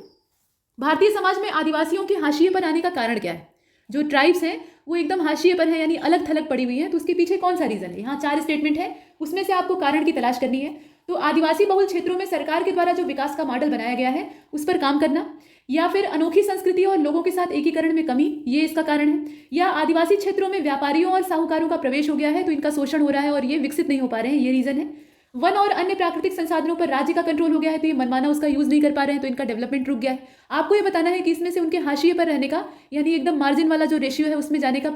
Speaker 3: भारतीय समाज में आदिवासियों के हाशिए पर आने का कारण क्या है? जो ट्राइब्स हैं वो एकदम हाशिए पर है, यानी अलग थलग पड़ी हुई है। तो उसके पीछे कौन सा रीजन है? यहाँ 4 स्टेटमेंट है, उसमें से आपको कारण की तलाश करनी है। तो आदिवासी बहुल क्षेत्रों में सरकार के द्वारा जो विकास का मॉडल बनाया गया है उस पर काम करना, या फिर अनोखी संस्कृति और लोगों के साथ एकीकरण में कमी, ये इसका कारण है, या आदिवासी क्षेत्रों में व्यापारियों और साहूकारों का प्रवेश हो गया है तो इनका शोषण हो रहा है और ये विकसित नहीं हो पा रहे हैं, ये रीजन है। वन और अन्य प्राकृतिक संसाधनों पर राज्य का कंट्रोल हो गया है तो ये मनमाना उसका यूज नहीं कर पा रहे हैं तो इनका डेवलपमेंट रुक गया है। आपको ये बताना है कि इसमें से उनके हाशिए पर रहने का, यानी एकदम मार्जिन वाला जो रेशियो है उसमें जाने का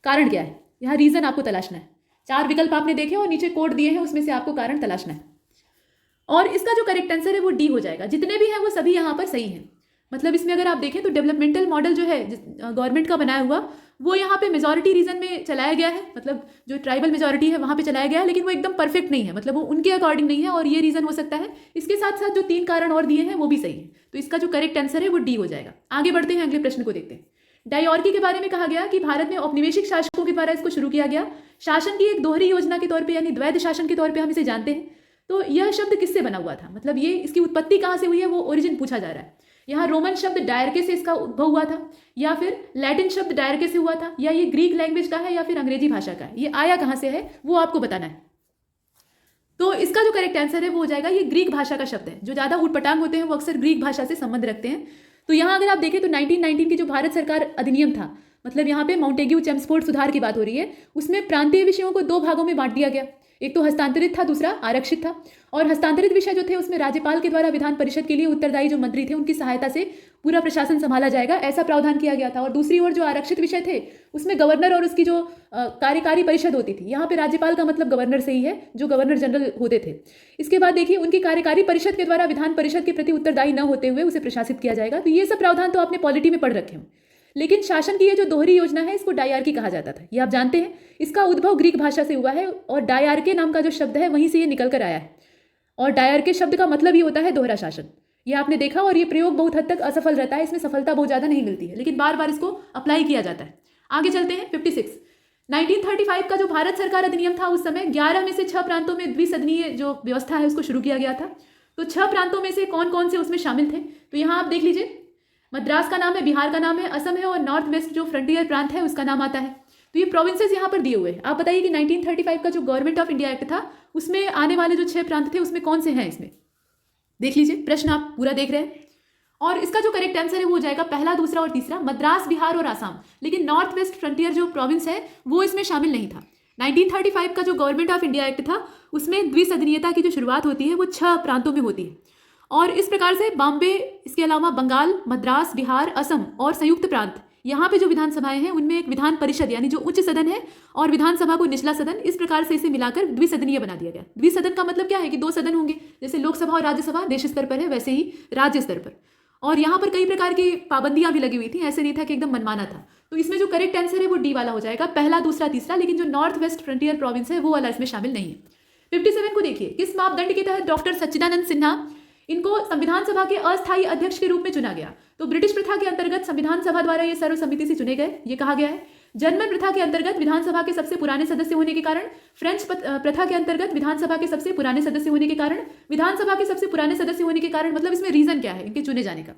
Speaker 3: कारण क्या है, यहाँ रीजन आपको तलाशना है। 4 विकल्प आपने देखे और नीचे कोड दिए हैं, उसमें से आपको कारण तलाशना है। और इसका जो करेक्ट आंसर है वो डी हो जाएगा। जितने भी हैं वो सभी यहाँ पर सही हैं। मतलब इसमें अगर आप देखें तो डेवलपमेंटल मॉडल जो है गवर्नमेंट का बनाया हुआ, वो यहाँ पे मेजॉरिटी रीजन में चलाया गया है, मतलब जो ट्राइबल मेजॉरिटी है वहाँ पे चलाया गया है, लेकिन वो एकदम परफेक्ट नहीं है, मतलब वो उनके अकॉर्डिंग नहीं है और ये रीजन हो सकता है। इसके साथ साथ जो 3 कारण और दिए हैं वो भी सही है, तो इसका जो करेक्ट आंसर है वो डी हो जाएगा। आगे बढ़ते हैं, अगले प्रश्न को देखते हैं। डायॉर्की के बारे में कहा गया कि भारत में औपनिवेशिक शासकों के द्वारा इसको शुरू किया गया, शासन की एक दोहरी योजना के तौर पर, यानी द्वैध शासन के तौर पर हम इसे जानते हैं। तो यह शब्द किससे बना हुआ था, मतलब ये इसकी उत्पत्ति कहाँ से हुई है, वो ओरिजिन पूछा जा रहा है। यहाँ रोमन शब्द डायरके से इसका उद्भव हुआ था, या फिर लैटिन शब्द डायरके से हुआ था, या ये ग्रीक लैंग्वेज का है, या फिर अंग्रेजी भाषा का है, ये आया कहाँ से है वो आपको बताना है। तो इसका जो करेक्ट आंसर है वो हो जाएगा, ये ग्रीक भाषा का शब्द है। जो ज़्यादा ऊटपटांग होते हैं वो अक्सर ग्रीक भाषा से संबंध रखते हैं। तो यहाँ अगर आप देखें तो 1919 की जो भारत सरकार अधिनियम था, मतलब यहाँ पे माउंटेग्यू चेम्सफोर्ड सुधार की बात हो रही है, उसमें प्रांतीय विषयों को 2 भागों में बांट दिया गया। एक तो हस्तांतरित था, दूसरा आरक्षित था। और हस्तांतरित विषय जो थे उसमें राज्यपाल के द्वारा विधान परिषद के लिए उत्तरदायी जो मंत्री थे उनकी सहायता से पूरा प्रशासन संभाला जाएगा, ऐसा प्रावधान किया गया था। और दूसरी ओर जो आरक्षित विषय थे उसमें गवर्नर और उसकी जो कार्यकारी परिषद होती थी, यहाँ पे राज्यपाल का मतलब गवर्नर से ही है, जो गवर्नर जनरल होते थे। इसके बाद देखिए उनकी कार्यकारी परिषद के द्वारा विधान परिषद के प्रति उत्तरदायी न होते हुए उसे प्रशासित किया जाएगा। तो ये सब प्रावधान तो आपने पॉलिटी में पढ़ रखे हो। लेकिन शासन की ये जो दोहरी योजना है इसको डायआर्की कहा जाता था, ये आप जानते हैं। इसका उद्भव ग्रीक भाषा से हुआ है और डायआर्के नाम का जो शब्द है वहीं से ये निकल कर आया है। और डायआर्के शब्द का मतलब ही होता है दोहरा शासन, ये आपने देखा। और ये प्रयोग बहुत हद तक असफल रहता है, इसमें सफलता बहुत ज़्यादा नहीं मिलती है, लेकिन बार बार इसको अप्लाई किया जाता है। आगे चलते हैं। 56 1935 का जो भारत सरकार अधिनियम था उस समय 11 में से 6 प्रांतों में द्विसदनीय जो व्यवस्था है उसको शुरू किया गया था। तो 6 प्रांतों में से कौन कौन से उसमें शामिल थे, तो यहाँ आप देख लीजिए। मद्रास का नाम है, बिहार का नाम है, असम है, और नॉर्थ वेस्ट जो फ्रंटियर प्रांत है उसका नाम आता है। तो ये प्रोविंसेस यहाँ पर दिए हुए हैं। आप बताइए कि 1935 का जो गवर्नमेंट ऑफ इंडिया एक्ट था उसमें आने वाले जो 6 प्रांत थे उसमें कौन से हैं, इसमें देख लीजिए। प्रश्न आप पूरा देख रहे हैं और इसका जो करेक्ट आंसर है वो हो जाएगा पहला, दूसरा और तीसरा, मद्रास, बिहार और आसाम। लेकिन नॉर्थ वेस्ट फ्रंटियर जो प्रोविंस है वो इसमें शामिल नहीं था। 1935 का जो गवर्नमेंट ऑफ इंडिया एक्ट था उसमें द्विसदनीयता की जो शुरुआत होती है वो 6 प्रांतों में होती है। और इस प्रकार से बॉम्बे, इसके अलावा बंगाल, मद्रास, बिहार, असम और संयुक्त प्रांत, यहाँ पे जो विधानसभाएं हैं उनमें एक विधान परिषद यानी जो उच्च सदन है और विधानसभा को निचला सदन, इस प्रकार से इसे मिलाकर द्विसदनीय बना दिया गया। द्विसदन का मतलब क्या है कि 2 सदन होंगे, जैसे लोकसभा और राज्यसभा देश स्तर पर है वैसे ही राज्य स्तर पर। और यहाँ पर कई प्रकार की पाबंदियां भी लगी हुई थी, ऐसे नहीं था कि एकदम मनमाना था। तो इसमें जो करेक्ट आंसर है वो डी वाला हो जाएगा, पहला, दूसरा, तीसरा। लेकिन जो नॉर्थ वेस्ट फ्रंटियर प्रोविंस है वो वाला इसमें शामिल नहीं है। 57 को देखिए, किस मापदंड के तहत डॉक्टर सच्चिदानंद सिन्हा इनको संविधान सभा के अस्थायी अध्यक्ष के रूप में चुना गया? तो ब्रिटिश प्रथा के अंतर्गत संविधान सभा द्वारा ये सर्वसम्मति से चुने गए, ये कहा गया है। जर्मन प्रथा के अंतर्गत विधानसभा के सबसे पुराने सदस्य होने के कारण, फ्रेंच प्रथा के अंतर्गत विधानसभा के सबसे पुराने सदस्य होने के कारण, विधानसभा के सबसे पुराने सदस्य होने के कारण, मतलब इसमें रीजन क्या है इनके चुने जाने का,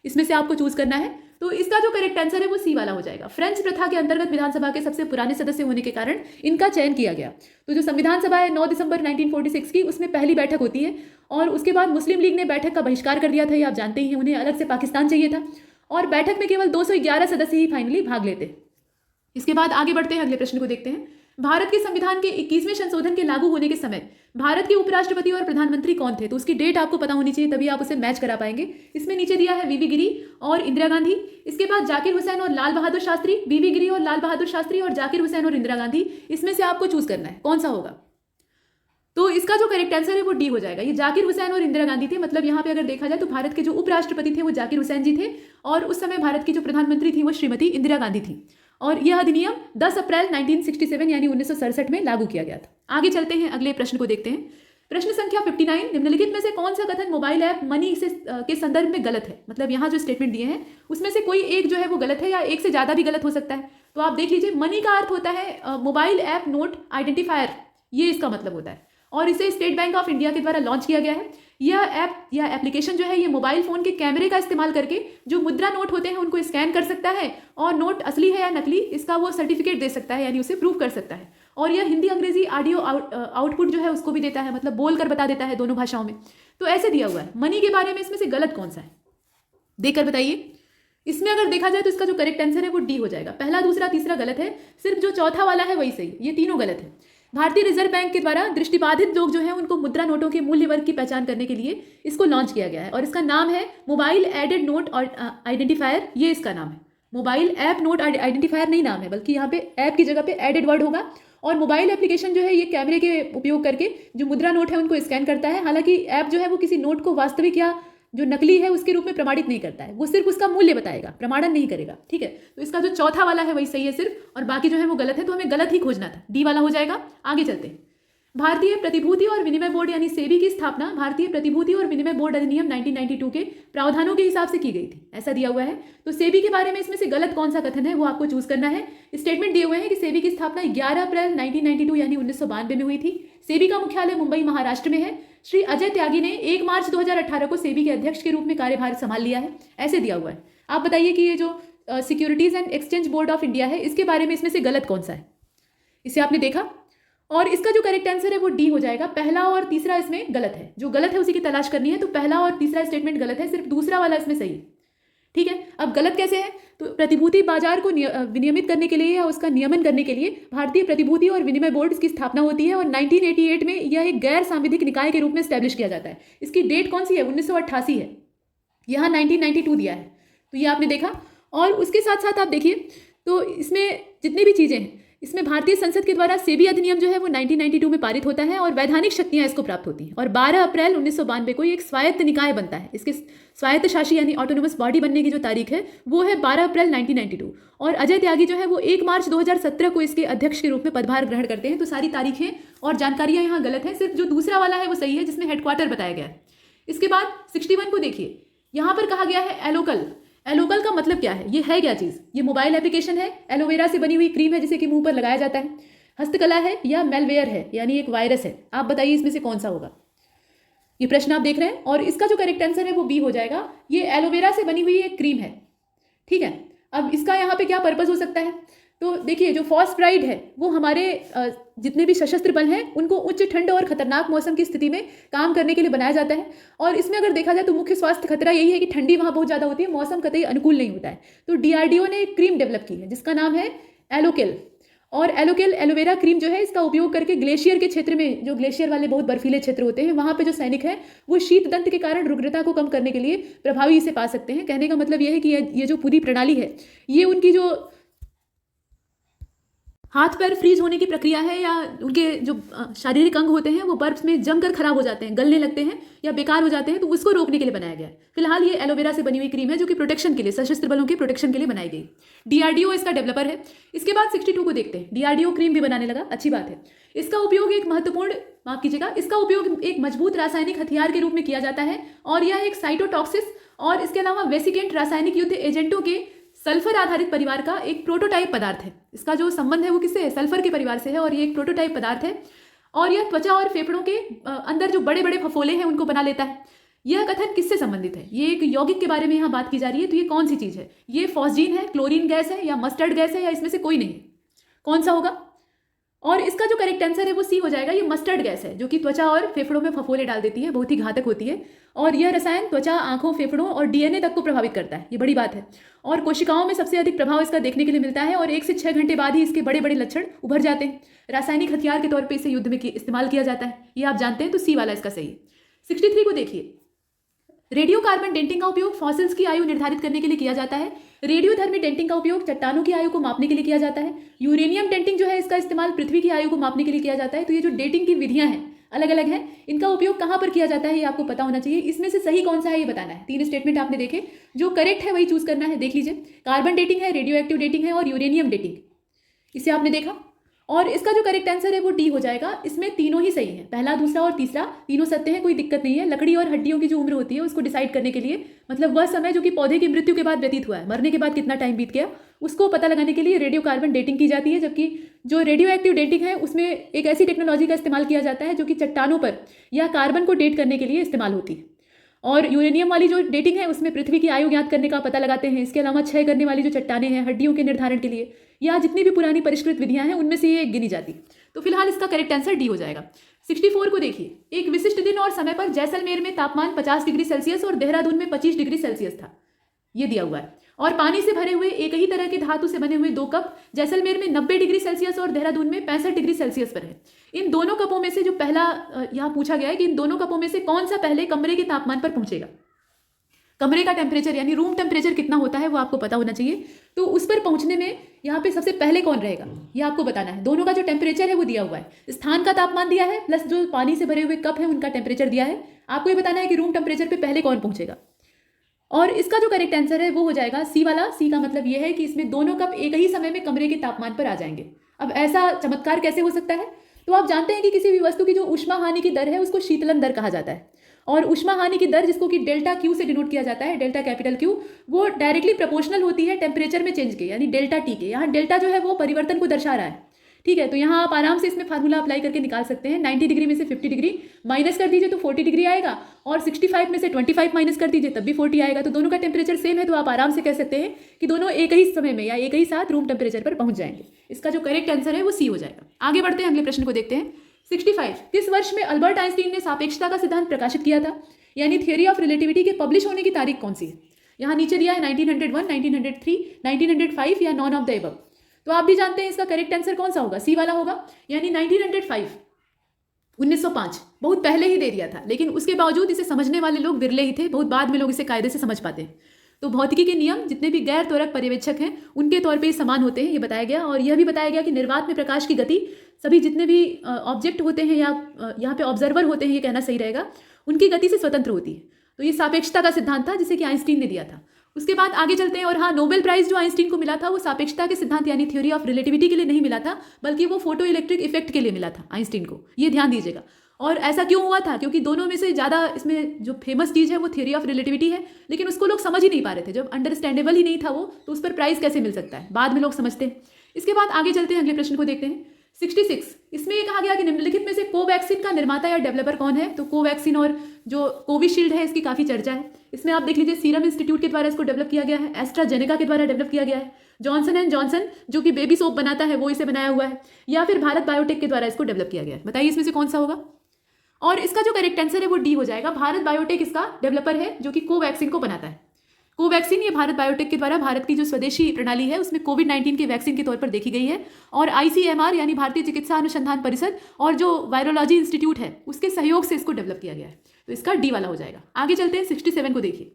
Speaker 3: इसमें से आपको चूज करना है। तो इसका जो करेक्ट आंसर है वो सी वाला हो जाएगा। फ्रेंच प्रथा के अंतर्गत विधानसभा के सबसे पुराने सदस्य होने के कारण इनका चयन किया गया। तो जो संविधान सभा है 9 दिसंबर 1946 की, उसमें पहली बैठक होती है और उसके बाद मुस्लिम लीग ने बैठक का बहिष्कार कर दिया था, ये आप जानते ही हैं। उन्हें अलग से पाकिस्तान चाहिए था और बैठक में केवल 211 सदस्य ही फाइनली भाग लेते। इसके बाद आगे बढ़ते हैं, अगले प्रश्न को देखते हैं। भारत के संविधान के 21वें संशोधन के लागू होने के समय भारत के उपराष्ट्रपति और प्रधानमंत्री कौन थे? तो उसकी डेट आपको पता होनी चाहिए, तभी आप उसे मैच करा पाएंगे। इसमें नीचे दिया है वीवी गिरी और इंदिरा गांधी, इसके बाद जाकिर हुसैन और लाल बहादुर शास्त्री, वीवी गिरी और लाल बहादुर शास्त्री और जाकिर हुसैन और इंदिरा गांधी। इसमें से आपको चूज करना है कौन सा होगा। तो इसका जो करेक्ट आंसर है वो डी हो जाएगा। ये जाकिर हुसैन और इंदिरा गांधी थे। मतलब यहाँ पे अगर देखा जाए तो भारत के जो उपराष्ट्रपति थे वो जाकिर हुसैन जी थे और उस समय भारत की जो प्रधानमंत्री थी वो श्रीमती इंदिरा गांधी थी। और यह अधिनियम 10 अप्रैल 1967 यानी 1967 में लागू किया गया था। आगे चलते हैं, अगले प्रश्न को देखते हैं। प्रश्न संख्या 59, निम्नलिखित में से कौन सा कथन मोबाइल ऐप मनी से के संदर्भ में गलत है? मतलब यहाँ जो स्टेटमेंट दिए हैं उसमें से कोई एक जो है वो गलत है या एक से ज़्यादा भी गलत हो सकता है। तो आप देख लीजिए, मनी का अर्थ होता है मोबाइल ऐप नोट आइडेंटिफायर, ये इसका मतलब होता है और इसे स्टेट बैंक ऑफ इंडिया के द्वारा लॉन्च किया गया है। यह ऐप या एप्लीकेशन जो है ये मोबाइल फ़ोन के कैमरे का इस्तेमाल करके जो मुद्रा नोट होते हैं उनको स्कैन कर सकता है और नोट असली है या नकली इसका वो सर्टिफिकेट दे सकता है, यानी उसे प्रूव कर सकता है। और यह हिंदी अंग्रेजी ऑडियो आउटपुट जो है उसको भी देता है, मतलब बोल कर बता देता है दोनों भाषाओं में। तो ऐसे दिया हुआ है। मनी के बारे में इसमें से गलत कौन सा है देकर बताइए। इसमें अगर देखा जाए तो इसका जो करेक्ट आंसर है वो डी हो जाएगा। पहला, दूसरा, तीसरा गलत है, सिर्फ जो चौथा वाला है वही सही। ये तीनों गलत है। भारतीय रिजर्व बैंक के द्वारा दृष्टिबाधित लोग जो हैं उनको मुद्रा नोटों के मूल्य वर्ग की पहचान करने के लिए इसको लॉन्च किया गया है और इसका नाम है मोबाइल एडेड नोट आइडेंटिफायर। ये इसका नाम है। मोबाइल ऐप नोट आइडेंटिफायर नहीं नाम है, बल्कि यहाँ पे ऐप की जगह पे एडेड वर्ड होगा। और मोबाइल एप्लीकेशन जो है ये कैमरे के उपयोग करके जो मुद्रा नोट है उनको स्कैन करता है। हालांकि ऐप जो है वो किसी नोट को वास्तविक या जो नकली है उसके रूप में प्रमाणित नहीं करता है, वो सिर्फ उसका मूल्य बताएगा, प्रमाणन नहीं करेगा। ठीक है, तो इसका जो चौथा वाला है वही सही है सिर्फ, और बाकी जो है वो गलत है। तो हमें गलत ही खोजना था, डी वाला हो जाएगा। आगे चलते हैं। भारतीय प्रतिभूति और विनिमय बोर्ड यानी सेबी की स्थापना भारतीय प्रतिभूति और विनिमय बोर्ड अधिनियम 1992 के प्रावधानों के हिसाब से की गई थी, ऐसा दिया हुआ है। तो सेबी के बारे में इसमें से गलत कौन सा कथन है वो आपको चूज करना है। स्टेटमेंट दिए हुए हैं कि सेबी की स्थापना 11 अप्रैल 1992 यानी 1992 में हुई थी। सेबी का मुख्यालय मुंबई महाराष्ट्र में है। श्री अजय त्यागी ने 1 मार्च 2018 को सेबी के अध्यक्ष के रूप में कार्यभार संभाल लिया है, ऐसे दिया हुआ है। आप बताइए कि ये जो securities and exchange board of India है इसके बारे में इसमें से गलत कौन सा है, इसे आपने देखा। और इसका जो करेक्ट आंसर है वो डी हो जाएगा। पहला और तीसरा इसमें गलत है, जो गलत है उसी की तलाश करनी है। तो पहला और तीसरा स्टेटमेंट गलत है, सिर्फ दूसरा वाला इसमें सही है। ठीक है, अब गलत कैसे है? तो प्रतिभूति बाजार को विनियमित करने के लिए या उसका नियमन करने के लिए भारतीय प्रतिभूति और विनिमय बोर्ड की स्थापना होती है और 1988 में यह एक गैर सांविधिक निकाय के रूप में स्टैब्लिश किया जाता है। इसकी डेट कौन सी है? 1988 है, यहाँ 1992 दिया है, तो ये आपने देखा। और उसके साथ साथ आप देखिए तो इसमें जितनी भी चीज़ें हैं इसमें भारतीय संसद के द्वारा सेबी अधिनियम जो है वो 1992 में पारित होता है और वैधानिक शक्तियां इसको प्राप्त होती हैं। और 12 अप्रैल 1992 को एक स्वायत्त निकाय बनता है। इसके स्वायत्त शासी यानी ऑटोनोमस बॉडी बनने की जो तारीख है वो है 12 अप्रैल 1992। और अजय त्यागी जो है वो 1 मार्च 2017 को इसके अध्यक्ष के रूप में पदभार ग्रहण करते हैं। तो सारी तारीखें और जानकारियां यहाँ गलत हैं, सिर्फ जो दूसरा वाला है वो सही है जिसमें हेडक्वार्टर बताया गया है। इसके बाद 61 को देखिए, यहाँ पर कहा गया है एलोकल। एलोकल का मतलब क्या है? ये है क्या चीज़? ये मोबाइल एप्लीकेशन है, एलोवेरा से बनी हुई क्रीम है जिसे कि मुंह पर लगाया जाता है, हस्तकला है या मेलवेयर है यानी एक वायरस है। आप बताइए इसमें से कौन सा होगा? ये प्रश्न आप देख रहे हैं और इसका जो करेक्ट आंसर है वो बी हो जाएगा। ये एलोवेरा से बनी हुई एक क्रीम है। ठीक है, अब इसका यहाँ पे क्या पर्पज़ हो सकता है? तो देखिए जो फॉस्फराइड है वो हमारे जितने भी सशस्त्र बल हैं उनको उच्च ठंड और खतरनाक मौसम की स्थिति में काम करने के लिए बनाया जाता है। और इसमें अगर देखा जाए तो मुख्य स्वास्थ्य खतरा यही है कि ठंडी वहाँ बहुत ज़्यादा होती है, मौसम कतई अनुकूल नहीं होता है। तो DRDO ने एक क्रीम डेवलप की है जिसका नाम है एलोकेल। और एलोकेल एलोवेरा क्रीम जो है इसका उपयोग करके ग्लेशियर के क्षेत्र में, जो ग्लेशियर वाले बहुत बर्फीले क्षेत्र होते हैं, वहाँ पे जो सैनिक है वो शीत दंत के कारण रुग्णता को कम करने के लिए प्रभावी इसे पा सकते हैं। कहने का मतलब यह है कि ये जो पूरी प्रणाली है ये उनकी जो हाथ पैर फ्रीज होने की प्रक्रिया है या उनके जो शारीरिक अंग होते हैं वो बर्फ में जमकर खराब हो जाते हैं, गलने लगते हैं या बेकार हो जाते हैं, तो उसको रोकने के लिए बनाया गया है। फिलहाल ये एलोवेरा से बनी हुई क्रीम है जो कि प्रोटेक्शन के लिए, सशस्त्र बलों के प्रोटेक्शन के लिए बनाई गई। DRDO इसका डेवलपर है। इसके बाद 62 को देखते हैं। DRDO क्रीम भी बनाने लगा, अच्छी बात है। इसका उपयोग एक महत्वपूर्ण, माफ कीजिएगा, इसका उपयोग एक मजबूत रासायनिक हथियार के रूप में किया जाता है और यह एक साइटोटॉक्सिस और इसके अलावा वेसिकेंट रासायनिक युद्ध एजेंटों के सल्फर आधारित परिवार का एक प्रोटोटाइप पदार्थ है। इसका जो संबंध है वो किससे है? सल्फर के परिवार से है और ये एक प्रोटोटाइप पदार्थ है और यह त्वचा और फेफड़ों के अंदर जो बड़े बड़े फफोले हैं उनको बना लेता है। यह कथन किससे संबंधित है? ये एक यौगिक के बारे में यहाँ बात की जा रही है। तो ये कौन सी चीज़ है? ये फॉस्जीन है, क्लोरीन गैस है या मस्टर्ड गैस है या इसमें से कोई नहीं है? कौन सा होगा? और इसका जो करेक्ट आंसर है वो सी हो जाएगा। ये मस्टर्ड गैस है जो कि त्वचा और फेफड़ों में फफोले डाल देती है, बहुत ही घातक होती है और यह रसायन त्वचा, आंखों, फेफड़ों और DNA तक को प्रभावित करता है। ये बड़ी बात है और कोशिकाओं में सबसे अधिक प्रभाव इसका देखने के लिए मिलता है और 1 से 6 घंटे बाद ही इसके बड़े बड़े लक्षण उभर जाते हैं। रासायनिक हथियार के तौर पर इसे युद्ध में इस्तेमाल किया जाता है, ये आप जानते हैं। तो सी वाला इसका सही है। 63 को देखिए। रेडियो कार्बन डेंटिंग का उपयोग फॉसिल्स की आयु निर्धारित करने के लिए किया जाता है। रेडियोधर्मी डेंटिंग का उपयोग चट्टानों की आयु को मापने के लिए किया जाता है। यूरेनियम डेंटिंग जो है इसका इस्तेमाल पृथ्वी की आयु को मापने के लिए किया जाता है। तो ये जो डेटिंग की विधियां हैं अलग अलग हैं, इनका उपयोग कहाँ पर किया जाता है ये आपको पता होना चाहिए। इसमें से सही कौन सा है ये बताना है। 3 स्टेटमेंट आपने देखे, जो करेक्ट है वही चूज करना है। देख लीजिए, कार्बन डेटिंग है, रेडियो एक्टिव डेटिंग है और यूरेनियम डेटिंग, इसे आपने देखा। और इसका जो करेक्ट आंसर है वो डी हो जाएगा। इसमें तीनों ही सही है, पहला, दूसरा और तीसरा तीनों सत्य हैं, कोई दिक्कत नहीं है। लकड़ी और हड्डियों की जो उम्र होती है उसको डिसाइड करने के लिए, मतलब वह समय जो कि पौधे की मृत्यु के बाद व्यतीत हुआ है, मरने के बाद कितना टाइम बीत गया, उसको पता लगाने के लिए रेडियो कार्बन डेटिंग की जाती है। जबकि जो रेडियो एक्टिव डेटिंग है उसमें एक ऐसी टेक्नोलॉजी का इस्तेमाल किया जाता है जो कि चट्टानों पर या कार्बन को डेट करने के लिए इस्तेमाल होती है। और यूरेनियम वाली जो डेटिंग है उसमें पृथ्वी की आयु ज्ञात करने का पता लगाते हैं। इसके अलावा क्षय करने वाली जो चट्टानें हैं हड्डियों के निर्धारण के लिए या जितनी भी पुरानी परिष्कृत विधियां हैं उनमें से ये एक गिनी जाती। तो फिलहाल इसका करेक्ट आंसर डी हो जाएगा। 64 को देखिए, एक विशिष्ट दिन और समय पर जैसलमेर में तापमान 50 डिग्री सेल्सियस और देहरादून में 25 डिग्री सेल्सियस था, ये दिया हुआ है। और पानी से भरे हुए एक ही तरह के धातु से बने हुए 2 कप जैसलमेर में 90 डिग्री सेल्सियस और देहरादून में 65 डिग्री सेल्सियस पर है। इन दोनों कपों में से जो पहला यहाँ पूछा गया है कि इन दोनों कपों में से कौन सा पहले कमरे के तापमान पर पहुंचेगा। कमरे का टेम्परेचर यानी रूम टेम्परेचर कितना होता है वो आपको पता होना चाहिए। तो उस पर पहुंचने में यहाँ पे सबसे पहले कौन रहेगा ये आपको बताना है। दोनों का जो टेम्परेचर है वो दिया हुआ है, स्थान का तापमान दिया है प्लस जो पानी से भरे हुए कप है उनका टेम्परेचर दिया है। आपको ये बताना है कि रूम टेम्परेचर पे पहले कौन पहुंचेगा। और इसका जो करेक्ट आंसर है वो हो जाएगा सी वाला। सी का मतलब ये है कि इसमें दोनों कप एक ही समय में कमरे के तापमान पर आ जाएंगे। अब ऐसा चमत्कार कैसे हो सकता है? तो आप जानते हैं कि किसी भी वस्तु की जो ऊष्मा हानि की दर है उसको शीतलन दर कहा जाता है। और ऊष्मा हानि की दर जिसको कि डेल्टा क्यू से डिनोट किया जाता है, डेल्टा कैपिटल क्यू, वो डायरेक्टली प्रोपोर्शनल होती है टेम्परेचर में चेंज के, यानी डेल्टा टी के। यहाँ डेल्टा जो है वो परिवर्तन को दर्शा रहा है। ठीक है, तो यहाँ आप आराम से इसमें फार्मूला अप्लाई करके निकाल सकते हैं। 90 डिग्री में से 50 डिग्री माइनस कर दीजिए तो 40 डिग्री आएगा, और 65 में से 25 माइनस कर दीजिए तब भी 40 आएगा। तो दोनों का टेम्परेचर सेम है, तो आप आराम से कह सकते हैं कि दोनों एक ही समय में या एक ही साथ रूम टेम्परेचर पर पहुंच जाएंगे। इसका जो करेक्ट आंसर है वो सी हो जाएगा। आगे बढ़ते हैं, अगले प्रश्न को देखते हैं। 65, किस वर्ष में अल्बर्ट आइंस्टीन ने सापेक्षता का सिद्धांत प्रकाशित किया था, यानी थियोरी ऑफ रिलेटिविटी के पब्लिश होने की तारीख कौन सी है? यहाँ नीचे दिया है 1901, 1903, 1905 या नॉन ऑफ द एबव। तो आप भी जानते हैं इसका करेक्ट आंसर कौन सा होगा, सी वाला होगा, यानी 1905, 1905 बहुत पहले ही दे दिया था, लेकिन उसके बावजूद इसे समझने वाले लोग विरले ही थे। बहुत बाद में लोग इसे कायदे से समझ पाते हैं। तो भौतिकी के नियम जितने भी गैर त्वरक पर्यवेक्षक हैं उनके तौर पे समान होते हैं, ये बताया गया। और यह भी बताया गया कि निर्वात में प्रकाश की गति सभी जितने भी ऑब्जेक्ट होते हैं या यहाँ पे ऑब्जर्वर होते हैं, ये कहना सही रहेगा, उनकी गति से स्वतंत्र होती है। तो ये सापेक्षता का सिद्धांत था जिसे कि आइंस्टीन ने दिया था। उसके बाद आगे चलते हैं। और हाँ, नोबेल प्राइज जो आइंस्टीन को मिला था वो सापेक्षता के सिद्धांत यानी थ्योरी ऑफ रिलेटिविटी के लिए नहीं मिला था, बल्कि वो फोटो इलेक्ट्रिक इफेक्ट के लिए मिला था आइंस्टीन को, ये ध्यान दीजिएगा। और ऐसा क्यों हुआ था? क्योंकि दोनों में से ज़्यादा इसमें जो फेमस चीज़ है वो थ्योरी ऑफ रिलेटिविटी है, लेकिन उसको लोग समझ ही नहीं पा रहे थे। जब अंडरस्टैंडेबल ही नहीं था वो, तो उस पर प्राइज कैसे मिल सकता है? बाद में लोग समझते हैं। इसके बाद आगे चलते हैं, अगले प्रश्न को देखते हैं। 66, इसमें ये कहा गया कि निम्नलिखित में से कोवैक्सीन का निर्माता या डेवलपर कौन है? तो कोवैक्सीन और जो कोविशील्ड है इसकी काफ़ी चर्चा है। इसमें आप देख लीजिए, सीरम इंस्टीट्यूट के द्वारा इसको डेवलप किया गया है, एस्ट्राजेनेका के द्वारा डेवलप किया गया है, जॉनसन एंड जॉनसन जो कि बेबी सोप बनाता है वो इसे बनाया हुआ है, या फिर भारत बायोटेक के द्वारा इसको डेवलप किया गया है। बताइए इसमें से कौन सा होगा? और इसका जो करेक्ट आंसर है वो डी हो जाएगा। भारत बायोटेक इसका डेवलपर है जो कि कोवैक्सीन को बनाता है। कोवैक्सीन ये भारत बायोटेक के द्वारा भारत की जो स्वदेशी प्रणाली है उसमें कोविड-19 के वैक्सीन के तौर पर देखी गई है। और ICMR यानी भारतीय चिकित्सा अनुसंधान परिषद और जो वायरोलॉजी इंस्टीट्यूट है उसके सहयोग से इसको डेवलप किया गया है। तो इसका डी वाला हो जाएगा। आगे चलते हैं, 67 को देखिए।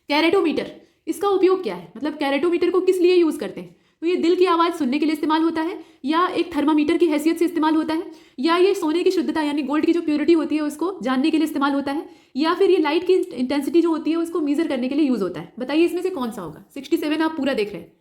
Speaker 3: कैरेटोमीटर, इसका उपयोग क्या है? मतलब कैरेटोमीटर को किस लिए यूज़ करते हैं? तो ये दिल की आवाज़ सुनने के लिए इस्तेमाल होता है, या एक थर्मामीटर की हैसियत से इस्तेमाल होता है, या ये सोने की शुद्धता यानी गोल्ड की जो प्योरिटी होती है उसको जानने के लिए इस्तेमाल होता है, या फिर ये लाइट की इंटेंसिटी जो होती है उसको मेजर करने के लिए यूज़ होता है। बताइए इसमें से कौन सा होगा? 67 आप पूरा देख रहे हैं।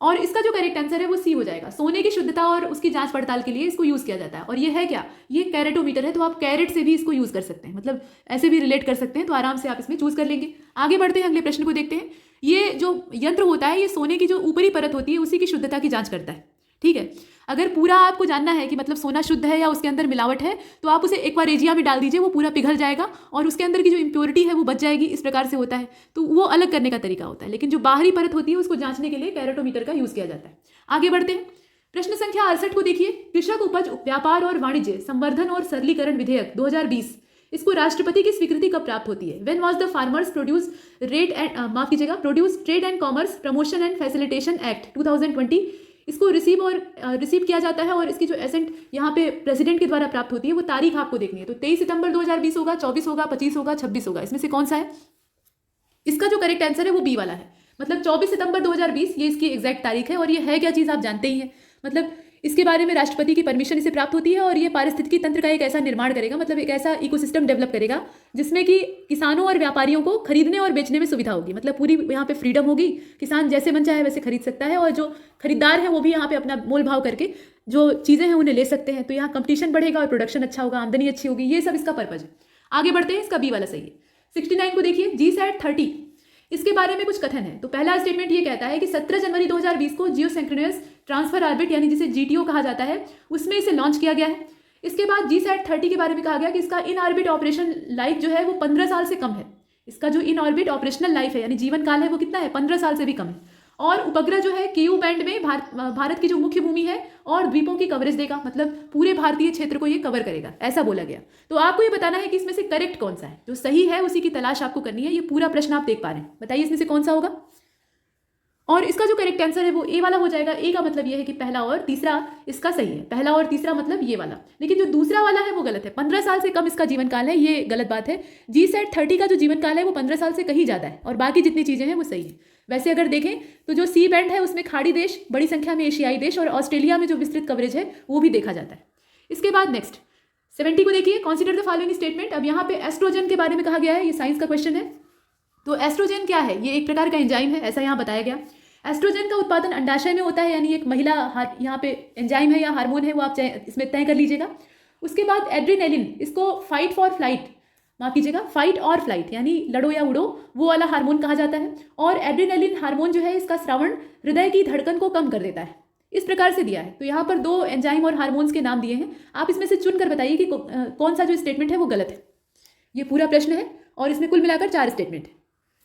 Speaker 3: और इसका जो करेक्ट आंसर है वो सी हो जाएगा। सोने की शुद्धता और उसकी जांच पड़ताल के लिए इसको यूज़ किया जाता है। और ये है क्या? ये कैरेटोमीटर है। तो आप कैरेट से भी इसको यूज़ कर सकते हैं, मतलब ऐसे भी रिलेट कर सकते हैं। तो आराम से आप इसमें चूज कर लेंगे। आगे बढ़ते हैं, अगले प्रश्न को देखते हैं। ये जो यंत्र होता है ये सोने की जो ऊपरी परत होती है उसी की शुद्धता की जांच करता है। ठीक है, अगर पूरा आपको जानना है कि मतलब सोना शुद्ध है या उसके अंदर मिलावट है, तो आप उसे एक्वारेजिया में डाल दीजिए, वो पूरा पिघल जाएगा और उसके अंदर की जो इम्प्योरिटी है वो बच जाएगी। इस प्रकार से होता है। तो वो अलग करने का तरीका होता है। लेकिन जो बाहरी परत होती है उसको जांचने के लिए कैरेटोमीटर का यूज़ किया जाता है। आगे बढ़ते हैं, प्रश्न संख्या 68 को देखिए। कृषक उपज व्यापार और वाणिज्य संवर्धन और सरलीकरण विधेयक 2020, इसको राष्ट्रपति की स्वीकृति कब प्राप्त होती है? When was the farmers produce trade and commerce promotion and facilitation act 2020 इसको रिसीव किया जाता है। और इसकी जो एसेंट यहाँ पे प्रेसिडेंट के द्वारा प्राप्त होती है वो तारीख आपको देखनी है। तो 23 सितंबर 2020 होगा, 24 होगा, 25 होगा, 26 होगा। इसमें से कौन सा है? इसका जो करेक्ट आंसर है वो बी वाला है। मतलब 24 सितंबर 2020 ये इसकी एग्जैक्ट तारीख है। और ये है क्या चीज़ आप जानते ही हैं। मतलब इसके बारे में राष्ट्रपति की परमिशन इसे प्राप्त होती है और ये पारिस्थितिकी तंत्र का एक ऐसा निर्माण करेगा, मतलब एक ऐसा इकोसिस्टम डेवलप करेगा जिसमें कि किसानों और व्यापारियों को खरीदने और बेचने में सुविधा होगी। मतलब पूरी यहाँ पे फ्रीडम होगी, किसान जैसे मन चाहे वैसे खरीद सकता है और जो खरीदार है वो भी यहाँ पे अपना मोल भाव करके जो चीज़ें हैं उन्हें ले सकते हैं। तो यहाँ कंपटीशन बढ़ेगा और प्रोडक्शन अच्छा होगा, आमदनी अच्छी होगी। ये सब इसका पर्पज है। आगे बढ़ते हैं, इसका बी वाला सही है। 69 को देखिए। GSAT 30, इसके बारे में कुछ कथन है। तो पहला स्टेटमेंट ये कहता है कि 17 जनवरी 2020 को जियो सिंक्रोनस ट्रांसफर ऑर्बिट यानी जिसे जीटीओ कहा जाता है उसमें इसे लॉन्च किया गया है। इसके बाद GSAT-30 के बारे में कहा गया कि इसका इन ऑर्बिट ऑपरेशन लाइफ जो है वो 15 साल से कम है। इसका जो इन ऑर्बिट ऑपरेशनल लाइफ है यानी जीवन काल है वो कितना है, 15 साल से भी कम है। और उपग्रह जो है KU बैंड में भारत की जो मुख्य भूमि है और द्वीपों की कवरेज देगा, मतलब पूरे भारतीय क्षेत्र को ये कवर करेगा, ऐसा बोला गया। तो आपको ये बताना है कि इसमें से करेक्ट कौन सा है, जो सही है उसी की तलाश आपको करनी है। ये पूरा प्रश्न आप देख पा रहे हैं, बताइए इसमें से कौन सा होगा। और इसका जो करेक्ट आंसर है वो ए वाला हो जाएगा। ए का मतलब ये है कि पहला और तीसरा इसका सही है, पहला और तीसरा मतलब ये वाला। लेकिन जो दूसरा वाला है वो गलत है, 15 साल से कम इसका जीवन काल है, ये गलत बात है। GSAT-30 का जो जीवन काल है वो 15 साल से कहीं ज़्यादा है और बाकी जितनी चीज़ें हैं वो सही है। वैसे अगर देखें तो जो सी बैंड है उसमें खाड़ी देश, बड़ी संख्या में एशियाई देश और ऑस्ट्रेलिया में जो विस्तृत कवरेज है वो भी देखा जाता है। इसके बाद नेक्स्ट 70 को देखिए, कॉन्सिडर द फॉलोइंग स्टेटमेंट। अब यहाँ पे एस्ट्रोजन के बारे में कहा गया है, ये साइंस का क्वेश्चन है। तो एस्ट्रोजन क्या है, ये एक प्रकार का एंजाइम है, ऐसा यहाँ बताया गया। एस्ट्रोजन का उत्पादन अंडाशय में होता है, यानी एक महिला यहाँ पे एंजाइम है या हार्मोन है, वो आप इसमें तय कर लीजिएगा। उसके बाद एड्रेनालिन, इसको फाइट फॉर फ्लाइट, माफ कीजिएगा फाइट और फ्लाइट यानी लड़ो या उड़ो, वो वाला हार्मोन कहा जाता है। और एड्रेनालिन हार्मोन जो है इसका स्रावण हृदय की धड़कन को कम कर देता है, इस प्रकार से दिया है। तो यहाँ पर 2 एंजाइम और हार्मोन्स के नाम दिए हैं, आप इसमें से चुन कर बताइए कि कौन सा जो स्टेटमेंट है वो गलत है। ये पूरा प्रश्न है और इसमें कुल मिलाकर 4 स्टेटमेंट है।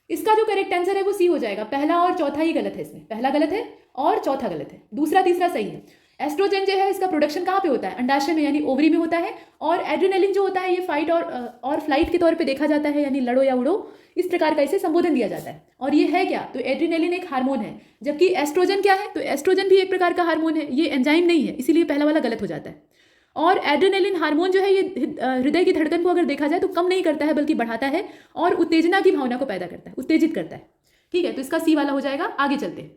Speaker 3: इसका जो करेक्ट आंसर है वो सी हो जाएगा, पहला और चौथा ही गलत है, इसमें पहला गलत है और चौथा गलत है, दूसरा तीसरा सही है। एस्ट्रोजन जो है इसका प्रोडक्शन कहाँ पे होता है, अंडाशय में यानी ओवरी में होता है। और एड्रेनालिन जो होता है ये फाइट और फ्लाइट के तौर पे देखा जाता है, यानी लड़ो या उड़ो, इस प्रकार का इसे संबोधन दिया जाता है। और ये है क्या, तो एड्रेनालिन एक हार्मोन है, जबकि एस्ट्रोजन क्या है, तो एस्ट्रोजन भी एक प्रकार का हार्मोन है, ये एंजाइम नहीं है, इसीलिए पहला वाला गलत हो जाता है। और एड्रेनालिन हार्मोन जो है ये हृदय की धड़कन को अगर देखा जाए तो कम नहीं करता है बल्कि बढ़ाता है और उत्तेजना की भावना को पैदा करता है, उत्तेजित करता है। ठीक है, तो इसका सी वाला हो जाएगा। आगे चलते हैं,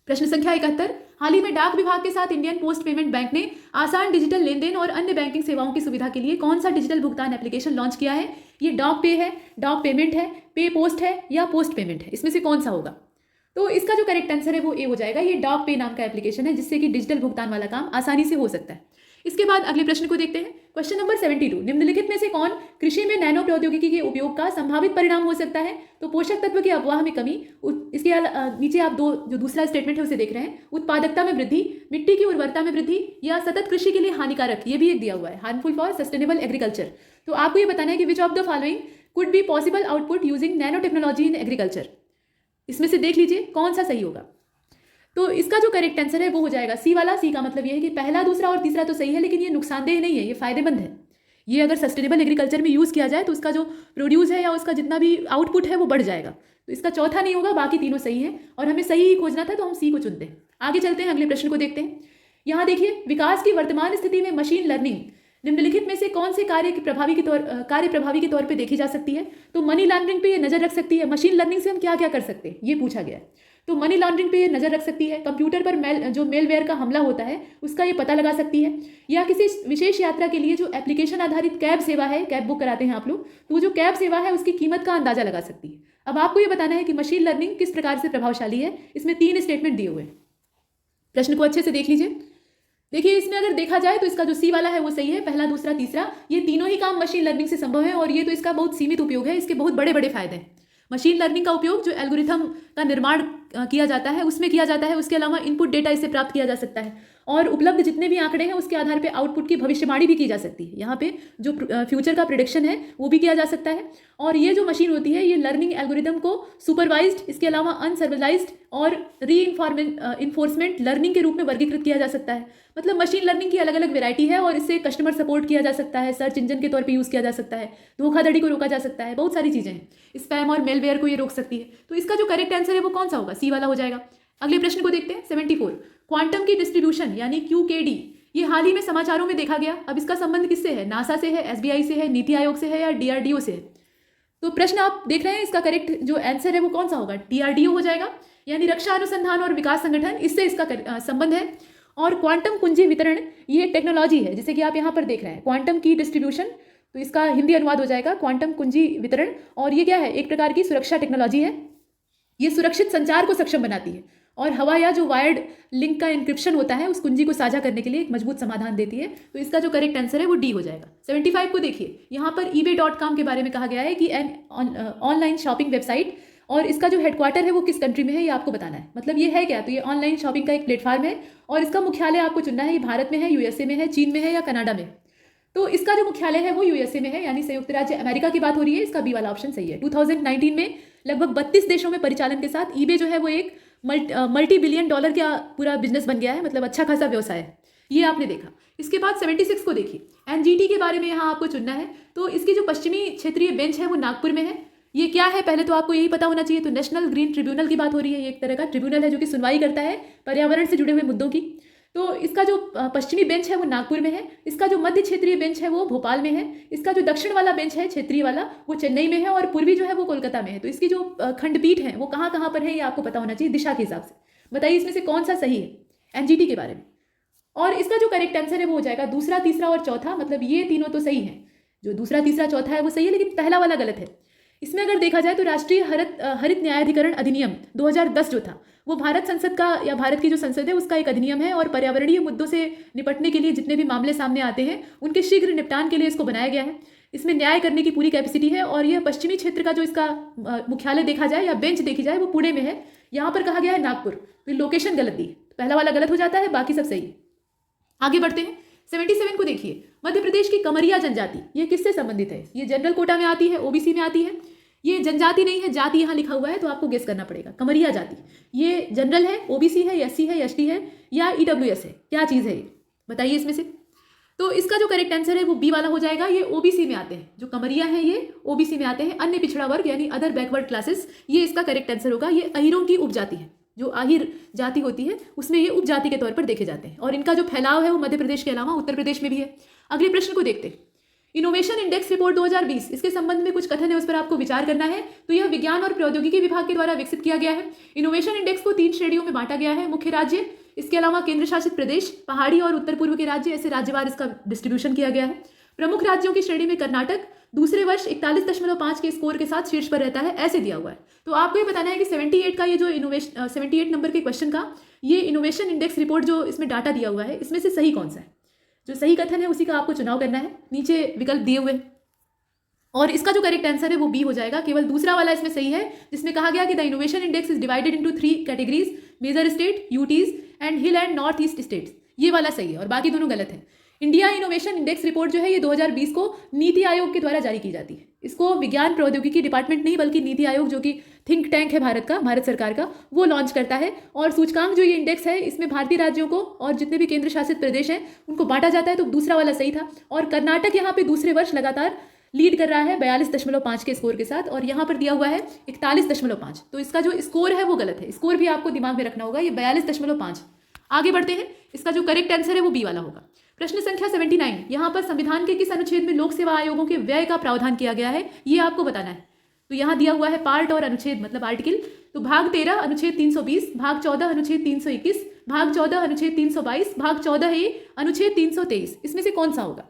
Speaker 3: प्रश्न संख्या 71। हाल ही में डाक विभाग के साथ इंडियन पोस्ट पेमेंट बैंक ने आसान डिजिटल लेन देन और अन्य बैंकिंग सेवाओं की सुविधा के लिए कौन सा डिजिटल भुगतान एप्लीकेशन लॉन्च किया है। ये डॉक पे है, डॉक पेमेंट है, पे पोस्ट है या पोस्ट पेमेंट है, इसमें से कौन सा होगा। तो इसका जो करेक्ट आंसर है वो ए हो जाएगा। ये डॉक पे नाम का एप्लीकेशन है जिससे कि डिजिटल भुगतान वाला काम आसानी से हो सकता है। इसके बाद अगले प्रश्न को देखते हैं, क्वेश्चन नंबर 72। निम्नलिखित में से कौन कृषि में नैनो प्रौद्योगिकी के उपयोग का संभावित परिणाम हो सकता है। तो पोषक तत्व के अफवाह में कमी, इसके नीचे आप जो दूसरा स्टेटमेंट है उसे देख रहे हैं, उत्पादकता में वृद्धि, मिट्टी की उर्वरता में वृद्धि या सतत कृषि के लिए हानिकारक, ये भी एक दिया हुआ है, हार्मफुल फॉर सस्टेनेबल एग्रीकल्चर। तो आपको ये बताना है कि which of the following could be possible output using nano technology in agriculture. इसमें से देख लीजिए कौन सा सही होगा। तो इसका जो करेक्ट आंसर है वो हो जाएगा सी वाला। सी का मतलब ये है कि पहला, दूसरा और तीसरा तो सही है, लेकिन ये नुकसानदेह नहीं है, ये फायदेमंद है। ये अगर सस्टेनेबल एग्रीकल्चर में यूज़ किया जाए तो उसका जो प्रोड्यूस है या उसका जितना भी आउटपुट है वो बढ़ जाएगा। तो इसका चौथा नहीं होगा, बाकी तीनों सही है और हमें सही ही खोजना था तो हम सी को चुनते हैं। आगे चलते हैं, अगले प्रश्न को देखते हैं। यहाँ देखिए, विकास की वर्तमान स्थिति में मशीन लर्निंग निम्नलिखित में से कौन से कार्य प्रभावी के तौर पे देखी जा सकती है। तो मनी लॉन्ड्रिंग पे ये नजर रख सकती है। मशीन लर्निंग से हम क्या क्या कर सकते हैं ये पूछा गया है। तो मनी लॉन्ड्रिंग पे ये नजर रख सकती है, कंप्यूटर पर मेलवेयर का हमला होता है उसका ये पता लगा सकती है, या किसी विशेष यात्रा के लिए जो एप्लीकेशन आधारित कैब सेवा है, कैब बुक कराते हैं आप लोग, तो वो जो कैब सेवा है उसकी कीमत का अंदाजा लगा सकती है। अब आपको ये बताना है कि मशीन लर्निंग किस प्रकार से प्रभावशाली है। इसमें 3 स्टेटमेंट दिए हुए हैं, प्रश्न को अच्छे से देख लीजिए। देखिए, इसमें अगर देखा जाए तो इसका जो सी वाला है वो सही है, पहला, दूसरा, तीसरा, ये तीनों ही काम मशीन लर्निंग से संभव है और ये तो इसका बहुत सीमित उपयोग है, इसके बहुत बड़े बड़े फायदे हैं। मशीन लर्निंग का उपयोग जो एल्गोरिथम का निर्माण किया जाता है उसमें किया जाता है, उसके अलावा इनपुट डेटा इससे प्राप्त किया जा सकता है और उपलब्ध जितने भी आंकड़े हैं उसके आधार पे आउटपुट की भविष्यवाणी भी की जा सकती है। यहाँ पे जो फ्यूचर का प्रेडिक्शन है वो भी किया जा सकता है। और ये जो मशीन होती है ये लर्निंग एल्गोरिथम को सुपरवाइज्ड, इसके अलावा अनसुपरवाइज्ड और रीइंफोर्समेंट लर्निंग के रूप में वर्गीकृत किया जा सकता है। मतलब मशीन लर्निंग की अलग अलग वैरायटी है और इससे कस्टमर सपोर्ट किया जा सकता है, सर्च इंजन के तौर पे यूज़ किया जा सकता है, धोखाधड़ी को रोका जा सकता है, बहुत सारी चीज़ें हैं। स्पैम और मेलवेयर को ये रोक सकती है। तो इसका जो करेक्ट आंसर है वो कौन सा होगा, सी वाला हो जाएगा। अगले प्रश्न को देखते हैं, 74। क्वांटम की डिस्ट्रीब्यूशन यानी QKD ये हाल ही में समाचारों में देखा गया। अब इसका संबंध किससे है, नासा से है, SBI से है, नीति आयोग से है या DRDO से है। तो प्रश्न आप देख रहे हैं, इसका करेक्ट जो आंसर है वो कौन सा होगा, DRDO हो जाएगा, यानी रक्षा अनुसंधान और विकास संगठन, इससे इसका संबंध है। और क्वांटम कुंजी वितरण ये टेक्नोलॉजी है, जैसे कि आप यहाँ पर देख रहे हैं, क्वांटम की डिस्ट्रीब्यूशन, तो इसका हिंदी अनुवाद हो जाएगा क्वांटम कुंजी वितरण। और ये क्या है, एक प्रकार की सुरक्षा टेक्नोलॉजी है। ये सुरक्षित संचार को सक्षम बनाती है और हवा या जो वायर्ड लिंक का इंक्रिप्शन होता है उस कुंजी को साझा करने के लिए एक मजबूत समाधान देती है। तो इसका जो करेक्ट आंसर है वो डी हो जाएगा। 75 को देखिए, यहाँ पर eBay.com के बारे में कहा गया है कि ऑनलाइन शॉपिंग वेबसाइट और इसका जो हेडक्वार्टर है वो किस कंट्री में है ये आपको बताना है। मतलब ये है क्या, तो ये ऑनलाइन शॉपिंग का एक प्लेटफॉर्म है और इसका मुख्यालय आपको चुनना है, ये भारत में है, यूएसए में है, चीन में है या कनाडा में। तो इसका जो मुख्यालय है वो यूएसए में है, यानी संयुक्त राज्य अमेरिका की बात हो रही है, इसका बी वाला ऑप्शन सही है। 2019 में लगभग 32 देशों में परिचालन के साथ ईबे जो है वो एक मल्टी बिलियन डॉलर का पूरा बिजनेस बन गया है, मतलब अच्छा खासा व्यवसाय है, ये आपने देखा। इसके बाद 76 को देखिए, एनजीटी के बारे में यहाँ आपको चुनना है। तो इसकी जो पश्चिमी क्षेत्रीय बेंच है वो नागपुर में है। ये क्या है पहले तो आपको यही पता होना चाहिए। तो नेशनल ग्रीन ट्रिब्यूनल की बात हो रही है, ये एक तरह का ट्रिब्यूनल है जो कि सुनवाई करता है पर्यावरण से जुड़े हुए मुद्दों की। तो इसका जो पश्चिमी बेंच है वो नागपुर में है, इसका जो मध्य क्षेत्रीय बेंच है वो भोपाल में है, इसका जो दक्षिण वाला बेंच है क्षेत्रीय वाला वो चेन्नई में है और पूर्वी जो है वो कोलकाता में है। तो इसकी जो खंडपीठ है वो कहाँ कहाँ पर है ये आपको पता होना चाहिए दिशा के हिसाब से। बताइए इसमें से कौन सा सही है एनजीटी के बारे में। और इसका जो करेक्ट आंसर है वो हो जाएगा दूसरा, तीसरा और चौथा, मतलब ये तीनों तो सही हैं। जो दूसरा, तीसरा, चौथा है वो सही है, लेकिन पहला वाला गलत है। इसमें अगर देखा जाए तो राष्ट्रीय हरित न्यायाधिकरण अधिनियम 2010 जो था वो भारत संसद का या भारत की जो संसद है उसका एक अधिनियम है और पर्यावरणीय मुद्दों से निपटने के लिए जितने भी मामले सामने आते हैं उनके शीघ्र निपटान के लिए इसको बनाया गया है। इसमें न्याय करने की पूरी कैपेसिटी है और यह पश्चिमी क्षेत्र का जो इसका मुख्यालय देखा जाए या बेंच देखी जाए वो पुणे में है। यहाँ पर कहा गया है नागपुर, तो लोकेशन गलत दी, पहला वाला गलत हो जाता है, बाकी सब सही है। आगे बढ़ते हैं, 77 को देखिए, मध्य प्रदेश की कमरिया जनजाति ये किससे संबंधित है। ये जनरल कोटा में आती है, ओबीसी में आती है। ये जनजाति नहीं है, जाति यहाँ लिखा हुआ है तो आपको गेस करना पड़ेगा। कमरिया जाति ये जनरल है, ओबीसी है, एससी है, एसटी है या ईडब्ल्यूएस है, क्या चीज़ है ये बताइए इसमें से। तो इसका जो करेक्ट आंसर है वो बी वाला हो जाएगा। ये ओबीसी में आते हैं, जो कमरिया हैं ये ओबीसी में आते हैं, अन्य पिछड़ा वर्ग यानी अदर बैकवर्ड क्लासेस, ये इसका करेक्ट आंसर होगा। ये अहीरों की उपजाति है, जो आहिर जाति होती है उसमें ये उपजाति के तौर पर देखे जाते हैं और इनका जो फैलाव है वो मध्य प्रदेश के अलावा उत्तर प्रदेश में भी है। अगले प्रश्न को देखते हैं, इनोवेशन इंडेक्स रिपोर्ट 2020, इसके संबंध में कुछ कथन है उस पर आपको विचार करना है। तो यह विज्ञान और प्रौद्योगिकी विभाग के द्वारा विकसित किया गया है। इनोवेशन इंडेक्स को 3 श्रेणियों में बांटा गया है, मुख्य राज्य, इसके अलावा केंद्र शासित प्रदेश, पहाड़ी और उत्तर पूर्व के राज्य, ऐसे राज्यवार इसका डिस्ट्रीब्यूशन किया गया है। प्रमुख राज्यों की श्रेणी में कर्नाटक दूसरे वर्ष 41.5 के स्कोर के साथ शीर्ष पर रहता है, ऐसे दिया हुआ है। तो आपको ये बताना है कि 78 का ये जो 78 नंबर के क्वेश्चन का ये इनोवेशन इंडेक्स रिपोर्ट जो इसमें डाटा दिया हुआ है इसमें से सही कौन सा है। जो सही कथन है उसी का आपको चुनाव करना है, नीचे विकल्प दिए हुए हैं। और इसका जो करेक्ट आंसर है वो बी हो जाएगा। केवल दूसरा वाला इसमें सही है जिसमें कहा गया कि the innovation index is divided into 3 categories, major state, UTs and hill and north east states, ये वाला सही है और बाकी दोनों गलत है। इंडिया इनोवेशन इंडेक्स रिपोर्ट जो है ये 2020 को नीति आयोग के द्वारा जारी की जाती है। इसको विज्ञान प्रौद्योगिकी डिपार्टमेंट नहीं बल्कि नीति आयोग जो कि थिंक टैंक है भारत का, भारत सरकार का, वो लॉन्च करता है। और सूचकांक जो ये इंडेक्स है इसमें भारतीय राज्यों को और जितने भी केंद्र शासित प्रदेश हैं उनको बांटा जाता है। तो दूसरा वाला सही था और कर्नाटक यहाँ पे दूसरे वर्ष लगातार लीड कर रहा है 42.5 के स्कोर के साथ और यहाँ पर दिया हुआ है 41.5। तो इसका जो स्कोर है वो गलत है, स्कोर भी आपको दिमाग में रखना होगा, ये 42.5। आगे बढ़ते हैं, इसका जो करेक्ट आंसर है वो बी वाला होगा। प्रश्न संख्या 79, यहाँ पर संविधान के किस अनुच्छेद में लोक सेवा आयोगों के व्यय का प्रावधान किया गया है ये आपको बताना है। तो यहाँ दिया हुआ है पार्ट और अनुच्छेद मतलब आर्टिकल। तो भाग 13 अनुच्छेद 320, भाग 14 अनुच्छेद 321, भाग 14 अनुच्छेद 322, भाग 14A अनुच्छेद 323, इसमें से कौन सा होगा।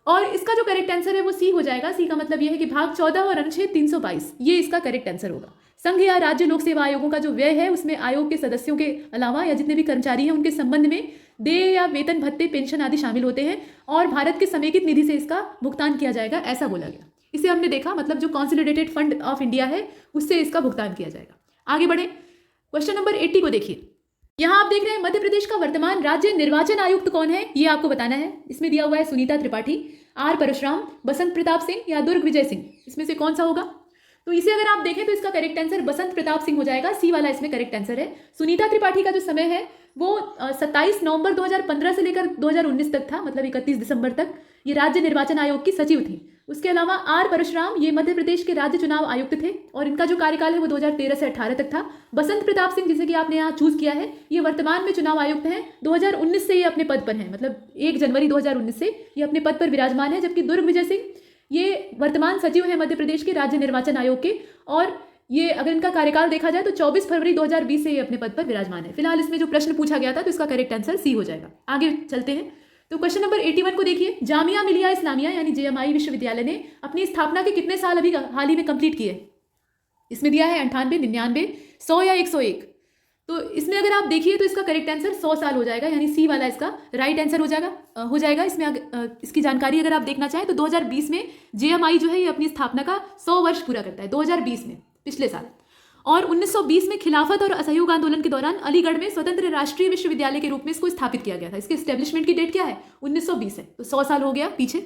Speaker 3: और इसका जो करेक्ट आंसर है वो सी हो जाएगा। सी का मतलब यह है कि भाग 14 और अनुच्छेद 322 ये इसका करेक्ट आंसर होगा। संघ या राज्य लोक सेवा आयोगों का जो व्यय है उसमें आयोग के सदस्यों के अलावा या जितने भी कर्मचारी हैं उनके संबंध में देय या वेतन भत्ते, पेंशन आदि शामिल होते हैं और भारत के समेकित निधि से इसका भुगतान किया जाएगा, ऐसा बोला गया। इसे हमने देखा, मतलब जो कॉन्सोलिडेटेड फंड ऑफ इंडिया है उससे इसका भुगतान किया जाएगा। आगे बढ़े, क्वेश्चन नंबर 80 को देखिए। यहाँ आप देख रहे हैं मध्य प्रदेश का वर्तमान राज्य निर्वाचन आयुक्त कौन है ये आपको बताना है। इसमें दिया हुआ है सुनीता त्रिपाठी, आर परशुराम, बसंत प्रताप सिंह या दुर्ग विजय सिंह, इसमें से कौन सा होगा। तो इसे अगर आप देखें तो इसका करेक्ट आंसर बसंत प्रताप सिंह हो जाएगा, सी वाला इसमें करेक्ट आंसर है। सुनीता त्रिपाठी का जो समय है वो 27 नवंबर 2015 से लेकर 2019 तक था, मतलब 31 दिसंबर तक ये राज्य निर्वाचन आयोग की सचिव थी। उसके अलावा आर परशुराम ये मध्य प्रदेश के राज्य चुनाव आयुक्त थे और इनका जो कार्यकाल है वो 2013 से 18 तक था। बसंत प्रताप सिंह जिसे कि आपने यहाँ चूज किया है ये वर्तमान में चुनाव आयुक्त हैं, 2019 से ये अपने पद पर हैं, मतलब 1 जनवरी 2019 से ये अपने पद पर विराजमान है। जबकि दुर्ग विजय सिंह ये वर्तमान सचिव हैं मध्य प्रदेश के राज्य निर्वाचन आयोग के और ये अगर इनका कार्यकाल देखा जाए तो 24 फरवरी 2020 से ये अपने पद पर विराजमान है। फिलहाल इसमें जो प्रश्न पूछा गया था तो इसका करेक्ट आंसर सी हो जाएगा। आगे चलते हैं, तो क्वेश्चन नंबर 81 को देखिए। जामिया मिलिया इस्लामिया यानी JMI विश्वविद्यालय ने अपनी स्थापना के कितने साल अभी हाल ही में कंप्लीट किए। इसमें दिया है 98, 99, 100 या 101। तो इसमें अगर आप देखिए तो इसका करेक्ट आंसर 100 साल हो जाएगा, यानी सी वाला इसका राइट आंसर हो जाएगा। इसमें इसकी जानकारी अगर आप देखना चाहें तो 2020 में JMI जो है ये अपनी स्थापना का 100 वर्ष पूरा करता है, 2020 में। पिछले साल। और 1920 में खिलाफत और असहयोग आंदोलन के दौरान अलीगढ़ में स्वतंत्र राष्ट्रीय विश्वविद्यालय के रूप में इसको स्थापित किया गया था। इसके एस्टेब्लिशमेंट की डेट क्या है? 1920 है, तो 100 साल हो गया पीछे।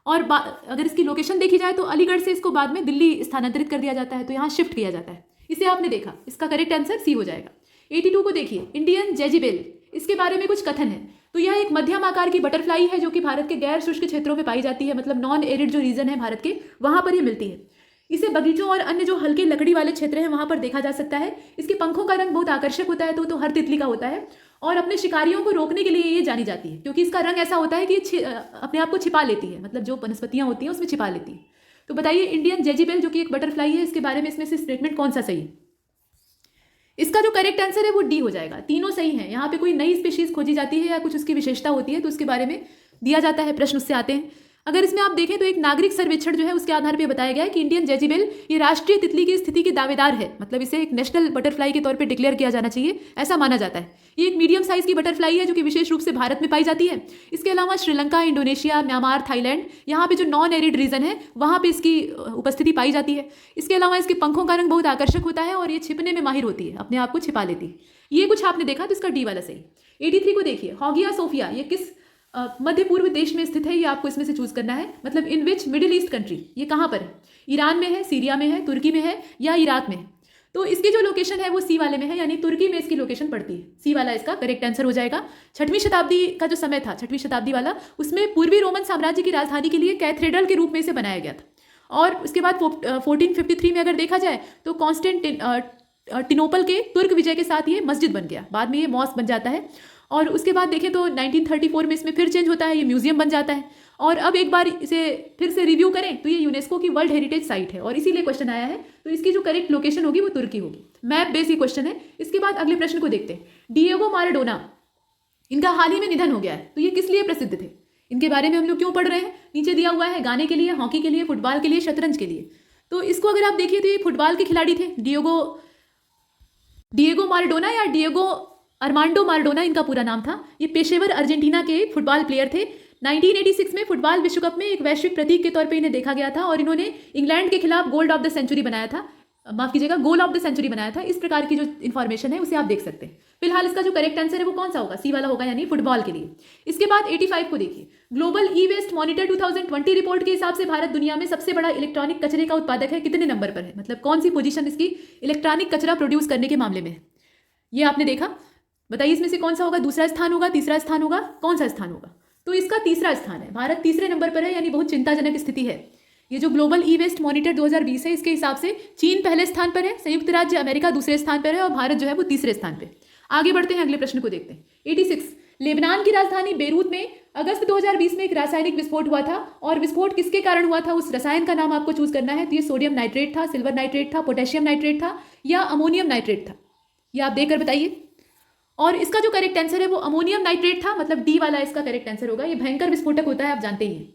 Speaker 3: और अगर इसकी लोकेशन देखी जाए तो अलीगढ़ से इसको बाद में दिल्ली स्थानांतरित कर दिया जाता है, तो यहाँ शिफ्ट किया जाता है। इसे आपने देखा, इसका करेक्ट आंसर सी हो जाएगा। 82 को देखिए, इंडियन जेजिबेल, इसके बारे में कुछ कथन है। तो यह एक मध्यम आकार की बटरफ्लाई है जो कि भारत के गैर शुष्क क्षेत्रों में पाई जाती है, मतलब नॉन एरिड जो रीजन है भारत के, वहां पर ये मिलती है। इसे बगीचों और अन्य जो हल्के लकड़ी वाले क्षेत्र हैं वहां पर देखा जा सकता है। इसके पंखों का रंग बहुत आकर्षक होता है, तो हर तितली का होता है। और अपने शिकारियों को रोकने के लिए ये जानी जाती है, क्योंकि इसका रंग ऐसा होता है कि अपने आप को छिपा लेती है, मतलब जो वनस्पतियां होती हैं उसमें छिपा लेती है। तो बताइए, इंडियन जेजिबेल जो कि एक बटरफ्लाई है, इसके बारे में इसमें से स्टेटमेंट कौन सा सही है? इसका जो करेक्ट आंसर है वो डी हो जाएगा। तीनों सही हैं। यहाँ पे कोई नई स्पीशीज खोजी जाती है या कुछ उसकी विशेषता होती है तो उसके बारे में दिया जाता है, प्रश्न उससे आते हैं। अगर इसमें आप देखें तो एक नागरिक सर्वेक्षण जो है उसके आधार पर बताया गया है कि इंडियन जेजिबेल ये राष्ट्रीय तितली की स्थिति के दावेदार है, मतलब इसे एक नेशनल बटरफ्लाई के तौर पे डिक्लेयर किया जाना चाहिए, ऐसा माना जाता है। ये एक मीडियम साइज की बटरफ्लाई है जो कि विशेष रूप से भारत में पाई जाती है। इसके अलावा श्रीलंका, इंडोनेशिया, म्यांमार, थाईलैंड, यहाँ पे जो नॉन एरिड रीजन है वहाँ पे इसकी उपस्थिति पाई जाती है। इसके अलावा इसके पंखों का रंग बहुत आकर्षक होता है और ये छिपने में माहिर होती है, अपने आप को छिपा लेती है। ये कुछ आपने देखा, तो इसका डी वाला सही। 83 को देखिए, हॉगिया सोफिया, ये किस मध्य पूर्व देश में स्थित है? ये आपको इसमें से चूज करना है, मतलब इन विच मिडिल ईस्ट कंट्री, ये कहाँ पर है? ईरान में है, सीरिया में है, तुर्की में है या इराक में है? तो इसकी जो लोकेशन है वो सी वाले में है, यानी तुर्की में इसकी लोकेशन पड़ती है। सी वाला इसका करेक्ट आंसर हो जाएगा। 6वीं शताब्दी का जो समय था, 6वीं शताब्दी वाला, उसमें पूर्वी रोमन साम्राज्य की राजधानी के लिए कैथेड्रल के रूप में इसे बनाया गया था। और उसके बाद 1453 में अगर देखा जाए तो कॉन्स्टेंटिनोपल के तुर्क विजय के साथ ये मस्जिद बन गया, बाद में ये मॉस्क बन जाता है। और उसके बाद देखें तो 1934 में इसमें फिर चेंज होता है, ये म्यूजियम बन जाता है। और अब एक बार इसे फिर से रिव्यू करें तो ये यूनेस्को की वर्ल्ड हेरिटेज साइट है और इसीलिए क्वेश्चन आया है। तो इसकी जो करेक्ट लोकेशन होगी वो तुर्की होगी। मैप बेसिक क्वेश्चन है। इसके बाद अगले प्रश्न को देखते हैं। डिएगो माराडोना, इनका हाल ही में निधन हो गया है, तो ये किस लिए प्रसिद्ध थे? इनके बारे में हम लोग क्यों पढ़ रहे हैं? नीचे दिया हुआ है, गाने के लिए, हॉकी के लिए, फुटबॉल के लिए, शतरंज के लिए। तो इसको अगर आप देखिए तो ये फुटबॉल के खिलाड़ी थे, डिएगो माराडोना या डिएगो अरमांडो माराडोना इनका पूरा नाम था। ये पेशेवर अर्जेंटीना के एक फुटबॉल प्लेयर थे। 1986 में फुटबॉल विश्व कप में एक वैश्विक प्रतीक के तौर पे इन्हें देखा गया था और इन्होंने इंग्लैंड के खिलाफ गोल ऑफ द सेंचुरी बनाया था। इस प्रकार की जो इन्फॉर्मेशन है उसे आप देख सकते हैं। फिलहाल इसका जो करेक्ट आंसर है वो कौन सा होगा? सी वाला होगा, यानी फुटबॉल के लिए। इसके बाद 85 को देखिए। Global e waste monitor 2020 report के हिसाब से भारत दुनिया में सबसे बड़ा इलेक्ट्रॉनिक कचरे का उत्पादक है। कितने नंबर पर है, मतलब कौन सी पोजीशन इसकी इलेक्ट्रॉनिक कचरा प्रोड्यूस करने के मामले में है? ये आपने देखा, बताइए इसमें से कौन सा होगा? दूसरा स्थान होगा, तीसरा स्थान होगा, कौन सा स्थान होगा? तो इसका तीसरा स्थान है। भारत तीसरे नंबर पर है, यानी बहुत चिंताजनक स्थिति है। ये जो ग्लोबल ई वेस्ट मॉनिटर 2020 है, इसके हिसाब से चीन पहले स्थान पर है, संयुक्त राज्य अमेरिका दूसरे स्थान पर है और भारत जो है वो तीसरे स्थान पर। आगे बढ़ते हैं, अगले प्रश्न को देखते हैं। 86, लेबनान की राजधानी बेरूत में अगस्त 2020 में एक रासायनिक विस्फोट हुआ था और विस्फोट किसके कारण हुआ था? उस रसायन का नाम आपको चूज करना है। तो ये सोडियम नाइट्रेट था, सिल्वर नाइट्रेट था, पोटेशियम नाइट्रेट था या अमोनियम नाइट्रेट था? ये आप देखकर बताइए। और इसका जो करेक्ट आंसर है वो अमोनियम नाइट्रेट था, मतलब डी वाला इसका करेक्ट आंसर होगा। ये भयंकर विस्फोटक होता है, आप जानते ही हैं।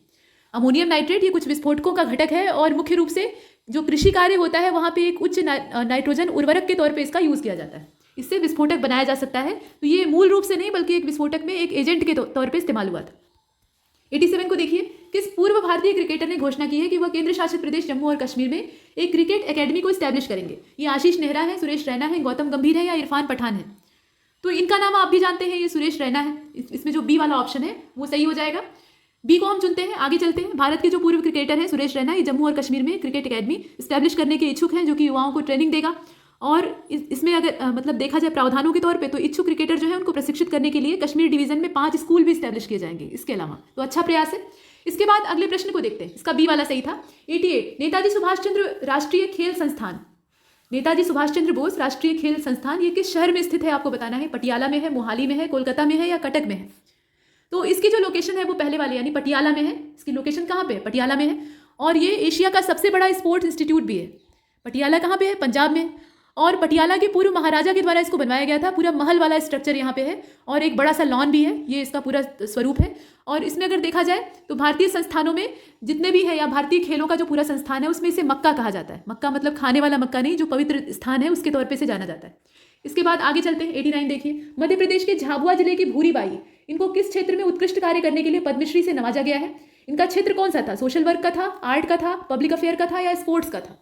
Speaker 3: अमोनियम नाइट्रेट ये कुछ विस्फोटकों का घटक है और मुख्य रूप से जो कृषि कार्य होता है वहाँ पे एक उच्च नाइट्रोजन उर्वरक के तौर पे इसका यूज़ किया जाता है। इससे विस्फोटक बनाया जा सकता है। तो ये मूल रूप से नहीं बल्कि एक विस्फोटक में एक एजेंट के तौर पर इस्तेमाल हुआ था। 87 को देखिए। किस पूर्व भारतीय क्रिकेटर ने घोषणा की है कि वह केंद्र शासित प्रदेश जम्मू और कश्मीर में एक क्रिकेट एकेडमी को स्टैब्लिश करेंगे? ये आशीष नेहरा है, सुरेश रैना है, गौतम गंभीर है या इरफान पठान है? तो इनका नाम आप भी जानते हैं, ये सुरेश रैना है। इसमें जो बी वाला ऑप्शन है वो सही हो जाएगा। बी को हम चुनते हैं। आगे चलते हैं। भारत के जो पूर्व क्रिकेटर हैं सुरेश रैना, ये जम्मू और कश्मीर में क्रिकेट एकेडमी स्टैब्लिश करने के इच्छुक हैं, जो कि युवाओं को ट्रेनिंग देगा। और इसमें अगर मतलब देखा जाए प्रावधानों के तौर पे, तो इच्छुक क्रिकेटर जो है उनको प्रशिक्षित करने के लिए कश्मीर डिवीजन में 5 स्कूल भी स्टैब्लिश किए जाएंगे इसके अलावा। तो अच्छा प्रयास है। इसके बाद अगले प्रश्न को देखते हैं। इसका बी वाला सही था। 88, नेताजी सुभाष चंद्र राष्ट्रीय खेल संस्थान, नेताजी सुभाष चंद्र बोस राष्ट्रीय खेल संस्थान, ये किस शहर में स्थित है आपको बताना है। पटियाला में है, मोहाली में है, कोलकाता में है या कटक में है? तो इसकी जो लोकेशन है वो पहले वाले यानी पटियाला में है। इसकी लोकेशन कहाँ पे है? पटियाला में है। और ये एशिया का सबसे बड़ा स्पोर्ट्स इंस्टीट्यूट भी है। पटियाला कहाँ पे है? पंजाब में। और पटियाला के पूर्व महाराजा के द्वारा इसको बनवाया गया था। पूरा महल वाला स्ट्रक्चर यहाँ पे है और एक बड़ा सा लॉन भी है। ये इसका पूरा स्वरूप है। और इसमें अगर देखा जाए तो भारतीय संस्थानों में जितने भी है या भारतीय खेलों का जो पूरा संस्थान है उसमें इसे मक्का कहा जाता है। मक्का मतलब खाने वाला मक्का नहीं, जो पवित्र स्थान है उसके तौर पे इसे जाना जाता है। इसके बाद आगे चलते हैं। 89 देखिए। मध्य प्रदेश के झाबुआ जिले की भूरी बाई, इनको किस क्षेत्र में उत्कृष्ट कार्य करने के लिए पद्मश्री से नवाजा गया है? इनका क्षेत्र कौन सा था? सोशल वर्क का था, आर्ट का था, पब्लिक अफेयर का था या स्पोर्ट्स का था?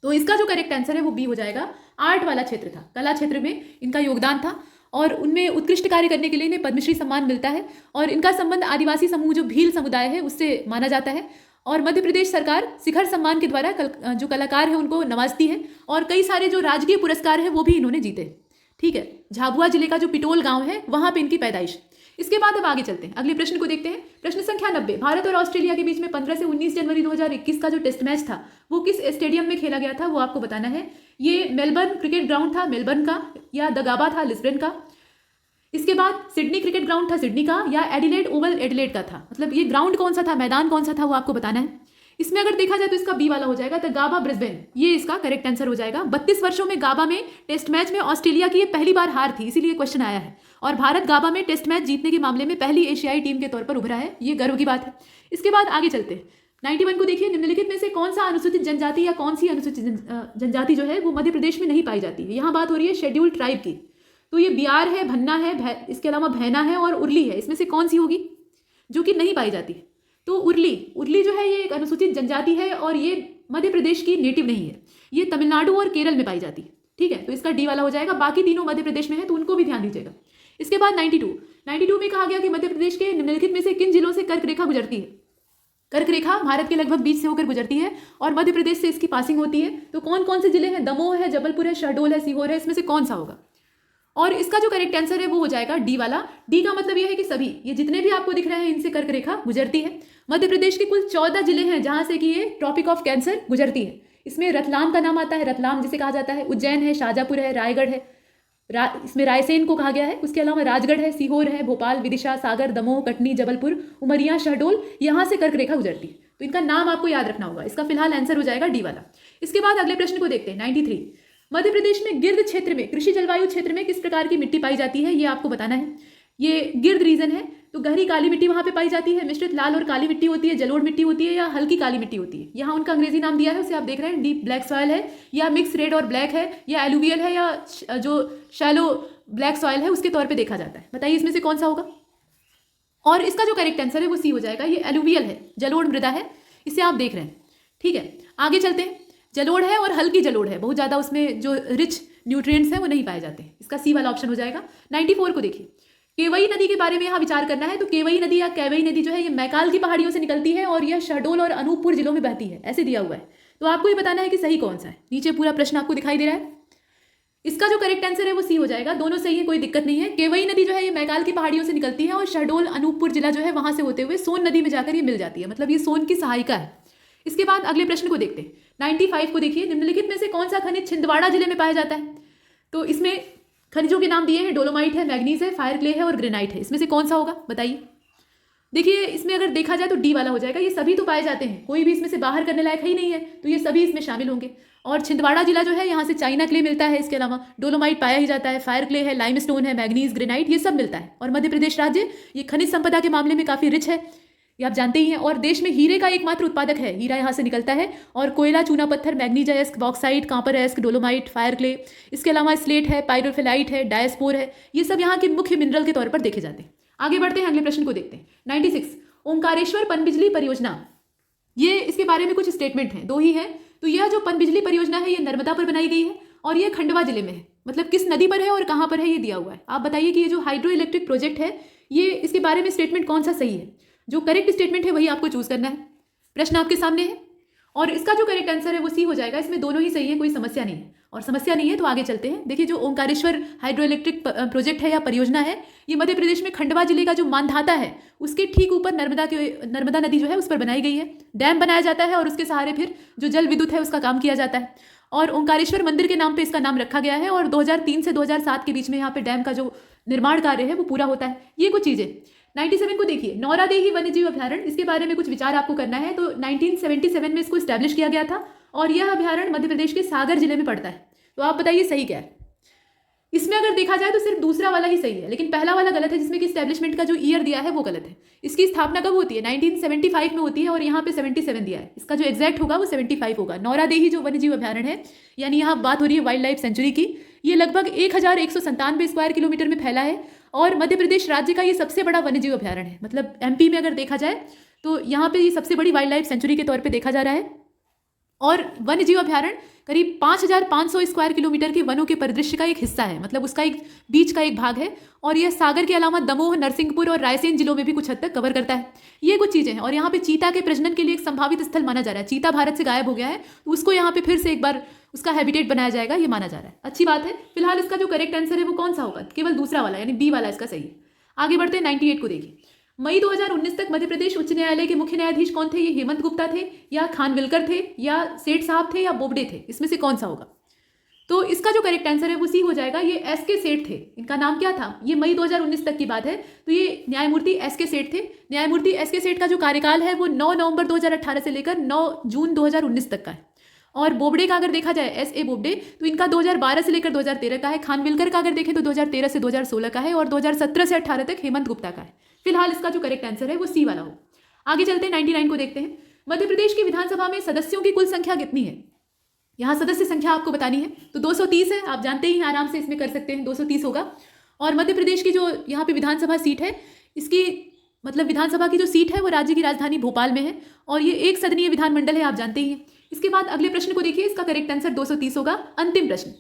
Speaker 3: तो इसका जो करेक्ट आंसर है वो बी हो जाएगा। आर्ट वाला क्षेत्र था, कला क्षेत्र में इनका योगदान था और उनमें उत्कृष्ट कार्य करने के लिए इन्हें पद्मश्री सम्मान मिलता है और इनका संबंध आदिवासी समूह जो भील समुदाय है उससे माना जाता है। और मध्य प्रदेश सरकार शिखर सम्मान के द्वारा जो कलाकार हैं उनको नवाजती है और कई सारे जो राजकीय पुरस्कार हैं वो भी इन्होंने जीते। ठीक है, झाबुआ जिले का जो पिटोल गांव है वहां पे इनकी पैदाइश। इसके बाद अब आगे चलते हैं, अगले प्रश्न को देखते हैं। प्रश्न संख्या 90, भारत और ऑस्ट्रेलिया के बीच में 15 से 19 जनवरी 2021 का जो टेस्ट मैच था वो किस स्टेडियम में खेला गया था वो आपको बताना है। ये मेलबर्न क्रिकेट ग्राउंड था मेलबर्न का, या द गाबा था लिस्बन का। इसके बाद सिडनी क्रिकेट ग्राउंड था सिडनी का, या एडिलेड ओवल एडिलेड का था। मतलब ये ग्राउंड कौन सा था, मैदान कौन सा था वो आपको बताना है। इसमें अगर देखा जाए तो इसका बी वाला हो जाएगा, द गाबा ब्रिस्बेन, ये इसका करेक्ट आंसर हो जाएगा। 32 वर्षों में गाबा में टेस्ट मैच में ऑस्ट्रेलिया की ये पहली बार हार थी, इसीलिए क्वेश्चन आया है। और भारत गाबा में टेस्ट मैच जीतने के मामले में पहली एशियाई टीम के तौर पर उभरा है, ये गर्व की बात है। इसके बाद आगे चलते हैं, 91 को देखिए। निम्नलिखित में से कौन सा अनुसूचित जनजाति या कौन सी अनुसूचित जनजाति जो है वो मध्य प्रदेश में नहीं पाई जाती है। यहाँ बात हो रही है शेड्यूल्ड ट्राइब की। तो ये बियार है, भन्ना है, इसके अलावा भैना है और उर्ली है। इसमें से कौन सी होगी जो कि नहीं पाई जाती? तो उर्ली जो है ये एक अनुसूचित जनजाति है और ये मध्य प्रदेश की नेटिव नहीं है, ये तमिलनाडु और केरल में पाई जाती है। ठीक है, तो इसका डी वाला हो जाएगा। बाकी तीनों मध्य प्रदेश में है तो उनको भी ध्यान दीजिएगा। इसके बाद 92 में कहा गया कि मध्य प्रदेश के निम्नलिखित में से किन जिलों से कर्क रेखा गुजरती है। कर्क रेखा भारत के लगभग बीच से होकर गुजरती है और मध्य प्रदेश से इसकी पासिंग होती है। तो कौन कौन से जिले हैं? दमोह है, जबलपुर है, शहडोल है, सीहोर है। इसमें से कौन सा होगा? और इसका जो करेक्ट आंसर है वो हो जाएगा डी वाला। डी का मतलब यह है कि सभी ये जितने भी आपको दिख रहे हैं इनसे कर्क रेखा गुजरती है। मध्य प्रदेश के कुल 14 जिले हैं जहां से कि ये ट्रॉपिक ऑफ कैंसर गुजरती है। इसमें रतलाम का नाम आता है, रतलाम जिसे कहा जाता है, उज्जैन है, शाजापुर है, रायगढ़ है, इसमें रायसेन को कहा गया है। उसके अलावा राजगढ़ है, सीहोर है, भोपाल, विदिशा, सागर, दमोह, कटनी, जबलपुर, उमरिया, शहडोल, यहाँ से कर्क रेखा गुजरती है। तो इनका नाम आपको याद रखना होगा। इसका फिलहाल आंसर हो जाएगा डी वाला। इसके बाद अगले प्रश्न को देखते हैं, 93, मध्य प्रदेश में गिर्द क्षेत्र में, कृषि जलवायु क्षेत्र में किस प्रकार की मिट्टी पाई जाती है ये आपको बताना है। ये गिर्द रीजन है तो गहरी काली मिट्टी वहां पे पाई जाती है, मिश्रित लाल और काली मिट्टी होती है, जलोढ़ मिट्टी होती है या हल्की काली मिट्टी होती है। यहाँ उनका अंग्रेजी नाम दिया है उसे आप देख रहे हैं, डीप ब्लैक सॉइल है या मिक्स रेड और ब्लैक है या एलुवियल है या जो शैलो ब्लैक सॉइल है उसके तौर पर देखा जाता है। बताइए इसमें से कौन सा होगा। और इसका जो करेक्ट आंसर है वो सी हो जाएगा, ये एलुवियल है, जलोढ़ मृदा है, इसे आप देख रहे हैं। ठीक है, आगे चलते हैं। जलोढ़ है और हल्की जलोढ़ है, बहुत ज़्यादा उसमें जो रिच न्यूट्रिएंट्स हैं वो नहीं पाए जाते हैं। इसका सी वाला ऑप्शन हो जाएगा। 94 को देखिए, केवई नदी के बारे में यहाँ विचार करना है। तो केवई नदी या कैवई नदी जो है ये मैकाल की पहाड़ियों से निकलती है और यह शहडोल और अनूपपुर जिलों में बहती है, ऐसे दिया हुआ है। तो आपको ये बताना है कि सही कौन सा है। नीचे पूरा प्रश्न आपको दिखाई दे रहा है। इसका जो करेक्ट आंसर है वो सी हो जाएगा। दोनों सही है, कोई दिक्कत नहीं है। केवई नदी जो है ये मैकाल की पहाड़ियों से निकलती है और शहडोल अनूपपुर जिला जो है वहां से होते हुए सोन नदी में जाकर ये मिल जाती है, मतलब ये सोन की सहायिका है। इसके बाद अगले प्रश्न को देखते हैं, 95 को देखिए। निम्नलिखित में से कौन सा खनिज छिंदवाड़ा जिले में पाया जाता है। तो इसमें खनिजों के नाम दिए हैं, डोलोमाइट है, मैग्नीज है, फायर क्ले है और ग्रेनाइट है। इसमें से कौन सा होगा बताइए। देखिए इसमें अगर देखा जाए तो डी वाला हो जाएगा। ये सभी तो पाए जाते हैं, कोई भी इसमें से बाहर करने लायक ही नहीं है, तो ये सभी इसमें शामिल होंगे। और छिंदवाड़ा जिला जो है यहाँ से चाइना क्ले मिलता है, इसके अलावा डोलोमाइट पाया ही जाता है, फायर क्ले है, लाइमस्टोन है, मैग्नीज, ग्रेनाइट, ये सब मिलता है। और मध्य प्रदेश राज्य ये खनिज संपदा के मामले में काफ़ी रिच है, ये आप जानते ही हैं। और देश में हीरे का एकमात्र उत्पादक है, हीरा यहाँ से निकलता है। और कोयला, चूना पत्थर, मैग्नीजाइस्क, बॉक्साइट, कांपरएस्क, डोलोमाइट, फायर क्ले, इसके अलावा स्लेट है, पायरोफिलाइट है, डायस्पोर है, ये सब यहाँ के मुख्य मिनरल के तौर पर देखे जाते हैं। आगे बढ़ते हैं, अगले प्रश्न को देखते हैं। 96, ओंकारेश्वर पनबिजली परियोजना, ये इसके बारे में कुछ स्टेटमेंट हैं, दो ही है। तो यह जो पनबिजली परियोजना है ये नर्मदा पर बनाई गई है और ये खंडवा जिले में है। मतलब किस नदी पर है और कहाँ पर है ये दिया हुआ है। आप बताइए कि ये जो हाइड्रो इलेक्ट्रिक प्रोजेक्ट है ये इसके बारे में स्टेटमेंट कौन सा सही है। जो करेक्ट स्टेटमेंट है वही आपको चूज करना है। प्रश्न आपके सामने है और इसका जो करेक्ट आंसर है वो सी हो जाएगा। इसमें दोनों ही सही है, कोई समस्या नहीं है। और समस्या नहीं है तो आगे चलते हैं। देखिए जो ओंकारेश्वर हाइड्रो इलेक्ट्रिक प्रोजेक्ट है या परियोजना है ये मध्य प्रदेश में खंडवा जिले का जो मानधाता है उसके ठीक ऊपर नर्मदा नदी जो है उस पर बनाई गई है। डैम बनाया जाता है और उसके सहारे फिर जो जल विद्युत है उसका काम किया जाता है। और ओंकारेश्वर मंदिर के नाम पे इसका नाम रखा गया है और 2003 से 2007 के बीच में यहाँ पे डैम का जो निर्माण कार्य है वो पूरा होता है। ये कुछ चीज़ें। 97 को देखिए, नौरादेही वन्यजीव अभ्यारण्य, इसके बारे में कुछ विचार आपको करना है। तो 1977 में इसको स्टैब्लिश किया गया था और यह अभ्यारण्य मध्य प्रदेश के सागर जिले में पड़ता है। तो आप बताइए सही क्या है। इसमें अगर देखा जाए तो सिर्फ दूसरा वाला ही सही है, लेकिन पहला वाला गलत है जिसमें कि स्टैब्लिशमेंट का जो ईयर दिया है वो गलत है। इसकी स्थापना कब होती है? 1975 में होती है और यहाँ पे 77 दिया है। इसका जो एग्जैक्ट होगा वो 75 होगा। नौरादेही जो वन्यजीव अभ्यारण्य है, यानी यहाँ बात हो रही है वाइल्ड लाइफ सेंचुरी की, ये लगभग 1197 स्क्वायर किलोमीटर में फैला है और मध्य प्रदेश राज्य का ये सबसे बड़ा वन्यजीव अभ्यारण्य है। मतलब एमपी में अगर देखा जाए तो यहाँ पे ये सबसे बड़ी वाइल्ड लाइफ सेंचुरी के तौर पे देखा जा रहा है। और वन्य जीव अभ्यारण्य करीब 5,500 स्क्वायर किलोमीटर के वनों के परिदृश्य का एक हिस्सा है, मतलब उसका एक बीच का एक भाग है। और यह सागर के अलावा दमोह, नरसिंहपुर और रायसेन जिलों में भी कुछ हद तक कवर करता है। ये कुछ चीज़ें हैं। और यहाँ पे चीता के प्रजनन के लिए एक संभावित स्थल माना जा रहा है। चीता भारत से गायब हो गया है, तो उसको यहाँ पे फिर से एक बार उसका हैबिटेट बनाया जाएगा, ये माना जा रहा है। अच्छी बात है। फिलहाल इसका जो करेक्ट आंसर है वो कौन सा होगा? केवल दूसरा वाला, यानी बी वाला इसका सही है। आगे बढ़ते हैं 98 को देखिए। मई 2019 तक मध्य प्रदेश उच्च न्यायालय के मुख्य न्यायाधीश कौन थे? ये हेमंत गुप्ता थे, या खानविलकर थे, या सेठ साहब थे, या बोबडे थे? इसमें से कौन सा होगा? तो इसका जो करेक्ट आंसर है वो सी हो जाएगा। ये एस के सेठ थे। इनका नाम क्या था? ये मई 2019 तक की बात है, तो ये न्यायमूर्ति एस के सेठ थे। न्यायमूर्ति एस के सेठ का जो कार्यकाल है वो 9 नवंबर 2018 से लेकर 9 जून 2019 तक का है। और बोबडे का अगर देखा जाए, एस ए बोबडे, तो इनका 2012 से लेकर 2013 का है। खानविलकर का अगर देखें तो 2013 से 2016 का है, और 2017 से 18 तक हेमंत गुप्ता का है। फिलहाल इसका जो करेक्ट आंसर है वो सी वाला हो। आगे चलते हैं 99 को देखते हैं। मध्य प्रदेश की विधानसभा में सदस्यों की कुल संख्या कितनी है? यहाँ सदस्य संख्या आपको बतानी है। तो 230 है, आप जानते ही हैं, आराम से इसमें कर सकते हैं, 230 होगा। और मध्य प्रदेश की जो यहाँ पे विधानसभा सीट है, इसकी मतलब विधानसभा की जो सीट है वो राज्य की राजधानी भोपाल में है, और ये एक सदनीय विधानमंडल है, आप जानते ही हैं। इसके बाद अगले प्रश्न को देखिए, इसका करेक्ट आंसर 230 होगा। अंतिम प्रश्न,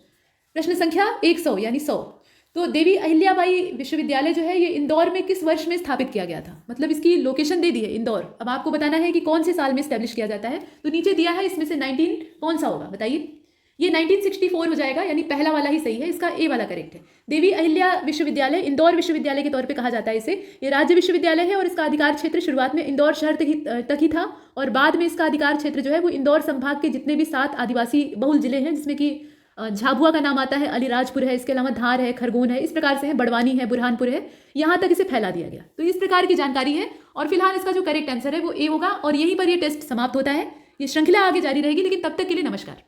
Speaker 3: प्रश्न संख्या 100 यानी 100। तो देवी अहिल्याबाई विश्वविद्यालय जो है ये इंदौर में किस वर्ष में स्थापित किया गया था? मतलब इसकी लोकेशन दे दी है इंदौर, अब आपको बताना है कि कौन से साल में स्टैब्लिश किया जाता है। तो नीचे दिया है, इसमें से 19 कौन सा होगा बताइए? ये 1964 हो जाएगा, यानी पहला वाला ही सही है, इसका ए वाला करेक्ट है। देवी अहिल्या विश्वविद्यालय इंदौर विश्वविद्यालय के तौर पे कहा जाता है इसे। ये राज्य विश्वविद्यालय है और इसका अधिकार क्षेत्र शुरुआत में इंदौर शहर तक ही था, और बाद में इसका अधिकार क्षेत्र जो है वो इंदौर संभाग के जितने भी 7 आदिवासी बहुल जिले हैं, जिसमें कि झाबुआ का नाम आता है, अलीराजपुर है, इसके अलावा धार है, खरगोन है, इस प्रकार से है, बड़वानी है, बुरहानपुर है, यहाँ तक इसे फैला दिया गया। तो इस प्रकार की जानकारी है, और फिलहाल इसका जो करेक्ट आंसर है वो ए होगा। और यहीं पर ये टेस्ट समाप्त होता है। ये श्रृंखला आगे जारी रहेगी, लेकिन तब तक के लिए नमस्कार।